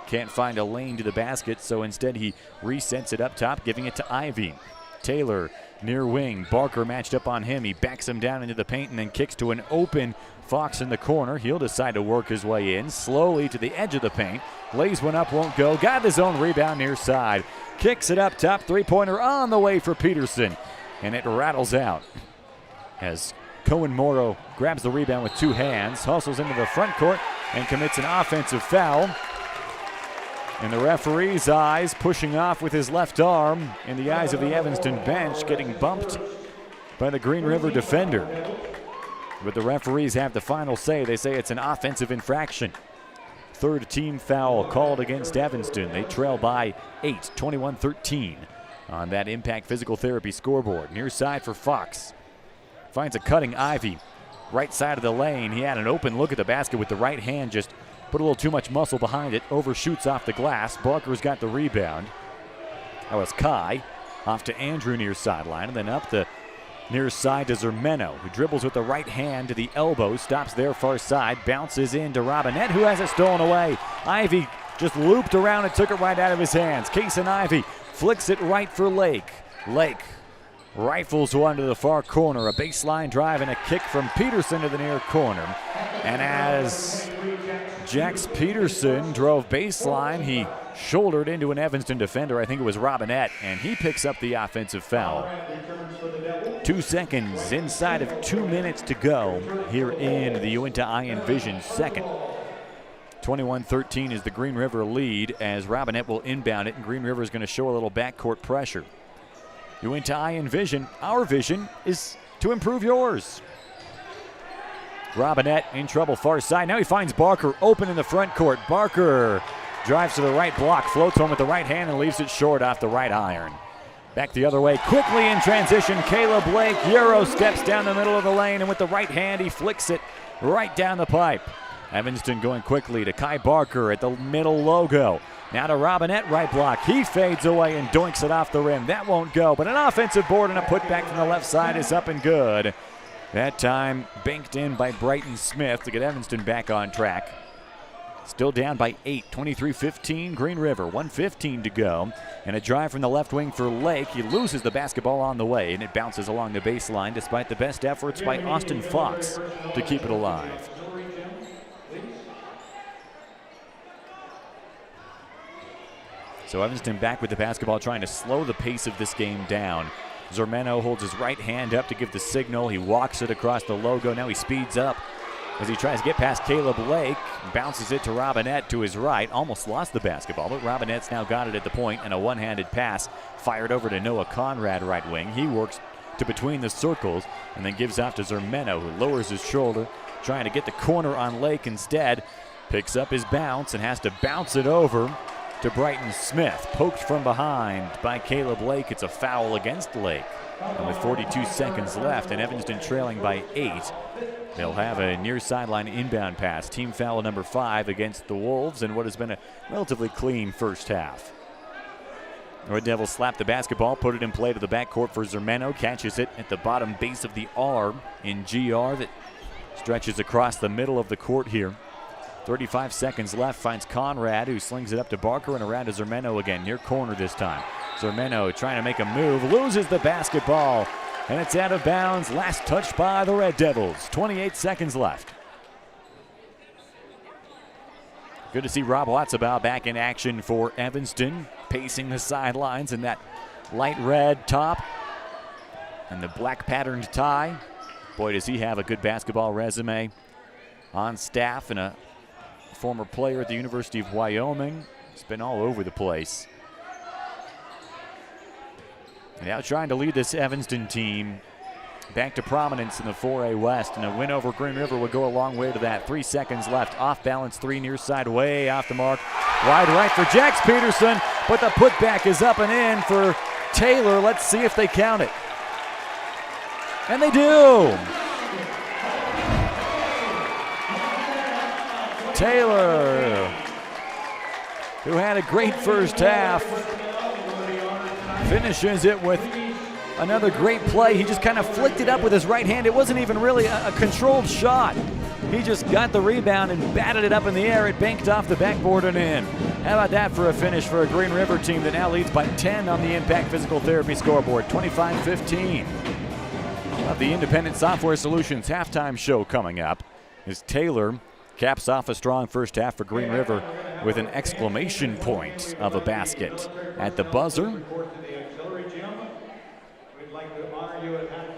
Can't find a lane to the basket, so instead he resets it up top, giving it to Ivy. Taylor near wing. Barker matched up on him. He backs him down into the paint and then kicks to an open Fox in the corner. He'll decide to work his way in slowly to the edge of the paint. Lays one up, won't go. Got his own rebound near side. Kicks it up top. 3-pointer on the way for Peterson. And it rattles out as Cohen Morrow grabs the rebound with 2 hands, hustles into the front court, and commits an offensive foul. In the referee's eyes, pushing off with his left arm. In the eyes of the Evanston bench, getting bumped by the Green River defender. But the referees have the final say. They say it's an offensive infraction. third team foul called against Evanston. They trail by 8, 21-13 on that Impact Physical Therapy scoreboard. Near side for Fox. Finds a cutting Ivy. Right side of the lane. He had an open look at the basket with the right hand, just put a little too much muscle behind it. Overshoots off the glass. Barker's got the rebound. That was Kai. Off to Andrew near sideline, and then up the near side to Zermeno, who dribbles with the right hand to the elbow, stops there far side, bounces in to Robinette, who has it stolen away. Ivy just looped around and took it right out of his hands. Kason Ivy flicks it right for Lake. Lake rifles one to the far corner, a baseline drive and a kick from Peterson to the near corner. And as Jax Peterson drove baseline, he shouldered into an Evanston defender, I think it was Robinette, and he picks up the offensive foul. 2 seconds inside of 2 minutes to go here in the Uinta Iron Vision second. 21-13 is the Green River lead as Robinette will inbound it, and Green River is going to show a little backcourt pressure. Uinta Iron Vision, our vision is to improve yours. Robinette in trouble far side. Now he finds Barker open in the front court. Barker drives to the right block, floats home with the right hand and leaves it short off the right iron. Back the other way, quickly in transition, Caleb Blake. Euro steps down the middle of the lane, and with the right hand, he flicks it right down the pipe. Evanston going quickly to Kai Barker at the middle logo. Now to Robinette, right block. He fades away and doinks it off the rim. That won't go, but an offensive board and a putback from the left side is up and good. That time banked in by Brighton Smith to get Evanston back on track. Still down by 8, 23-15, Green River, 1:15 to go. And a drive from the left wing for Lake. He loses the basketball on the way, and it bounces along the baseline despite the best efforts by Austin Fox to keep it alive. So Evanston back with the basketball, trying to slow the pace of this game down. Zermeno holds his right hand up to give the signal. He walks it across the logo. Now he speeds up as he tries to get past Caleb Lake. Bounces it to Robinette to his right. Almost lost the basketball, but Robinette's now got it at the point, and a one-handed pass fired over to Noah Conrad, right wing. He works to between the circles and then gives off to Zermeno, who lowers his shoulder, trying to get the corner on Lake instead. Picks up his bounce and has to bounce it over to Brighton Smith. Poked from behind by Caleb Lake. It's a foul against Lake. And with 42 seconds left and Evanston trailing by 8, they'll have a near sideline inbound pass. Team foul number 5 against the Wolves in what has been a relatively clean first half. Red Devils slap the basketball, put it in play to the backcourt for Zermeno. Catches it at the bottom base of the arm in GR that stretches across the middle of the court here. 35 seconds left, finds Conrad, who slings it up to Barker and around to Zermeno again, near corner this time. Zermeno trying to make a move, loses the basketball, and it's out of bounds. Last touch by the Red Devils. 28 seconds left. Good to see Rob Watsabow back in action for Evanston, pacing the sidelines in that light red top and the black patterned tie. Boy, does he have a good basketball resume. On staff and a former player at the University of Wyoming. He's been all over the place. And now trying to lead this Evanston team back to prominence in the 4A West, and a win over Green River would go a long way to that. 3 seconds left. Off balance three, near side, way off the mark. Wide right for Jax Peterson, but the putback is up and in for Taylor. Let's see if they count it. And they do. Taylor, who had a great first half, finishes it with another great play. He just kind of flicked it up with his right hand. It wasn't even really a controlled shot. He just got the rebound and batted it up in the air. It banked off the backboard and in. How about that for a finish for a Green River team that now leads by 10 on the Impact Physical Therapy scoreboard, 25-15. Of the Independent Software Solutions halftime show coming up is Taylor caps off a strong first half for Green River with an exclamation point of a basket at the buzzer.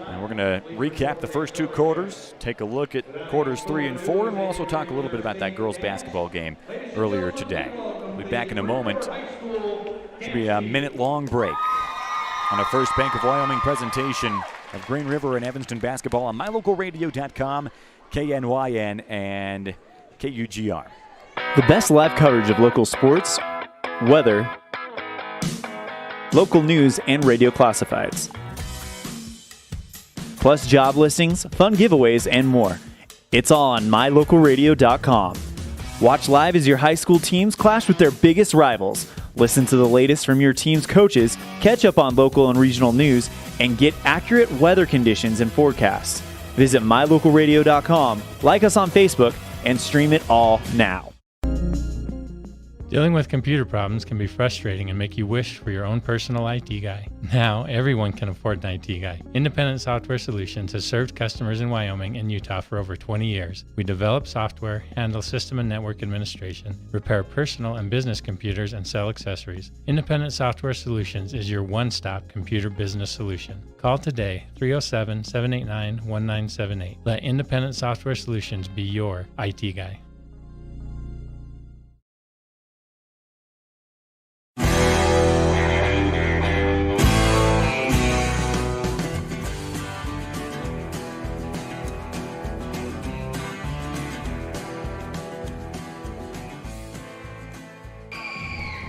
And we're going to recap the first two quarters, take a look at quarters 3 and 4, and we'll also talk a little bit about that girls basketball game earlier today. We'll be back in a moment. Should be a minute-long break on a First Bank of Wyoming presentation of Green River and Evanston basketball on mylocalradio.com, KNYN, and KUGR. The best live coverage of local sports, weather, local news, and radio classifieds. Plus job listings, fun giveaways, and more. It's all on mylocalradio.com. Watch live as your high school teams clash with their biggest rivals. Listen to the latest from your team's coaches, catch up on local and regional news, and get accurate weather conditions and forecasts. Visit mylocalradio.com, like us on Facebook, and stream it all now. Dealing with computer problems can be frustrating and make you wish for your own personal IT guy. Now, everyone can afford an IT guy. Independent Software Solutions has served customers in Wyoming and Utah for over 20 years. We develop software, handle system and network administration, repair personal and business computers, and sell accessories. Independent Software Solutions is your one-stop computer business solution. Call today, 307-789-1978. Let Independent Software Solutions be your IT guy.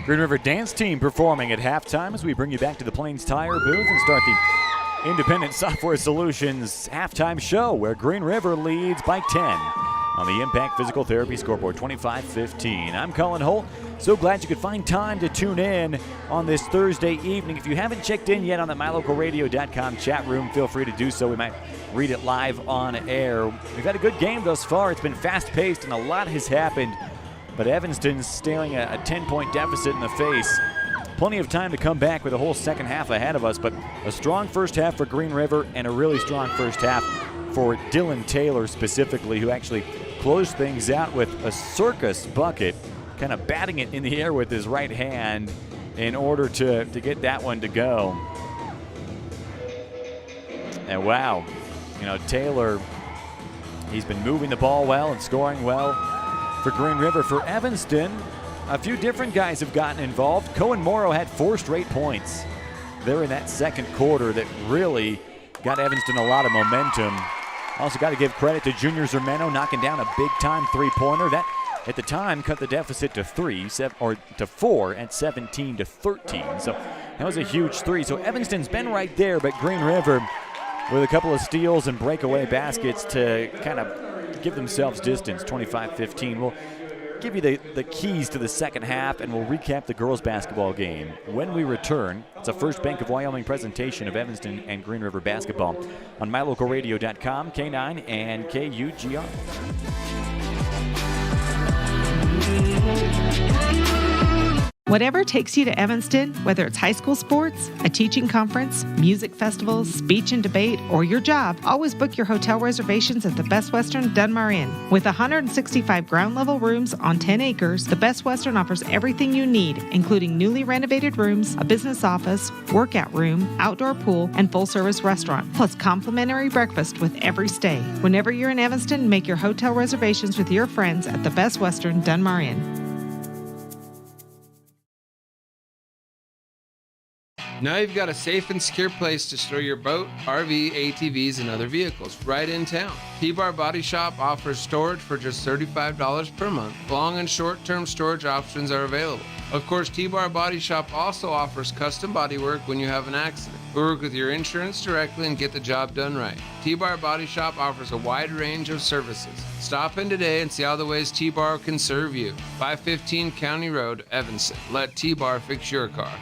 Green River Dance Team performing at halftime as we bring you back to the Plains Tire booth and start the Independent Software Solutions halftime show where Green River leads by 10 on the Impact Physical Therapy scoreboard, 25-15. I'm Cullen Holt. So glad you could find time to tune in on this Thursday evening. If you haven't checked in yet on the mylocalradio.com chat room, feel free to do so. We might read it live on air. We've had a good game thus far. It's been fast-paced and a lot has happened. But Evanston's staring a 10-point deficit in the face. Plenty of time to come back with a whole second half ahead of us, but a strong first half for Green River and a really strong first half for Dylan Taylor specifically, who actually closed things out with a circus bucket, kind of batting it in the air with his right hand in order to get that one to go. And wow, Taylor, he's been moving the ball well and scoring well for Green River. For Evanston, a few different guys have gotten involved. Cohen Morrow had 4 straight points there in that second quarter that really got Evanston a lot of momentum. Also got to give credit to Junior Zermeno knocking down a big-time three-pointer. That, at the time, cut the deficit to 4 at 17-13. So that was a huge 3. So Evanston's been right there, but Green River with a couple of steals and breakaway baskets to kind of give themselves distance, 25-15. We'll give you the keys to the second half, and we'll recap the girls' basketball game. When we return, it's a First Bank of Wyoming presentation of Evanston and Green River basketball on mylocalradio.com, K9 and KUGR. Whatever takes you to Evanston, whether it's high school sports, a teaching conference, music festivals, speech and debate, or your job, always book your hotel reservations at the Best Western Dunmar Inn. With 165 ground-level rooms on 10 acres, the Best Western offers everything you need, including newly renovated rooms, a business office, workout room, outdoor pool, and full-service restaurant, plus complimentary breakfast with every stay. Whenever you're in Evanston, make your hotel reservations with your friends at the Best Western Dunmar Inn. Now you've got a safe and secure place to store your boat, RV, ATVs, and other vehicles right in town. T-Bar Body Shop offers storage for just $35 per month. Long and short-term storage options are available. Of course, T-Bar Body Shop also offers custom body work when you have an accident. We work with your insurance directly and get the job done right. T-Bar Body Shop offers a wide range of services. Stop in today and see all the ways T-Bar can serve you. 515 County Road, Evanston. Let T-Bar fix your car.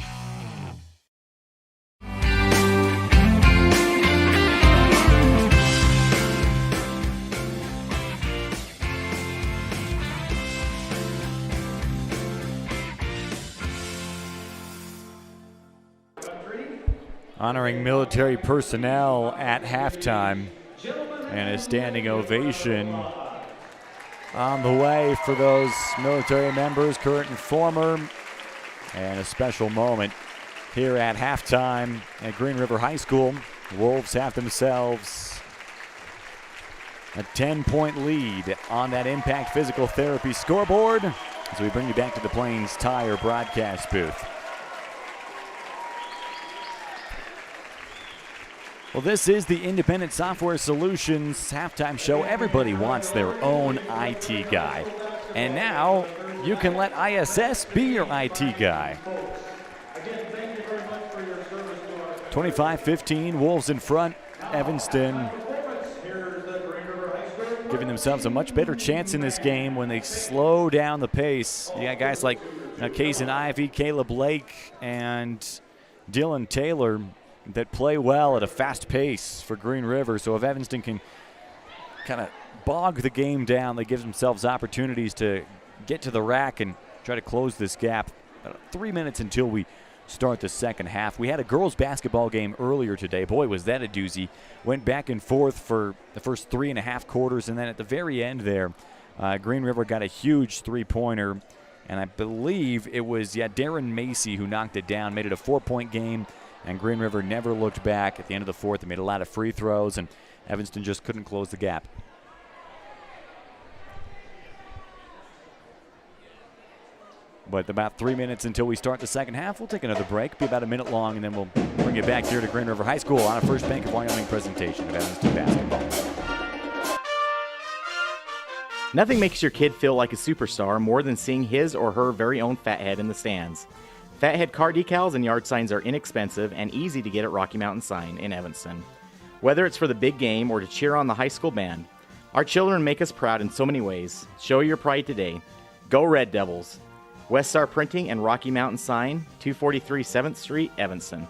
Honoring military personnel at halftime, and a standing ovation on the way for those military members, current and former, and a special moment here at halftime at Green River High School. Wolves have themselves a 10-point lead on that Impact Physical Therapy scoreboard as we bring you back to the Plains Tire broadcast booth. Well, this is the Independent Software Solutions halftime show. Everybody wants their own IT guy. And now you can let ISS be your IT guy. 25-15, Wolves in front. Evanston giving themselves a much better chance in this game when they slow down the pace. You got guys like Kaysen Ivey, Caleb Lake, and Dylan Taylor that play well at a fast pace for Green River. So if Evanston can kind of bog the game down, they give themselves opportunities to get to the rack and try to close this gap. 3 minutes until we start the second half. We had a girls basketball game earlier today. Boy, was that a doozy. Went back and forth for the first 3.5 quarters, and then at the very end there, Green River got a huge three-pointer, and I believe it was, Darren Macy who knocked it down, made it a 4-point game, and Green River never looked back at the end of the fourth. They made a lot of free throws, and Evanston just couldn't close the gap. But about 3 minutes until we start the second half. We'll take another break, be about a minute long, and then we'll bring it back here to Green River High School on a First Bank of Wyoming presentation of Evanston basketball. Nothing makes your kid feel like a superstar more than seeing his or her very own Fathead in the stands. Fathead car decals and yard signs are inexpensive and easy to get at Rocky Mountain Sign in Evanston. Whether it's for the big game or to cheer on the high school band, our children make us proud in so many ways. Show your pride today. Go Red Devils! West Star Printing and Rocky Mountain Sign, 243 7th Street, Evanston.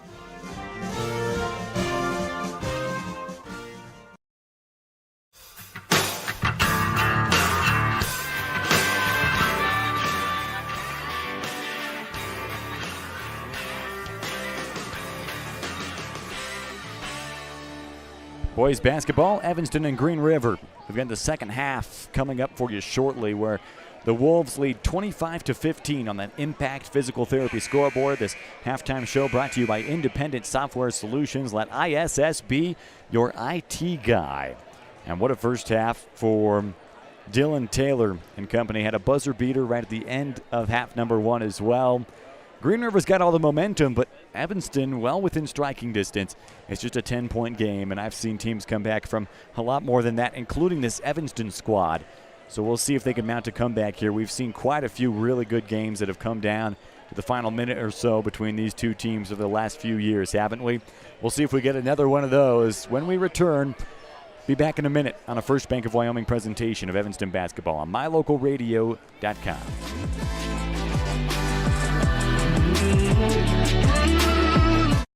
Boys basketball, Evanston and Green River. We've got the second half coming up for you shortly, where the Wolves lead 25-15 on that Impact Physical Therapy scoreboard. This halftime show brought to you by Independent Software Solutions. Let ISS be your IT guy. And what a first half for Dylan Taylor and company. Had a buzzer beater right at the end of half number one as well. Green River's got all the momentum, but Evanston well within striking distance. It's just a 10-point game, and I've seen teams come back from a lot more than that, including this Evanston squad. So we'll see if they can mount a comeback here. We've seen quite a few really good games that have come down to the final minute or so between these two teams over the last few years, haven't we? We'll see if we get another one of those when we return. Be back in a minute on a First Bank of Wyoming presentation of Evanston basketball on mylocalradio.com.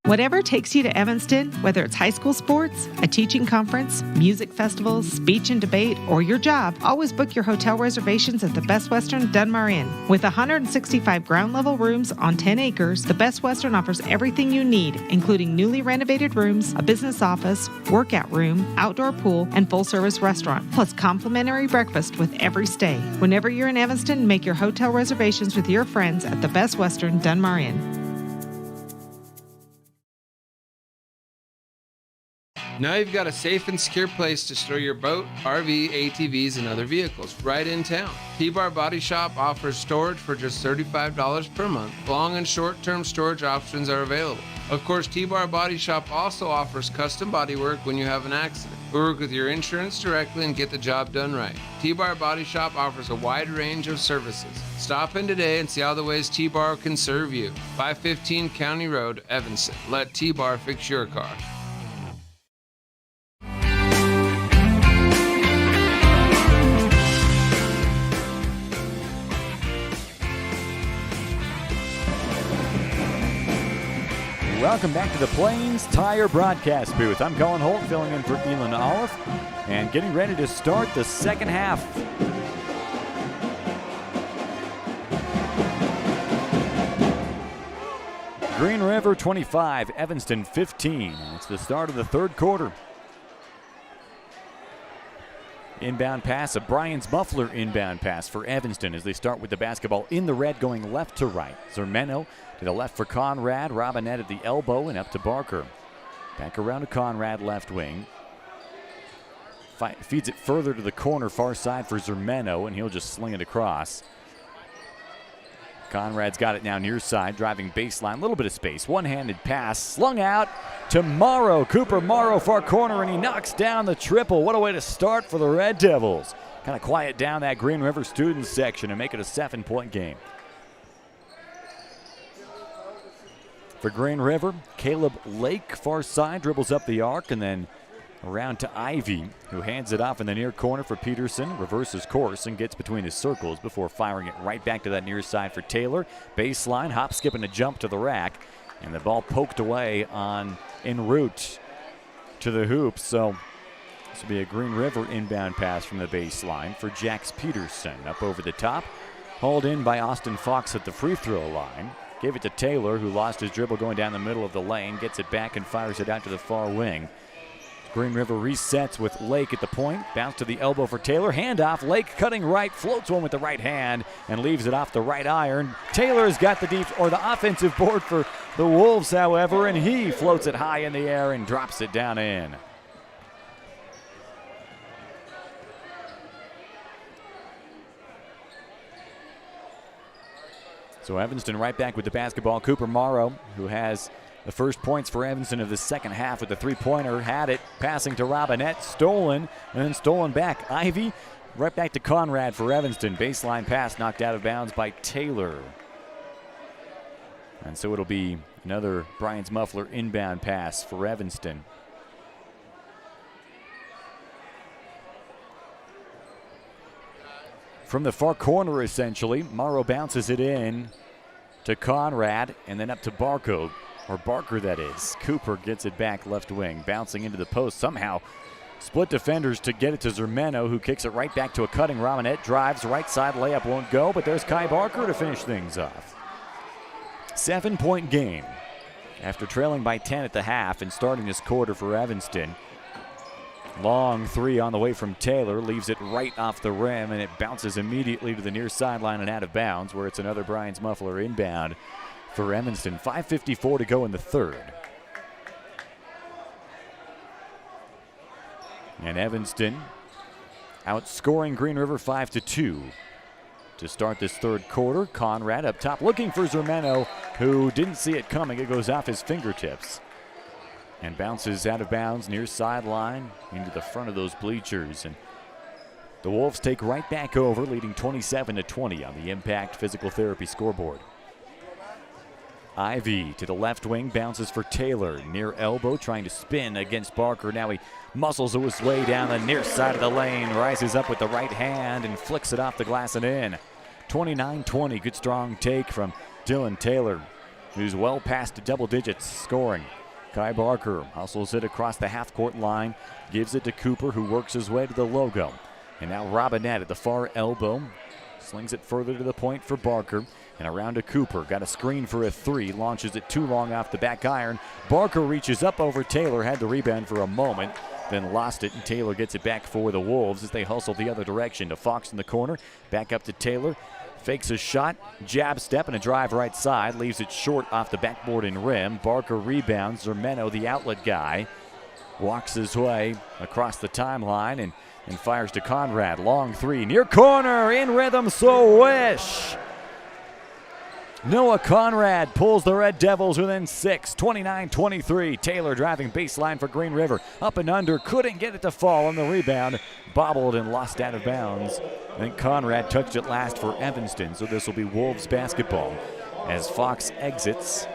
Whatever takes you to Evanston, whether it's high school sports, a teaching conference, music festivals, speech and debate, or your job, always book your hotel reservations at the Best Western Dunmar Inn. With 165 ground-level rooms on 10 acres, the Best Western offers everything you need, including newly renovated rooms, a business office, workout room, outdoor pool, and full-service restaurant, plus complimentary breakfast with every stay. Whenever you're in Evanston, make your hotel reservations with your friends at the Best Western Dunmar Inn. Now you've got a safe and secure place to store your boat, RV, ATVs, and other vehicles right in town. T-Bar Body Shop offers storage for just $35 per month. Long and short-term storage options are available. Of course, T-Bar Body Shop also offers custom bodywork when you have an accident. We work with your insurance directly and get the job done right. T-Bar Body Shop offers a wide range of services. Stop in today and see all the ways T-Bar can serve you. 515 County Road, Evanston. Let T-Bar fix your car. Welcome back to the Plains Tire broadcast booth. I'm Colin Holt, filling in for Elon Olive, and getting ready to start the second half. Green River 25, Evanston 15. It's the start of the third quarter. Inbound pass, a Bryant's Muffler inbound pass for Evanston as they start with the basketball in the red, going left to right. Zermeno to the left for Conrad. Robinette at the elbow and up to Barker. Back around to Conrad, left wing. Feeds it further to the corner, far side for Zermeno, and he'll just sling it across. Conrad's got it now near side, driving baseline, a little bit of space. One-handed pass, slung out to Morrow. Cooper Morrow, far corner, and he knocks down the triple. What a way to start for the Red Devils. kind of quiet down that Green River students section and make it a 7-point game. For Green River, Caleb Lake, far side, dribbles up the arc and then around to Ivy, who hands it off in the near corner for Peterson, reverses course and gets between his circles before firing it right back to that near side for Taylor. Baseline, hop, skip, and a jump to the rack, and the ball poked away en route to the hoop. So this will be a Green River inbound pass from the baseline for Jax Peterson. Up over the top, hauled in by Austin Fox at the free throw line. Gave it to Taylor, who lost his dribble going down the middle of the lane, gets it back and fires it out to the far wing. Green River resets with Lake at the point. Bounce to the elbow for Taylor. Handoff. Lake cutting right. Floats one with the right hand and leaves it off the right iron. Taylor's got the offensive board for the Wolves, however, and he floats it high in the air and drops it down in. So Evanston right back with the basketball. Cooper Morrow, who has the first points for Evanston of the second half with the three-pointer, had it, passing to Robinette, stolen, and then stolen back. Ivy, right back to Conrad for Evanston. Baseline pass knocked out of bounds by Taylor. And so it'll be another Bryant's Muffler inbound pass for Evanston. From the far corner, essentially, Morrow bounces it in to Conrad and then up to Barker, that is. Cooper gets it back left wing, bouncing into the post. Somehow split defenders to get it to Zermeno, who kicks it right back to a cutting Robinette. Drives right side, layup won't go, but there's Kai Barker to finish things off. 7-point game after trailing by 10 at the half and starting this quarter for Evanston. Long three on the way from Taylor, leaves it right off the rim, and it bounces immediately to the near sideline and out of bounds, where it's another Bryant's Muffler inbound for Evanston. 5:54 to go in the third. And Evanston outscoring Green River 5-2 to start this third quarter. Conrad up top looking for Zermeno, who didn't see it coming. It goes off his fingertips and bounces out of bounds near sideline into the front of those bleachers. And the Wolves take right back over, leading 27-20 on the Impact Physical Therapy scoreboard. Ivy to the left wing, bounces for Taylor. Near elbow, trying to spin against Barker. Now he muscles his way down the near side of the lane, rises up with the right hand and flicks it off the glass and in. 29-20, good strong take from Dylan Taylor, who's well past double digits scoring. Kai Barker hustles it across the half-court line, gives it to Cooper, who works his way to the logo. And now Robinette at the far elbow, slings it further to the point for Barker, and around to Cooper. Got a screen for a three, launches it too long off the back iron. Barker reaches up over Taylor, had the rebound for a moment, then lost it, and Taylor gets it back for the Wolves as they hustle the other direction to Fox in the corner. Back up to Taylor. Fakes a shot, jab step, and a drive right side. Leaves it short off the backboard and rim. Barker rebounds. Zermeno, the outlet guy, walks his way across the timeline and fires to Conrad. Long three, near corner, in rhythm, so wish. Noah Conrad pulls the Red Devils within 6, 29-23. Taylor driving baseline for Green River. Up and under, couldn't get it to fall on the rebound. Bobbled and lost out of bounds. I think Conrad touched it last for Evanston, so this will be Wolves basketball as Fox exits.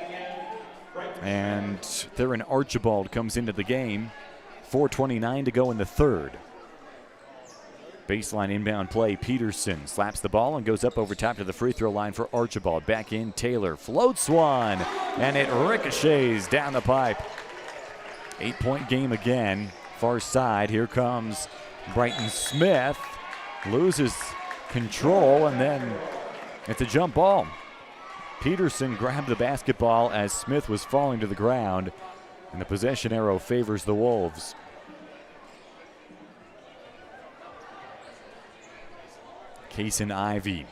And Theron Archibald comes into the game. 4:29 to go in the third. Baseline inbound play. Peterson slaps the ball and goes up over top to the free throw line for Archibald. Back in, Taylor floats one, and it ricochets down the pipe. 8-point game again. Far side, here comes Brighton Smith. Loses control, and then it's a jump ball. Peterson grabbed the basketball as Smith was falling to the ground, and the possession arrow favors the Wolves. Kason Ivy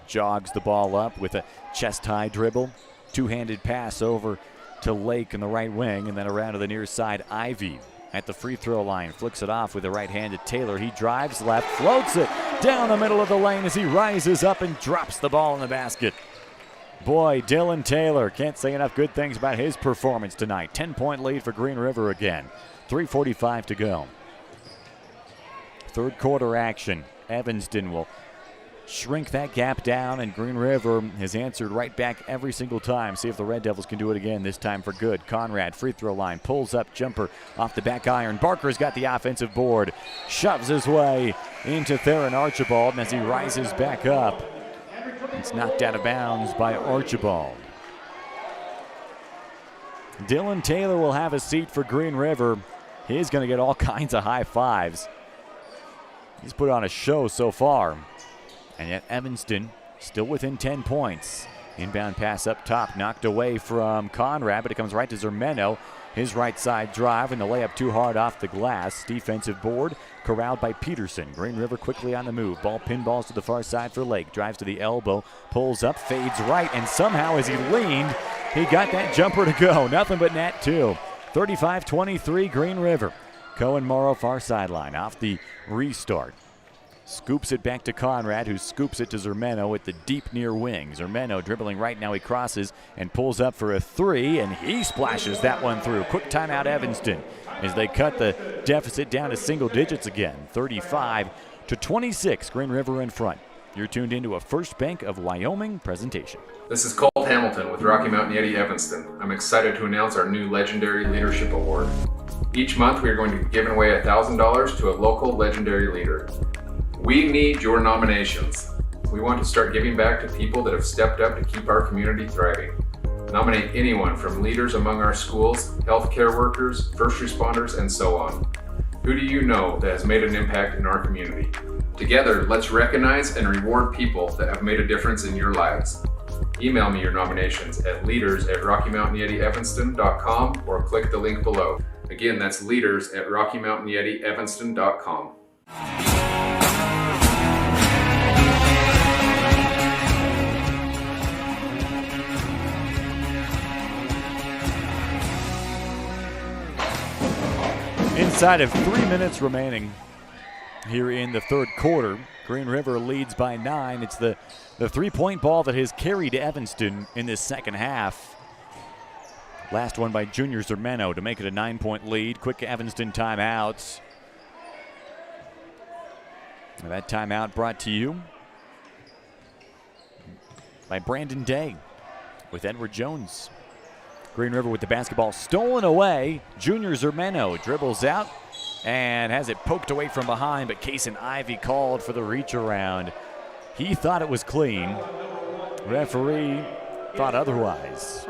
jogs the ball up with a chest-high dribble. Two-handed pass over to Lake in the right wing, and then around to the near side. Ivy at the free throw line, flicks it off with the right hand to Taylor. He drives left, floats it down the middle of the lane as he rises up and drops the ball in the basket. Boy, Dylan Taylor, can't say enough good things about his performance tonight. 10-point lead for Green River again. 3:45 to go. Third quarter action. Evanston will shrink that gap down, and Green River has answered right back every single time. See if the Red Devils can do it again, this time for good. Conrad, free throw line, pulls up, jumper off the back iron. Barker's got the offensive board, shoves his way into Theron Archibald, and as he rises back up, it's knocked out of bounds by Archibald. Dylan Taylor will have a seat for Green River. He's going to get all kinds of high fives. He's put on a show so far. And yet Evanston still within 10 points. Inbound pass up top, knocked away from Conrad, but it comes right to Zermeno. His right side drive, and the layup too hard off the glass. Defensive board corralled by Peterson. Green River quickly on the move. Ball pinballs to the far side for Lake. Drives to the elbow, pulls up, fades right, and somehow as he leaned, he got that jumper to go. Nothing but net two. 35-23 Green River. Cohen Morrow far sideline off the restart. Scoops it back to Conrad, who scoops it to Zermeno at the deep near wing. Zermeno dribbling right now. He crosses and pulls up for a three, and he splashes that one through. Quick timeout Evanston as they cut the deficit down to single digits again. 35-26, Green River in front. You're tuned into a First Bank of Wyoming presentation. This is Colt Hamilton with Rocky Mountain Yeti Evanston. I'm excited to announce our new Legendary Leadership Award. Each month we are going to be giving away $1,000 to a local legendary leader. We need your nominations. We want to start giving back to people that have stepped up to keep our community thriving. Nominate anyone from leaders among our schools, healthcare workers, first responders, and so on. Who do you know that has made an impact in our community? Together, let's recognize and reward people that have made a difference in your lives. Email me your nominations at leaders@RockyMountainYetiEvanston.com or click the link below. Again, that's leaders@RockyMountainYetiEvanston.com. Inside of 3 minutes remaining here in the third quarter, Green River leads by 9. It's the three-point ball that has carried Evanston in this second half. Last one by Junior Zermeno to make it a 9-point lead. Quick Evanston timeouts. That timeout brought to you by Brandon Day with Edward Jones. Green River with the basketball stolen away. Junior Zermeno dribbles out and has it poked away from behind, but Kason Ivey called for the reach around. He thought it was clean. Referee thought otherwise.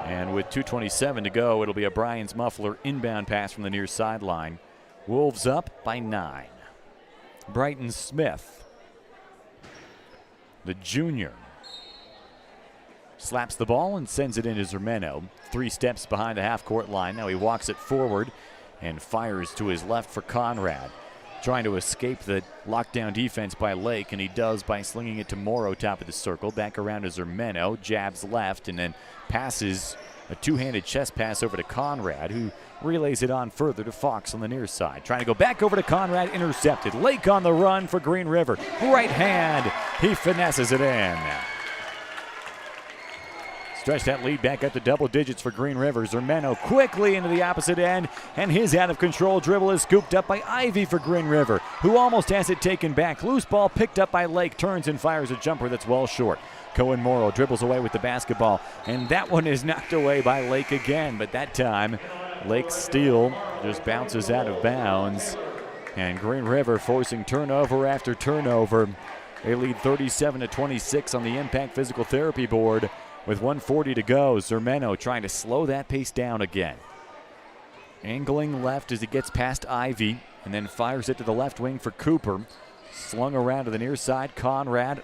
And with 2:27 to go, it'll be a Brian's Muffler inbound pass from the near sideline. Wolves up by 9. Brighton Smith, the junior, slaps the ball and sends it into Zermeno. 3 steps behind the half-court line. Now he walks it forward and fires to his left for Conrad. Trying to escape the lockdown defense by Lake, and he does by slinging it to Morrow, top of the circle. Back around to Zermeno, jabs left, and then passes a two-handed chest pass over to Conrad, who relays it on further to Fox on the near side. Trying to go back over to Conrad, intercepted. Lake on the run for Green River. Right hand, he finesses it in. Stretch that lead back up to double digits for Green River. Zermeno quickly into the opposite end, and his out-of-control dribble is scooped up by Ivy for Green River, who almost has it taken back. Loose ball picked up by Lake, turns and fires a jumper that's well short. Cohen Morrow dribbles away with the basketball, and that one is knocked away by Lake again, but that time Lake's steal just bounces out of bounds, and Green River forcing turnover after turnover. They lead 37-26 on the Impact Physical Therapy board. With 1:40 to go, Zermeno trying to slow that pace down again. Angling left as he gets past Ivy, and then fires it to the left wing for Cooper. Slung around to the near side. Conrad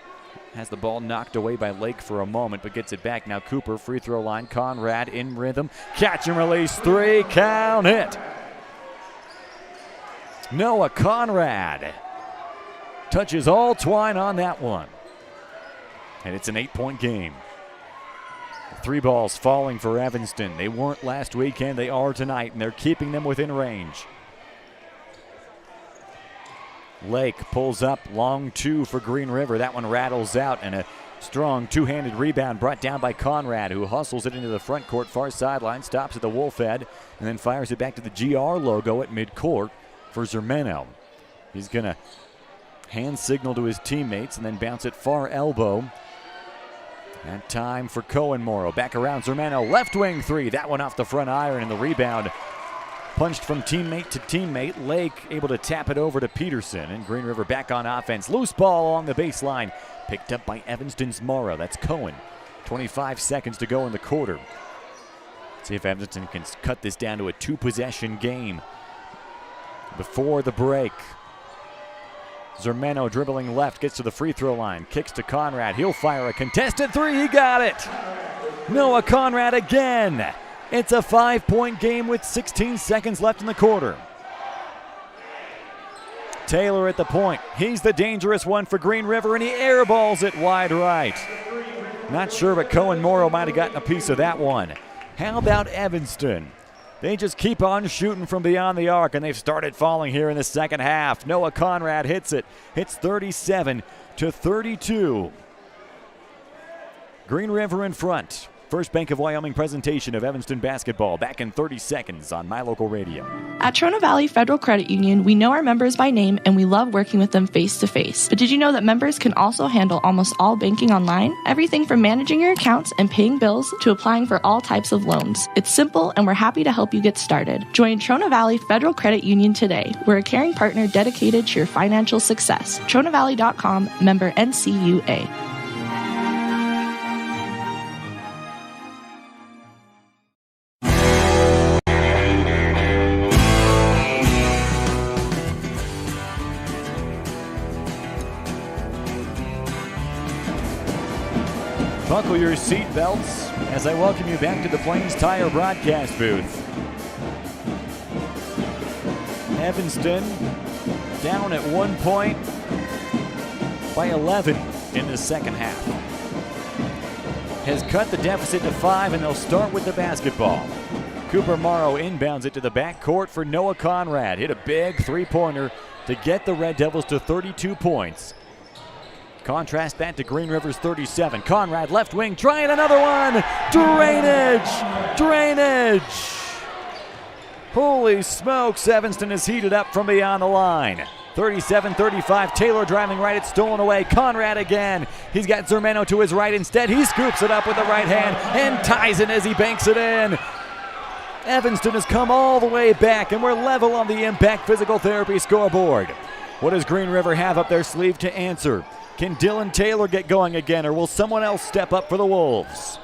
has the ball knocked away by Lake for a moment, but gets it back. Now Cooper, free throw line. Conrad in rhythm. Catch and release 3. Count it. Noah Conrad touches all twine on that one. And it's an 8-point game. 3 balls falling for Evanston. They weren't last weekend, they are tonight, and they're keeping them within range. Lake pulls up, long 2 for Green River. That one rattles out, and a strong two-handed rebound brought down by Conrad, who hustles it into the front court, far sideline, stops at the Wolf Head, and then fires it back to the GR logo at midcourt for Zermeno. He's going to hand signal to his teammates and then bounce it far elbow. And time for Cohen Morrow. Back around Zermano, left wing three. That one off the front iron, and the rebound punched from teammate to teammate. Lake able to tap it over to Peterson, and Green River back on offense. Loose ball along the baseline, picked up by Evanston's Morrow. That's Cohen. 25 seconds to go in the quarter. See if Evanston can cut this down to a 2-possession game before the break. Zermano dribbling left, gets to the free throw line, kicks to Conrad. He'll fire a contested three. He got it. Noah Conrad again. It's a 5-point game with 16 seconds left in the quarter. Taylor at the point. He's the dangerous one for Green River, and he airballs it wide right. Not sure, but Cohen Morrow might have gotten a piece of that one. How about Evanston? They just keep on shooting from beyond the arc, and they've started falling here in the second half. Noah Conrad hits it. Hits 37-32. Green River in front. First Bank of Wyoming presentation of Evanston basketball back in 30 seconds on My Local Radio. At Trona Valley Federal Credit Union, we know our members by name and we love working with them face to face. But did you know that members can also handle almost all banking online? Everything from managing your accounts and paying bills to applying for all types of loans. It's simple and we're happy to help you get started. Join Trona Valley Federal Credit Union today. We're a caring partner dedicated to your financial success. TronaValley.com, member NCUA. Buckle your seat belts as I welcome you back to the Plains Tire broadcast booth. Evanston down at 1 point by 11 in the second half. Has cut the deficit to 5, and they'll start with the basketball. Cooper Morrow inbounds it to the backcourt for Noah Conrad. Hit a big three-pointer to get the Red Devils to 32 points. Contrast that to Green River's 37. Conrad left wing, trying another one. Drainage. Holy smokes, Evanston is heated up from beyond the line. 37-35, Taylor driving right, it's stolen away. Conrad again. He's got Zermano to his right instead. He scoops it up with the right hand and ties it as he banks it in. Evanston has come all the way back, and we're level on the Impact Physical Therapy scoreboard. What does Green River have up their sleeve to answer? Can Dylan Taylor get going again, or will someone else step up for the Wolves?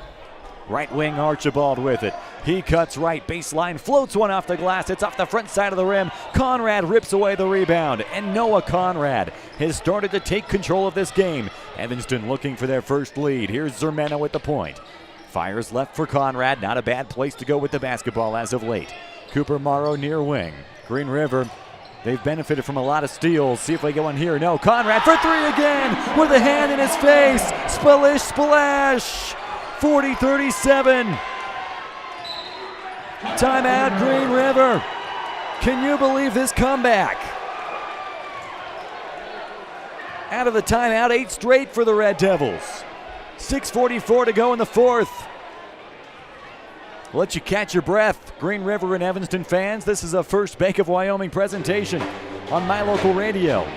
Right wing Archibald with it. He cuts right, baseline, floats one off the glass. It's off the front side of the rim. Conrad rips away the rebound, and Noah Conrad has started to take control of this game. Evanston looking for their first lead. Here's Zermano at the point. Fires left for Conrad. Not a bad place to go with the basketball as of late. Cooper Morrow near wing. Green River, they've benefited from a lot of steals. See if they get one here. No, Conrad for three again with a hand in his face. Splish splash. 40-37. Timeout, Green River. Can you believe this comeback? Out of the timeout, 8 straight for the Red Devils. 6:44 to go in the fourth. We'll let you catch your breath, Green River and Evanston fans. This is a First Bank of Wyoming presentation on My Local Radio.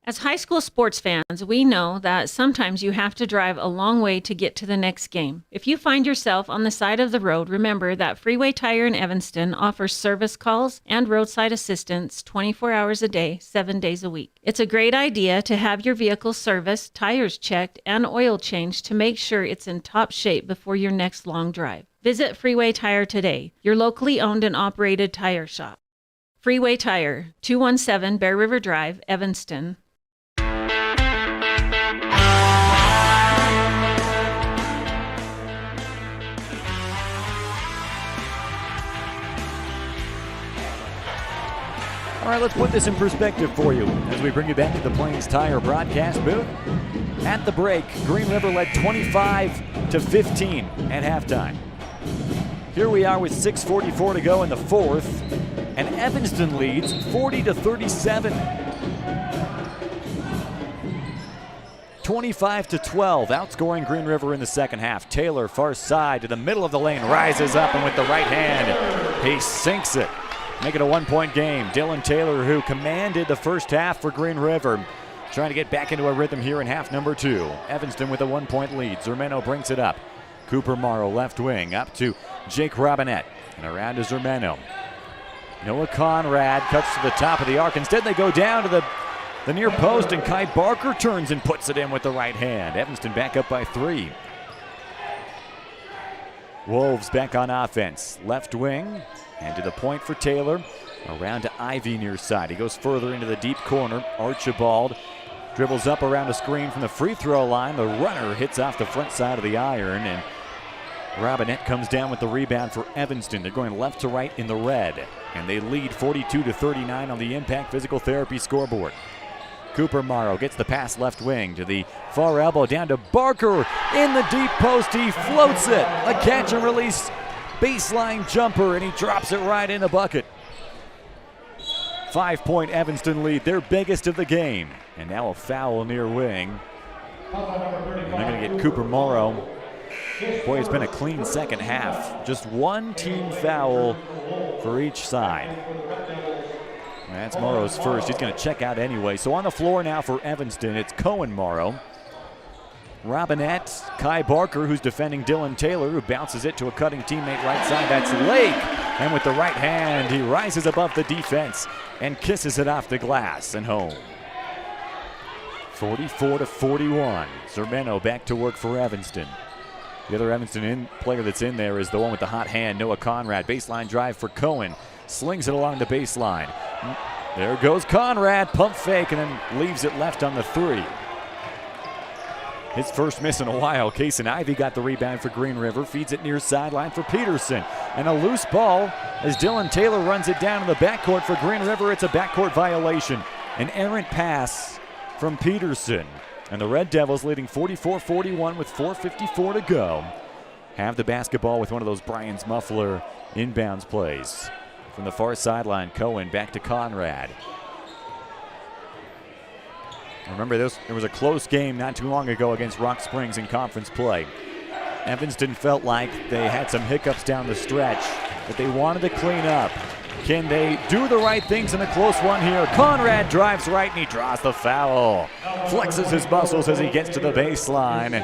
As high school sports fans, we know that sometimes you have to drive a long way to get to the next game. If you find yourself on the side of the road, remember that Freeway Tire in Evanston offers service calls and roadside assistance 24 hours a day, 7 days a week. It's a great idea to have your vehicle serviced, tires checked, and oil changed to make sure it's in top shape before your next long drive. Visit Freeway Tire today, your locally owned and operated tire shop. Freeway Tire, 217 Bear River Drive, Evanston. All right, let's put this in perspective for you as we bring you back to the Plains Tire broadcast booth. At the break, Green River led 25-15 at halftime. Here we are with 6:44 to go in the fourth, and Evanston leads 40-37. 25-12, outscoring Green River in the second half. Taylor, far side to the middle of the lane, rises up, and with the right hand, he sinks it. make it a 1-point game. Dylan Taylor, who commanded the first half for Green River, trying to get back into a rhythm here in half number 2. Evanston with a 1-point lead. Zermeno brings it up. Cooper Morrow, left wing, up to Jake Robinette, and around to Zermeno. Noah Conrad cuts to the top of the arc. Instead, they go down to the near post, and Kai Barker turns and puts it in with the right hand. Evanston back up by 3. Wolves back on offense. Left wing, and to the point for Taylor. Around to Ivy near side. He goes further into the deep corner. Archibald dribbles up around a screen from the free throw line. The runner hits off the front side of the iron, and Robinette comes down with the rebound for Evanston. They're going left to right in the red, and they lead 42-39 on the Impact Physical Therapy scoreboard. Cooper Morrow gets the pass left wing to the far elbow, down to Barker in the deep post. He floats it, a catch and release baseline jumper, and he drops it right in the bucket. 5-point Evanston lead, their biggest of the game. And now a foul near wing. And they're going to get Cooper Morrow. Boy, it's been a clean second half. Just one team foul for each side. And that's Morrow's first. He's going to check out anyway. So on the floor now for Evanston, it's Cohen Morrow, Robinette, Kai Barker, who's defending Dylan Taylor, who bounces it to a cutting teammate right side. That's Lake. And with the right hand, he rises above the defense and kisses it off the glass and home. 44-41. Zermeno back to work for Evanston. The other Evanston player that's in there is the one with the hot hand, Noah Conrad. Baseline drive for Cohen. Slings it along the baseline. There goes Conrad. Pump fake and then leaves it left on the 3. His first miss in a while. Kason Ivy got the rebound for Green River. Feeds it near sideline for Peterson. And a loose ball as Dylan Taylor runs it down in the backcourt for Green River. It's a backcourt violation. An errant pass from Peterson. And the Red Devils leading 44-41 with 4:54 to go. Have the basketball with one of those Brian's Muffler inbounds plays. From the far sideline, Cohen back to Conrad. Remember, there was a close game not too long ago against Rock Springs in conference play. Evanston felt like they had some hiccups down the stretch that they wanted to clean up. Can they do the right things in a close one here? Conrad drives right and he draws the foul. Flexes his muscles as he gets to the baseline.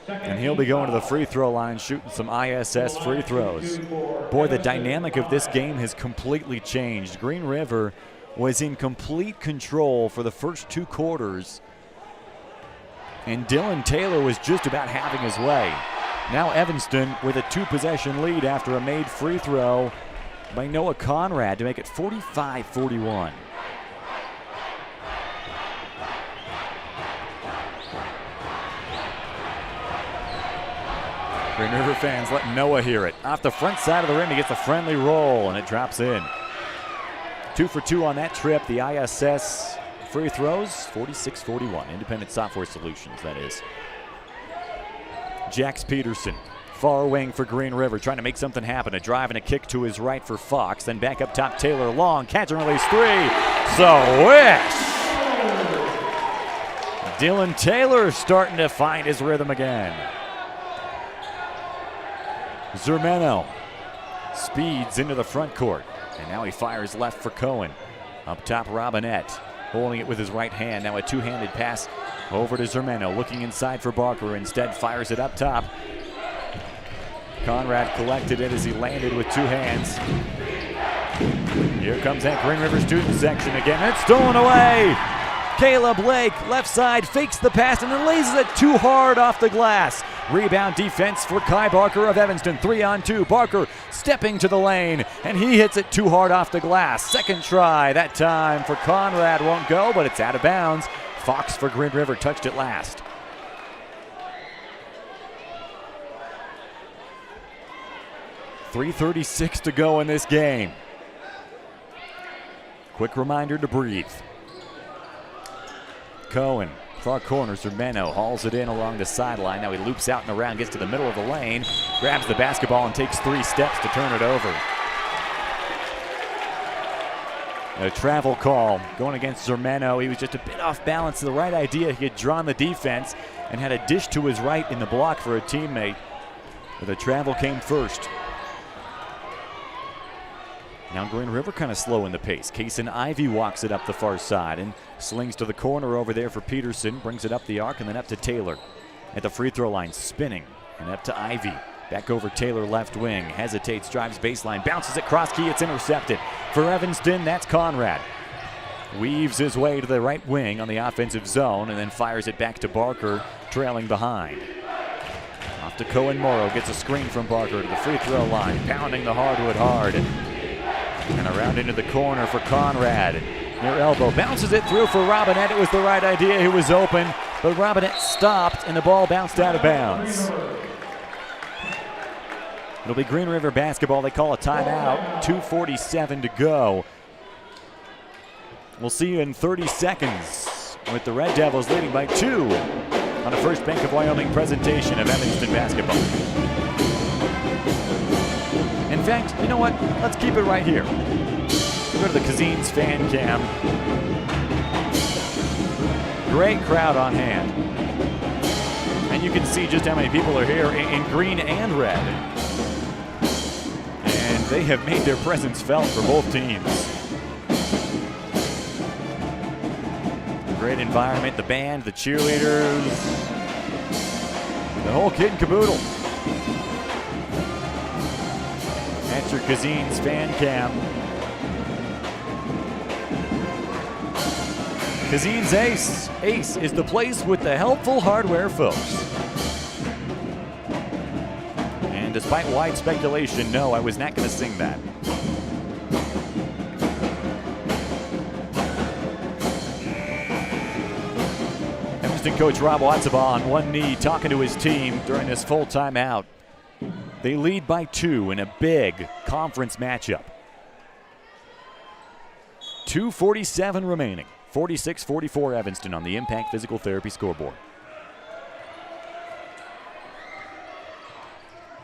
And he'll be going to the free throw line shooting some ISS free throws. Boy, the dynamic of this game has completely changed. Green River was in complete control for the first 2 quarters. And Dylan Taylor was just about having his way. Now Evanston with a 2-possession lead after a made free throw by Noah Conrad to make it 45-41. Green River fans letting Noah hear it. Off the front side of the rim, he gets a friendly roll, and it drops in. 2 for 2 on that trip. The ISS free throws, 46-41. Independent Software Solutions, that is. Jax Peterson, far wing for Green River, trying to make something happen. A drive and a kick to his right for Fox. Then back up top, Taylor long. Catch and release 3. Swish! Dylan Taylor starting to find his rhythm again. Zermeno speeds into the front court. And now he fires left for Cohen. Up top, Robinette holding it with his right hand. Now a 2-handed pass over to Zermeno. Looking inside for Barker. Instead fires it up top. Conrad collected it as he landed with 2 hands. Here comes that Green River student section again. It's stolen away. Caleb Lake, left side, fakes the pass and then lays it too hard off the glass. Rebound defense for Kai Barker of Evanston. 3-on-2. Barker stepping to the lane, and he hits it too hard off the glass. Second try, that time for Conrad. Won't go, but it's out of bounds. Fox for Green River touched it last. .336 to go in this game. Quick reminder to breathe. Cohen, far corner, Zermeno hauls it in along the sideline. Now he loops out and around, gets to the middle of the lane, grabs the basketball and takes 3 steps to turn it over. A travel call going against Zermeno. He was just a bit off balance. The right idea, he had drawn the defense and had a dish to his right in the block for a teammate. But the travel came first. Now Green River kind of slowing the pace. Kason Ivy walks it up the far side and slings to the corner over there for Peterson. Brings it up the arc and then up to Taylor. At the free throw line, spinning. And up to Ivy. Back over Taylor, left wing. Hesitates, drives baseline, bounces it cross key. It's intercepted. For Evanston, that's Conrad. Weaves his way to the right wing on the offensive zone and then fires it back to Barker, trailing behind. Off to Cohen Morrow, gets a screen from Barker to the free throw line, pounding the hardwood hard. And around into the corner for Conrad. Near elbow, bounces it through for Robinette. It was the right idea, he was open, but Robinette stopped and the ball bounced out of bounds. It'll be Green River basketball. They call a timeout, 2:47 to go. We'll see you in 30 seconds with the Red Devils leading by 2 on a First Bank of Wyoming presentation of Evanston basketball. In fact, you know what? Let's keep it right here. We'll go to the Kazine's fan cam. Great crowd on hand. And you can see just how many people are here in green and red. And they have made their presence felt for both teams. Great environment, the band, the cheerleaders, the whole kit and caboodle. That's your Kazine's fan cam. Kazine's Ace. Ace is the place with the helpful hardware, folks. And despite wide speculation, no, I was not going to sing that. Evanston coach Rob Watsaba on one knee talking to his team during this full timeout. They lead by 2 in a big conference matchup. 2:47 remaining. 46-44 Evanston on the Impact Physical Therapy scoreboard.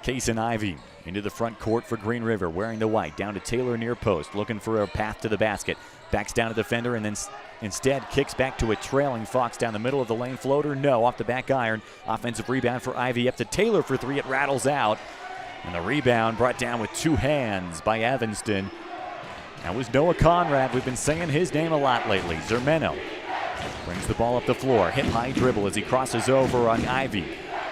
Kason Ivy into the front court for Green River, wearing the white, down to Taylor near post, looking for a path to the basket. Backs down to defender and then instead kicks back to a trailing Fox down the middle of the lane. Floater, no, off the back iron. Offensive rebound for Ivy, up to Taylor for 3. It rattles out. And the rebound brought down with 2 hands by Evanston. That was Noah Conrad. We've been saying his name a lot lately. Zermeno brings the ball up the floor. Hip high dribble as he crosses over on Ivy.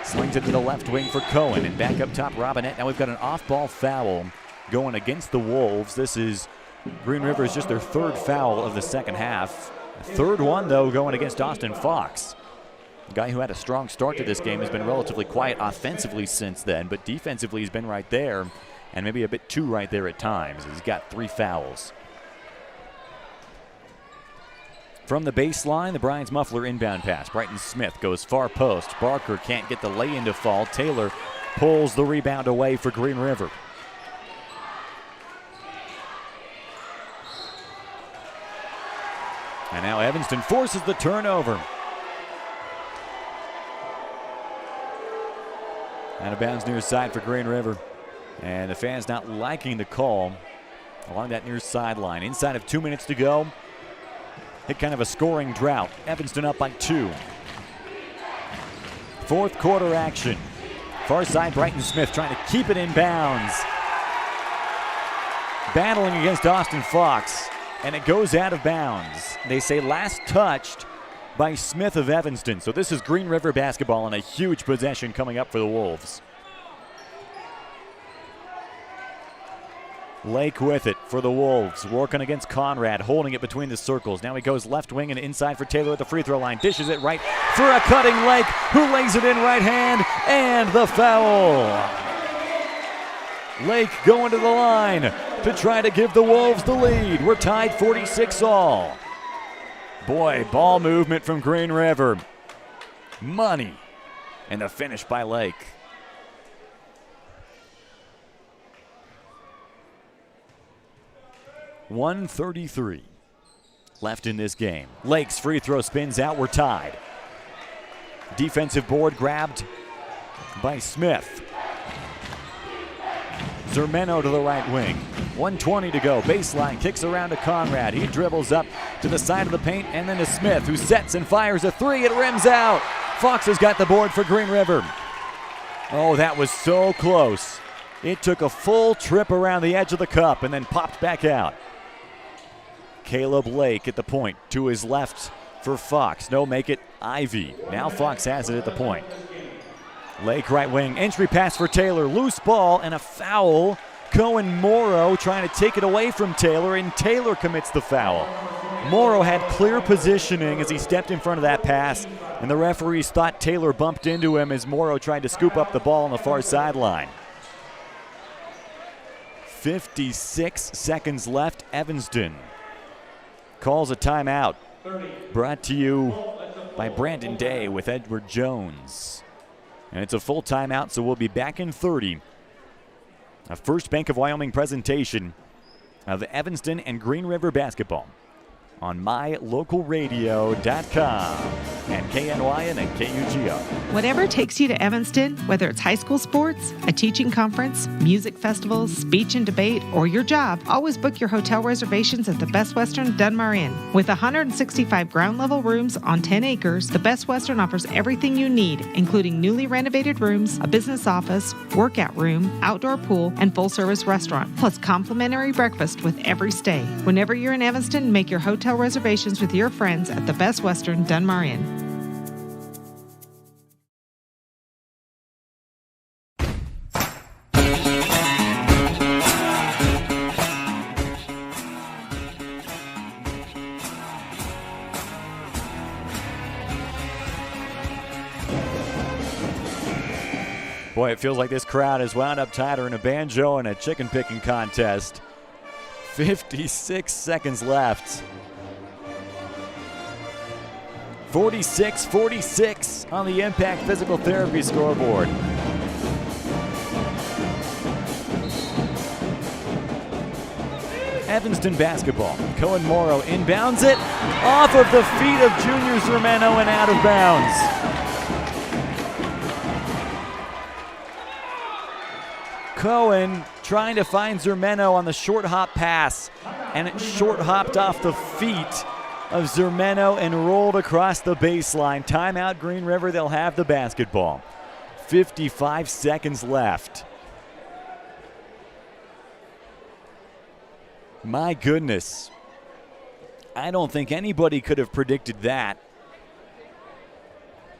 Slings it to the left wing for Cohen, and back up top Robinette. Now we've got an off-ball foul going against the Wolves. This is Green River's just their 3rd foul of the second half. A 3rd one, though, going against Austin Fox. A guy who had a strong start to this game has been relatively quiet offensively since then, but defensively he's been right there, and maybe a bit too right there at times. He's got 3 fouls. From the baseline, the Bryans Muffler inbound pass. Brighton Smith goes far post. Barker can't get the lay-in to fall. Taylor pulls the rebound away for Green River. And now Evanston forces the turnover. Out of bounds near side for Green River. And the fans not liking the call along that near sideline. Inside of 2 minutes to go. Hit kind of a scoring drought. Evanston up by 2. 4th quarter action. Far side, Brighton Smith trying to keep it in bounds. Battling against Austin Fox, and it goes out of bounds. They say last touched by Smith of Evanston. So this is Green River basketball and a huge possession coming up for the Wolves. Lake with it for the Wolves, working against Conrad, holding it between the circles. Now he goes left wing and inside for Taylor at the free throw line. Dishes it right for a cutting Lake, who lays it in right hand, and the foul. Lake going to the line to try to give the Wolves the lead. We're tied 46 all. Boy, ball movement from Green River. Money. And the finish by Lake. .133 left in this game. Lake's free throw spins out. We're tied. Defensive board grabbed by Smith. Zermeno to the right wing. 1:20 to go. Baseline kicks around to Conrad. He dribbles up to the side of the paint and then to Smith, who sets and fires a 3. It rims out. Fox has got the board for Green River. Oh, that was so close. It took a full trip around the edge of the cup and then popped back out. Caleb Lake at the point, to his left for Fox. No, make it Ivy. Now Fox has it at the point. Lake right wing, entry pass for Taylor, loose ball and a foul. Cohen Morrow trying to take it away from Taylor, and Taylor commits the foul. Morrow had clear positioning as he stepped in front of that pass, and the referees thought Taylor bumped into him as Morrow tried to scoop up the ball on the far sideline. 56 seconds left. Evanston calls a timeout. Brought to you by Brandon Day with Edward Jones. And it's a full timeout, so we'll be back in 30. A First Bank of Wyoming presentation of Evanston and Green River basketball on mylocalradio.com and KNYN and KUGO. Whatever takes you to Evanston, whether it's high school sports, a teaching conference, music festivals, speech and debate, or your job, always book your hotel reservations at the Best Western Dunmar Inn. With 165 ground level rooms on 10 acres, the Best Western offers everything you need, including newly renovated rooms, a business office, workout room, outdoor pool, and full service restaurant, plus complimentary breakfast with every stay. Whenever you're in Evanston, make your hotel reservations with your friends at the Best Western Dunmar Inn. Boy, it feels like this crowd is wound up tighter in a banjo and a chicken picking contest. 56 seconds left. 46-46 on the Impact Physical Therapy scoreboard. Evanston basketball. Cohen Morrow inbounds it off of the feet of Junior Zermeno and out of bounds. Cohen trying to find Zermeno on the short hop pass, and it short hopped off the feet of Zermeno and rolled across the baseline. Timeout, Green River. They'll have the basketball. 55 seconds left. My goodness. I don't think anybody could have predicted that.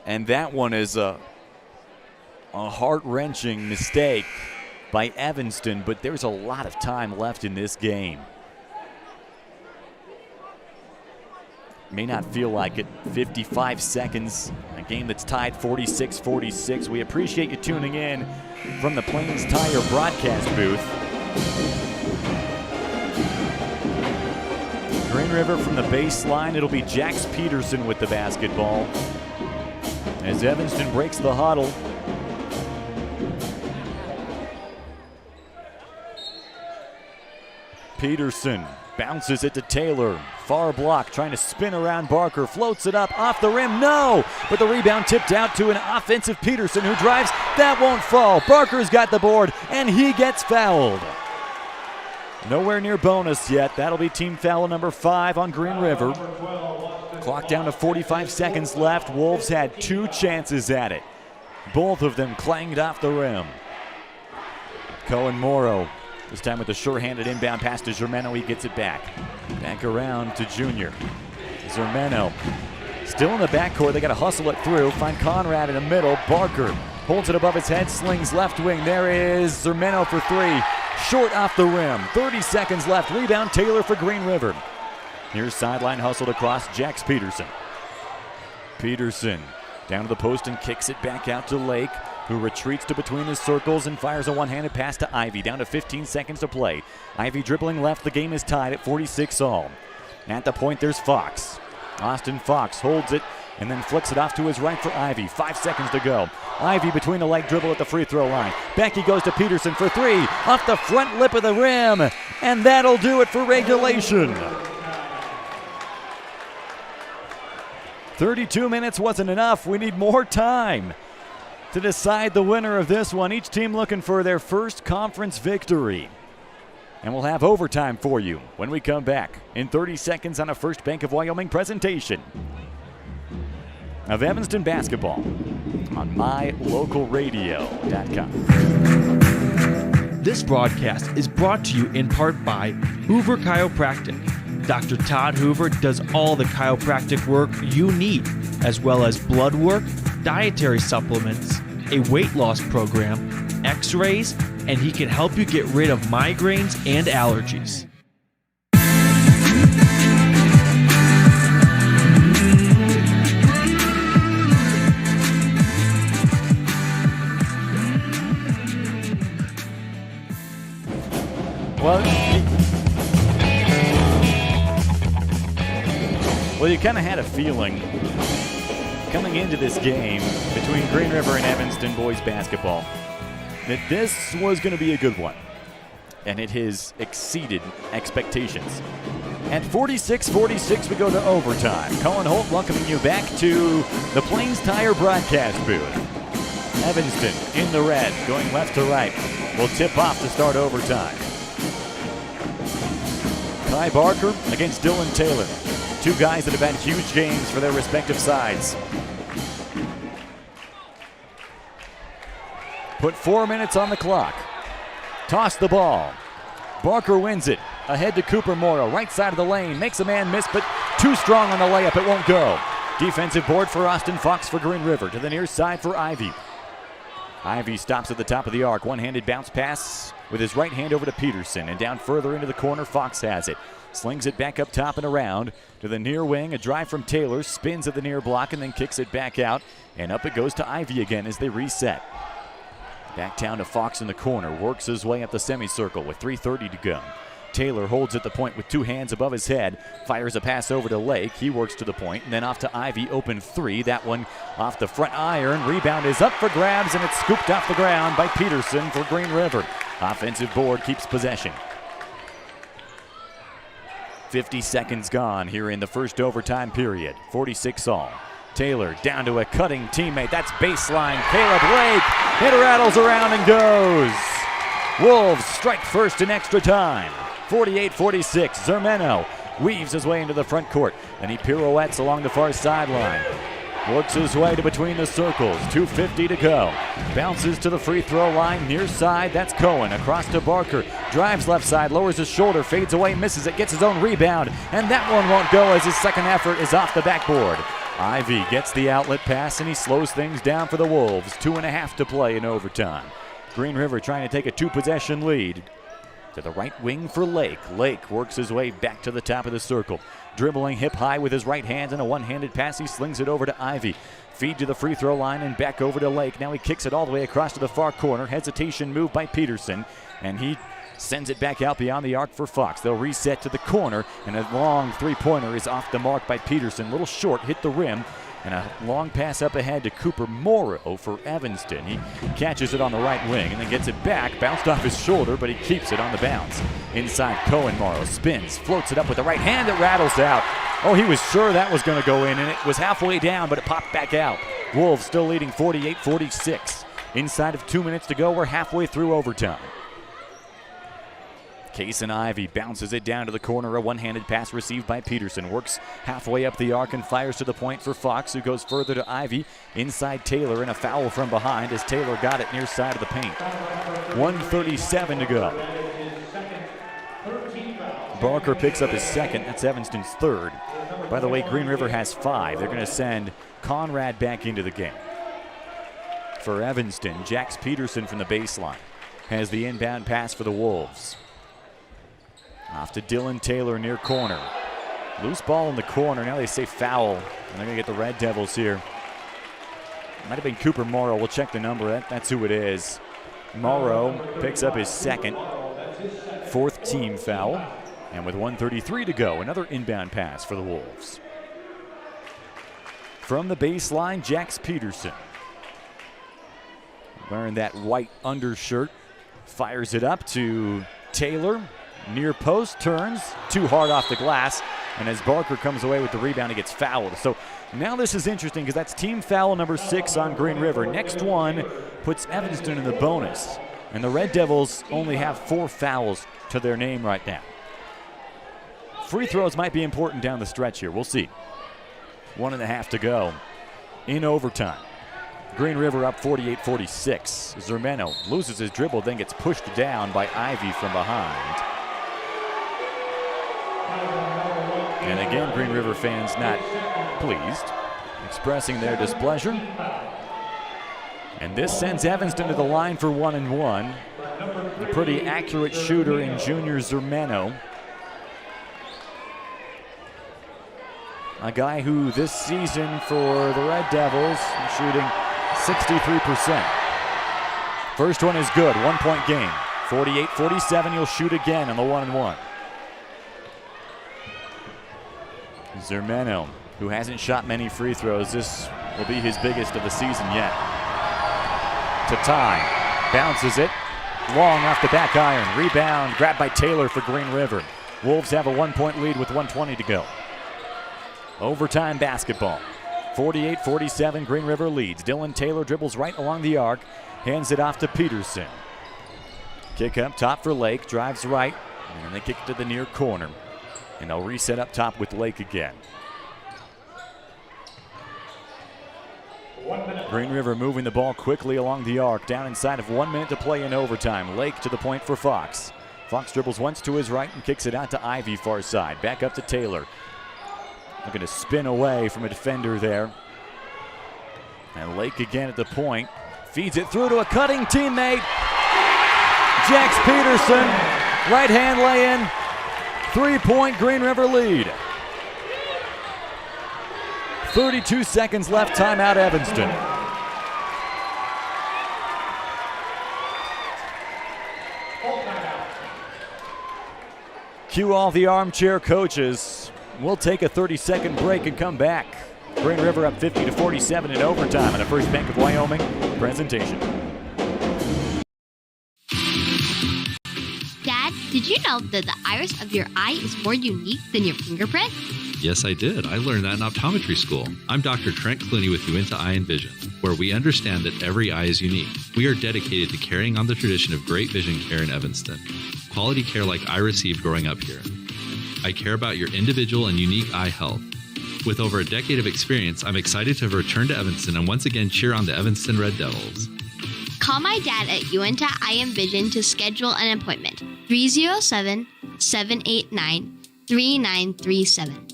And that one is a heart-wrenching mistake by Evanston, but there's a lot of time left in this game. May not feel like it. 55 seconds, a game that's tied 46-46. We appreciate you tuning in from the Plains Tire broadcast booth. Green River from the baseline. It'll be Jax Peterson with the basketball as Evanston breaks the huddle. Peterson bounces it to Taylor. Far block, trying to spin around Barker. Floats it up off the rim. No! But the rebound tipped out to an offensive Peterson who drives. That won't fall. Barker's got the board, and he gets fouled. Nowhere near bonus yet. That'll be team foul number 5 on Green River. Clock down to 45 seconds left. Wolves had 2 chances at it. Both of them clanged off the rim. Cohen Morrow, this time with a sure-handed inbound pass to Zermeno. He gets it back. Back around to Junior. Zermeno still in the backcourt. They got to hustle it through. Find Conrad in the middle. Barker holds it above his head. Slings left wing. There is Zermeno for 3. Short off the rim. 30 seconds left. Rebound Taylor for Green River. Here's sideline hustled across. Jax Peterson. Peterson down to the post and kicks it back out to Lake, who retreats to between his circles and fires a one-handed pass to Ivy. Down to 15 seconds to play. Ivy dribbling left. The game is tied at 46 all. At the point, there's Fox. Austin Fox holds it and then flicks it off to his right for Ivy. 5 seconds to go. Ivy between the leg dribble at the free throw line. Back he goes to Peterson for 3. Off the front lip of the rim. And that'll do it for regulation. 32 minutes wasn't enough. We need more time to decide the winner of this one. Each team looking for their first conference victory. And we'll have overtime for you when we come back in 30 seconds on a First Bank of Wyoming presentation of Evanston basketball on mylocalradio.com. This broadcast is brought to you in part by Hoover Chiropractic. Dr. Todd Hoover does all the chiropractic work you need, as well as blood work, dietary supplements, a weight loss program, x-rays, and he can help you get rid of migraines and allergies. Well, you kind of had a feeling coming into this game between Green River and Evanston boys basketball that this was going to be a good one. And it has exceeded expectations. At 46-46, we go to overtime. Cullen Holt welcoming you back to the Plains Tire broadcast booth. Evanston in the red, going left to right. Will tip off to start overtime. Kai Barker against Dylan Taylor. Two guys that have had huge games for their respective sides. Put 4 minutes on the clock. Toss the ball. Barker wins it. Ahead to Cooper Morrow. Right side of the lane. Makes a man miss, but too strong on the layup. It won't go. Defensive board for Austin Fox for Green River. To the near side for Ivy. Ivy stops at the top of the arc. One-handed bounce pass with his right hand over to Peterson. And down further into the corner, Fox has it. Slings it back up top and around to the near wing. A drive from Taylor. Spins at the near block and then kicks it back out. And up it goes to Ivy again as they reset. Back down to Fox in the corner. Works his way up the semicircle with 3:30 to go. Taylor holds at the point with two hands above his head. Fires a pass over to Lake. He works to the point and then off to Ivy. Open three. That one off the front iron. Rebound is up for grabs and it's scooped off the ground by Peterson for Green River. Offensive board keeps possession. 50 seconds gone here in the first overtime period. 46 all. Taylor down to a cutting teammate. That's baseline. Caleb Lake. It rattles around and goes. Wolves strike first in extra time. 48-46. Zermeno weaves his way into the front court. And he pirouettes along the far sideline. Works his way to between the circles. 2:50 to go. Bounces to the free throw line. Near side, that's Cohen. Across to Barker. Drives left side, lowers his shoulder, fades away, misses it, gets his own rebound. And that one won't go as his second effort is off the backboard. Ivy gets the outlet pass and he slows things down for the Wolves. 2.5 to play in overtime. Green River trying to take a two-possession lead. To the right wing for Lake. Lake works his way back to the top of the circle. Dribbling hip high with his right hand and a one-handed pass. He slings it over to Ivy. Feed to the free throw line and back over to Lake. Now he kicks it all the way across to the far corner. Hesitation move by Peterson. And he sends it back out beyond the arc for Fox. They'll reset to the corner. And a long three-pointer is off the mark by Peterson. Little short, hit the rim. And a long pass up ahead to Cooper Morrow for Evanston. He catches it on the right wing and then gets it back. Bounced off his shoulder, but he keeps it on the bounce. Inside Cohen, Morrow spins, floats it up with the right hand that rattles out. Oh, he was sure that was going to go in, and it was halfway down, but it popped back out. Wolves still leading 48-46. Inside of 2 minutes to go, we're halfway through overtime. Case and Ivy bounces it down to the corner. A one-handed pass received by Peterson. Works halfway up the arc and fires to the point for Fox, who goes further to Ivy. Inside Taylor and a foul from behind as Taylor got it near side of the paint. 1:37 to go. Barker picks up his second. That's Evanston's third. By the way, Green River has 5. They're going to send Conrad back into the game. For Evanston, Jax Peterson from the baseline has the inbound pass for the Wolves. Off to Dylan Taylor near corner. Loose ball in the corner. Now they say foul. And they're going to get the Red Devils here. Might have been Cooper Morrow. We'll check the number. That's who it is. Morrow picks up his second. 4th team foul. And with 1:33 to go, another inbound pass for the Wolves. From the baseline, Jax Peterson. Wearing that white undershirt. Fires it up to Taylor. Near post, turns, too hard off the glass, and as Barker comes away with the rebound, he gets fouled. So now this is interesting because that's team foul number 6 on Green River. Next one puts Evanston in the bonus, and the Red Devils only have 4 fouls to their name right now. Free throws might be important down the stretch here. We'll see. 1.5 to go in overtime. Green River up 48-46. Zermeno loses his dribble, then gets pushed down by Ivy from behind. And again, Green River fans not pleased, expressing their displeasure. And this sends Evanston to the line for 1-1. A pretty accurate shooter in junior Zermeno. A guy who this season for the Red Devils is shooting 63%. First one is good, 1-point game. 48-47, he'll shoot again on the 1-1. Zermeno, who hasn't shot many free throws, this will be his biggest of the season yet. To tie, bounces it, long off the back iron. Rebound, grabbed by Taylor for Green River. Wolves have a 1-point lead with 1:20 to go. Overtime basketball. 48-47, Green River leads. Dylan Taylor dribbles right along the arc, hands it off to Peterson. Kick up top for Lake, drives right, and they kick it to the near corner. And they'll reset up top with Lake again. Green River moving the ball quickly along the arc, down inside of 1 minute to play in overtime. Lake to the point for Fox. Fox dribbles once to his right and kicks it out to Ivy far side. Back up to Taylor. Looking to spin away from a defender there. And Lake again at the point. Feeds it through to a cutting teammate. Jax Peterson. Right hand lay-in. 3-point Green River lead. 32 seconds left, timeout Evanston. Cue all the armchair coaches. We'll take a 30-second break and come back. Green River up 50-47 in overtime in a First Bank of Wyoming presentation. Dad, did you know that the iris of your eye is more unique than your fingerprint? Yes, I did. I learned that in optometry school. I'm Dr. Trent Clooney with Uinta Eye and Vision, where we understand that every eye is unique. We are dedicated to carrying on the tradition of great vision care in Evanston. Quality care like I received growing up here. I care about your individual and unique eye health. With over a decade of experience, I'm excited to return to Evanston and once again cheer on the Evanston Red Devils. Call my dad at Uinta Eye and Vision to schedule an appointment. 307-789-3937.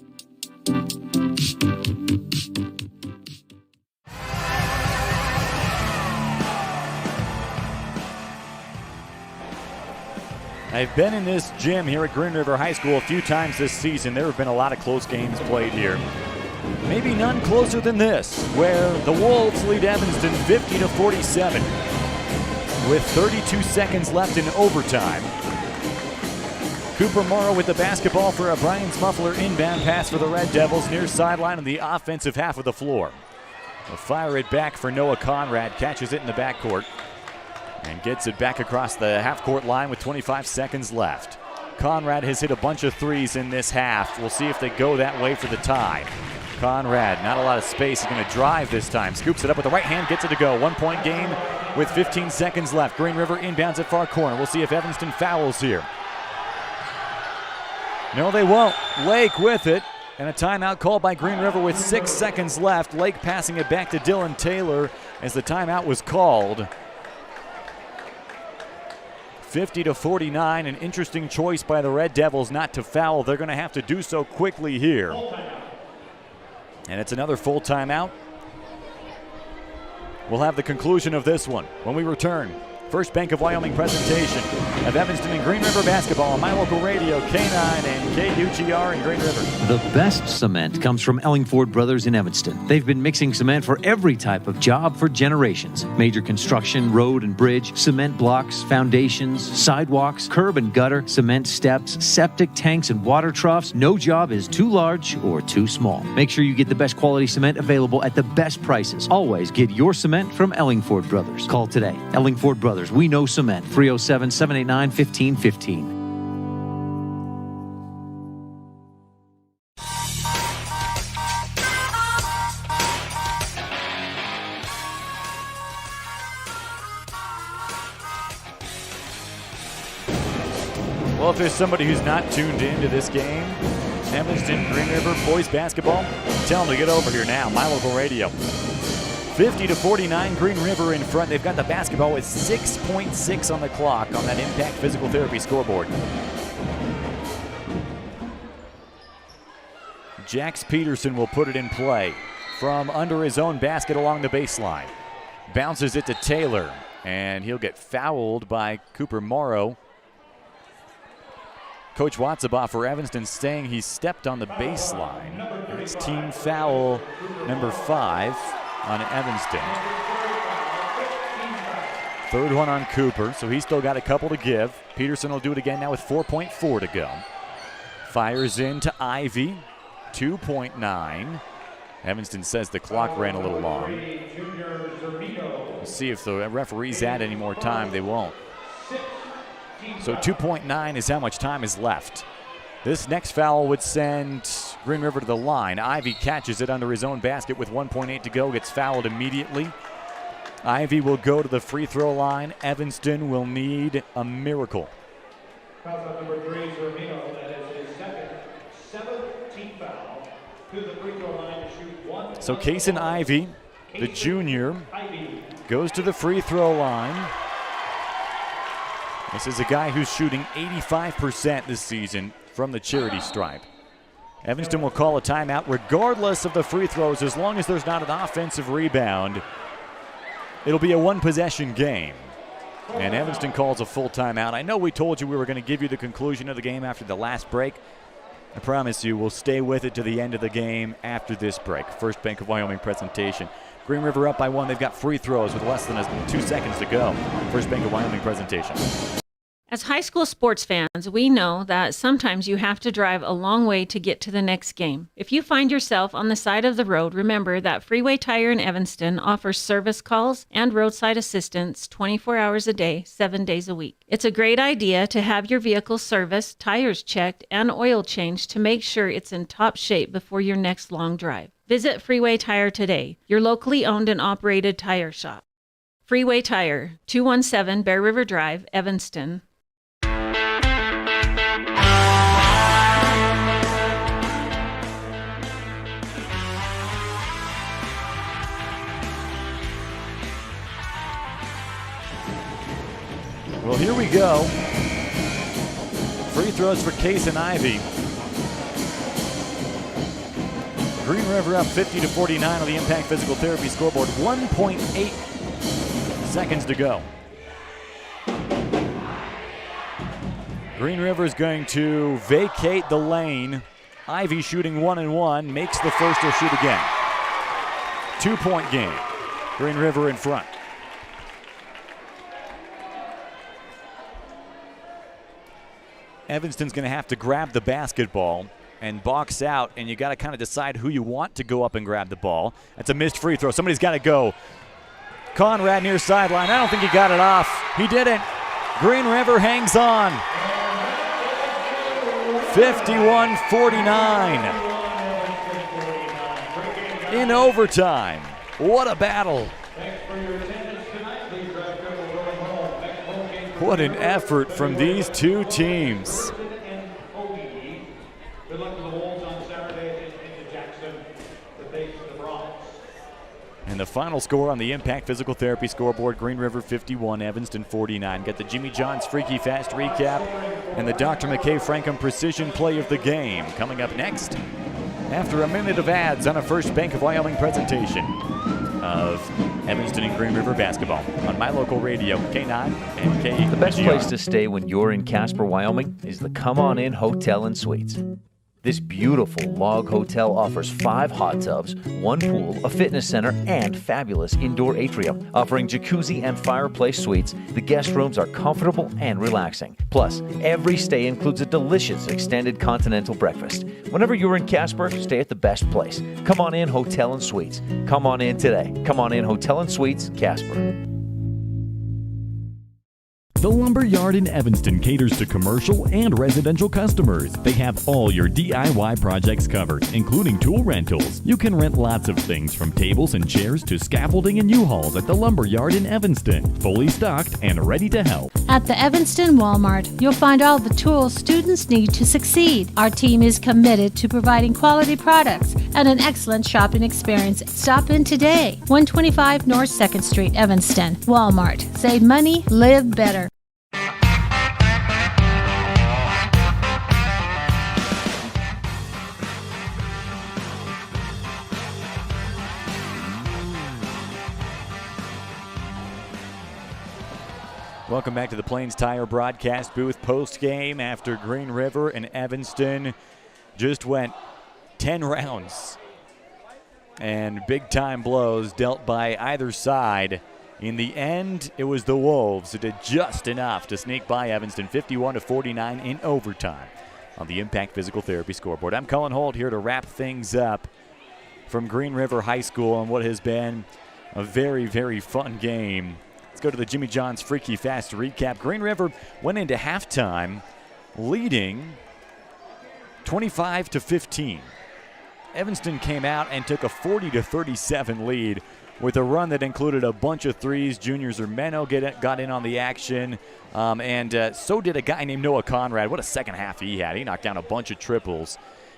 I've been in this gym here at Green River High School a few times this season. There have been a lot of close games played here. Maybe none closer than this, where the Wolves lead Evanston 50-47 with 32 seconds left in overtime. Cooper Morrow with the basketball for a Brian's Muffler inbound pass for the Red Devils near sideline on the offensive half of the floor. They'll fire it back for Noah Conrad, catches it in the backcourt and gets it back across the half-court line with 25 seconds left. Conrad has hit a bunch of threes in this half. We'll see if they go that way for the tie. Conrad, not a lot of space. He's going to drive this time. Scoops it up with the right hand, gets it to go. 1-point game with 15 seconds left. Green River inbounds at far corner. We'll see if Evanston fouls here. No, they won't. Lake with it. And a timeout called by Green River with 6 seconds left. Lake passing it back to Dylan Taylor as the timeout was called. 50-49, an interesting choice by the Red Devils not to foul. They're going to have to do so quickly here. And it's another full timeout. We'll have the conclusion of this one when we return. First Bank of Wyoming presentation of Evanston and Green River basketball on My Local Radio, K9 and KUGR in Green River. The best cement comes from Ellingford Brothers in Evanston. They've been mixing cement for every type of job for generations. Major construction, road and bridge, cement blocks, foundations, sidewalks, curb and gutter, cement steps, septic tanks, and water troughs. No job is too large or too small. Make sure you get the best quality cement available at the best prices. Always get your cement from Ellingford Brothers. Call today. Ellingford Brothers. We know cement. 307-789-1515. Well, if there's somebody who's not tuned into this game, Evanston Green River boys basketball, tell them to get over here now. My Local Radio. 50-49, Green River in front. They've got the basketball with 6.6 on the clock on that Impact Physical Therapy scoreboard. Jax Peterson will put it in play from under his own basket along the baseline. Bounces it to Taylor, and he'll get fouled by Cooper Morrow. Coach Watzabaugh for Evanston saying he stepped on the baseline. It's team foul number 5 on Evanston. Third one on Cooper, so he's still got a couple to give. Peterson will do it again now with 4.4 to go. Fires into Ivy, 2.9. Evanston says the clock ran a little long. We'll see if the referees add any more time. They won't. So 2.9 is how much time is left. This next foul would send Green River to the line. Ivy catches it under his own basket with 1.8 to go, gets fouled immediately. Ivy will go to the free throw line. Evanston will need a miracle. Foul number 3, Zermino. That is his second, 7th team foul. To the free throw line to shoot one. So Kason Ivy, the junior, goes to the free throw line. This is a guy who's shooting 85% this season from the charity stripe. Evanston will call a timeout regardless of the free throws. As long as there's not an offensive rebound, it'll be a one-possession game. And Evanston calls a full timeout. I know we told you we were going to give you the conclusion of the game after the last break. I promise you we'll stay with it to the end of the game after this break. First Bank of Wyoming presentation. Green River up by 1. They've got free throws with less than 2 seconds to go. First Bank of Wyoming presentation. As high school sports fans, we know that sometimes you have to drive a long way to get to the next game. If you find yourself on the side of the road, remember that Freeway Tire in Evanston offers service calls and roadside assistance 24 hours a day, 7 days a week. It's a great idea to have your vehicle serviced, tires checked, and oil changed to make sure it's in top shape before your next long drive. Visit Freeway Tire today, your locally owned and operated tire shop. Freeway Tire, 217 Bear River Drive, Evanston. Well, here we go. Free throws for Kason Ivy. Green River up 50-49 on the Impact Physical Therapy scoreboard. 1.8 seconds to go. Green River is going to vacate the lane. Ivy shooting 1-1, makes the first, he'll shoot again. 2-point game. Green River in front. Evanston's going to have to grab the basketball and box out, and you got to kind of decide who you want to go up and grab the ball. That's a missed free throw. Somebody's got to go. Conrad near sideline. I don't think he got it off. He didn't. Green River hangs on. 51-49. In overtime. What a battle. What an effort from these two teams. Good luck to the Wolves on Saturday in Jackson to face the Bronx. And the final score on the Impact Physical Therapy scoreboard, Green River 51, Evanston 49. Get the Jimmy John's Freaky Fast recap and the Dr. McKay Frankham Precision Play of the Game coming up next after a minute of ads on a First Bank of Wyoming presentation of Evanston and Green River basketball on my local radio, K9 and KGR. The best place to stay when you're in Casper, Wyoming is the Come On In Hotel and Suites. This beautiful log hotel offers 5 hot tubs, 1 pool, a fitness center, and fabulous indoor atrium. Offering jacuzzi and fireplace suites, the guest rooms are comfortable and relaxing. Plus, every stay includes a delicious extended continental breakfast. Whenever you're in Casper, stay at the best place. Come On In Hotel and Suites. Come on in today. Come On In Hotel and Suites, Casper. The Lumber Yard in Evanston caters to commercial and residential customers. They have all your DIY projects covered, including tool rentals. You can rent lots of things from tables and chairs to scaffolding and U-Hauls at the Lumber Yard in Evanston. Fully stocked and ready to help. At the Evanston Walmart, you'll find all the tools students need to succeed. Our team is committed to providing quality products and an excellent shopping experience. Stop in today. 125 North 2nd Street, Evanston. Walmart. Save money, live better. Welcome back to the Plains Tire broadcast booth post-game after Green River and Evanston just went 10 rounds. And big-time blows dealt by either side. In the end, it was the Wolves who did just enough to sneak by Evanston 51-49 in overtime on the Impact Physical Therapy scoreboard. I'm Cullen Holt here to wrap things up from Green River High School on what has been a very, very fun game. Let's go to the Jimmy John's Freaky Fast recap. Green River went into halftime leading 25-15. Evanston came out and took a 40-37 lead with a run that included a bunch of threes. Junior Zermeno got in on the action, and so did a guy named Noah Conrad. What a second half he had. He knocked down a bunch of triples.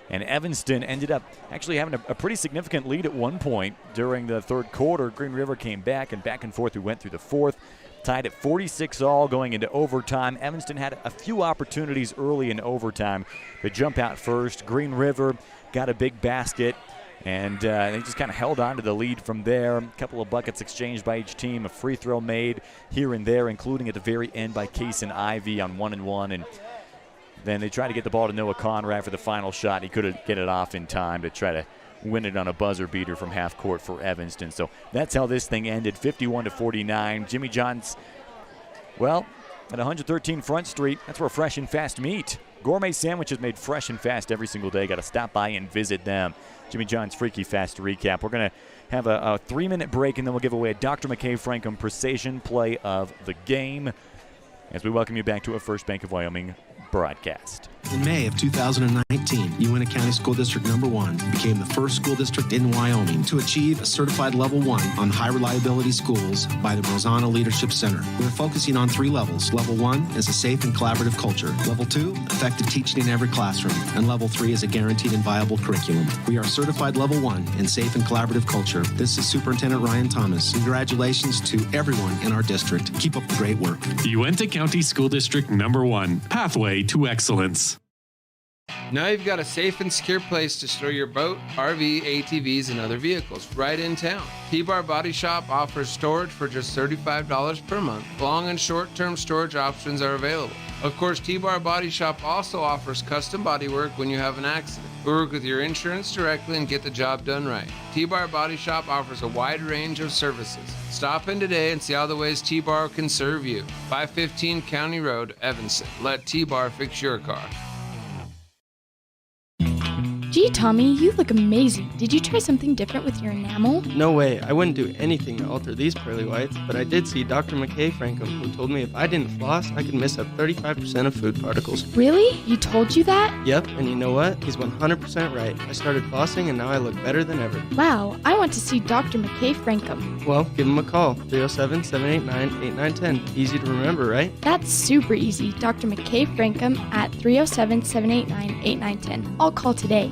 And Evanston ended up actually having a pretty significant lead at one point during the third quarter. Green River came back and forth. We went through the fourth, tied at 46 all going into overtime. Evanston had a few opportunities early in overtime to jump out first. Green River got a big basket, and they just kind of held on to the lead from there. A couple of buckets exchanged by each team, a free throw made here and there, including at the very end by Case and Ivy on 1-and-1. And then they tried to get the ball to Noah Conrad for the final shot. He couldn't get it off in time to try to win it on a buzzer beater from half court for Evanston. So that's how this thing ended, 51-49. Jimmy John's, well, at 113 Front Street, that's where Fresh and Fast meet. Gourmet sandwiches made fresh and fast every single day. Got to stop by and visit them. Jimmy John's Freaky Fast recap. We're going to have a 3-minute break, and then we'll give away a Dr. McKay Frankham Precision Play of the Game as we welcome you back to a First Bank of Wyoming broadcast. In May of 2019, Uinta County School District Number 1 became the first school district in Wyoming to achieve a certified Level 1 on high reliability schools by the Brozana Leadership Center. We're focusing on 3 levels. Level 1 is a safe and collaborative culture. Level 2, effective teaching in every classroom. And Level 3 is a guaranteed and viable curriculum. We are certified Level 1 in safe and collaborative culture. This is Superintendent Ryan Thomas. Congratulations to everyone in our district. Keep up the great work. Uinta County School District Number 1, pathway to excellence. Now you've got a safe and secure place to store your boat, RV, ATVs, and other vehicles right in town. T-Bar Body Shop offers storage for just $35 per month. Long and short-term storage options are available. Of course, T-Bar Body Shop also offers custom body work when you have an accident. We work with your insurance directly and get the job done right. T-Bar Body Shop offers a wide range of services. Stop in today and see all the ways T-Bar can serve you. 515 County Road, Evanston. Let T-Bar fix your car. Gee, Tommy, you look amazing. Did you try something different with your enamel? No way. I wouldn't do anything to alter these pearly whites, but I did see Dr. McKay Frankham, who told me if I didn't floss, I could miss up 35% of food particles. Really? He told you that? Yep, and you know what? He's 100% right. I started flossing, and now I look better than ever. Wow, I want to see Dr. McKay Frankham. Well, give him a call, 307-789-8910. Easy to remember, right? That's super easy. Dr. McKay Frankham at 307-789-8910. I'll call today.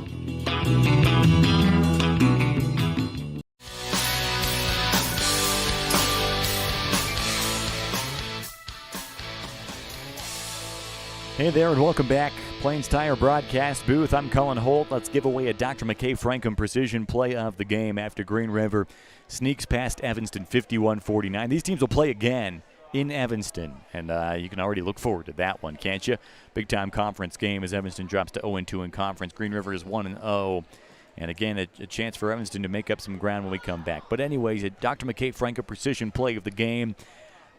Hey there, and welcome back. Plains Tire broadcast booth. I'm Cullen Holt. Let's give away a Dr. McKay Frankham Precision Play of the Game after Green River sneaks past Evanston 51-49. These teams will play again in Evanston, and you can already look forward to that one, can't you? Big-time conference game as Evanston drops to 0-2 in conference. Green River is 1-0. And again, a chance for Evanston to make up some ground when we come back. But anyways, a Dr. McKay Frankham Precision Play of the Game.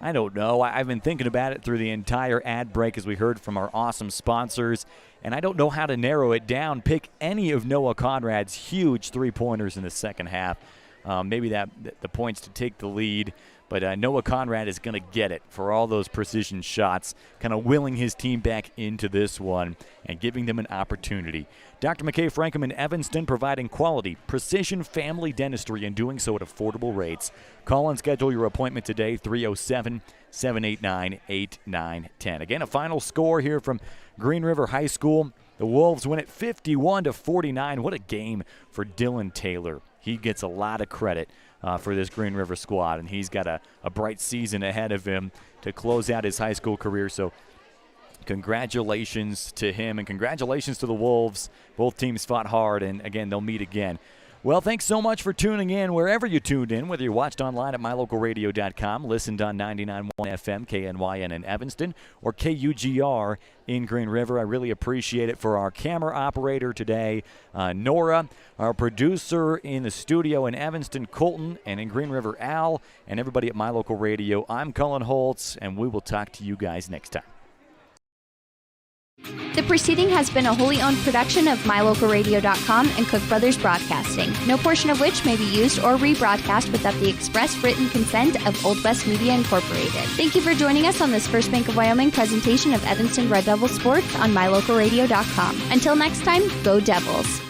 I don't know. I've been thinking about it through the entire ad break as we heard from our awesome sponsors, and I don't know how to narrow it down. Pick any of Noah Conrad's huge three-pointers in the second half. maybe the points to take the lead. But Noah Conrad is going to get it for all those precision shots, kind of willing his team back into this one and giving them an opportunity. Dr. McKay Frankham in Evanston providing quality, precision family dentistry and doing so at affordable rates. Call and schedule your appointment today, 307-789-8910. Again, a final score here from Green River High School. The Wolves win it 51-49. What a game for Dylan Taylor. He gets a lot of credit for this Green River squad, and he's got a bright season ahead of him to close out his high school career. So congratulations to him, and congratulations to the Wolves. Both teams fought hard, and again, they'll meet again. Well, thanks so much for tuning in wherever you tuned in, whether you watched online at mylocalradio.com, listened on 99.1 FM, KNYN in Evanston, or KUGR in Green River. I really appreciate it. For our camera operator today, Nora, our producer in the studio in Evanston, Colton, and in Green River, Al, and everybody at My Local Radio, I'm Cullen Holtz, and we will talk to you guys next time. The proceeding has been a wholly owned production of MyLocalRadio.com and Cook Brothers Broadcasting, no portion of which may be used or rebroadcast without the express written consent of Old West Media Incorporated. Thank you for joining us on this First Bank of Wyoming presentation of Evanston Red Devil Sports on MyLocalRadio.com. Until next time, go Devils!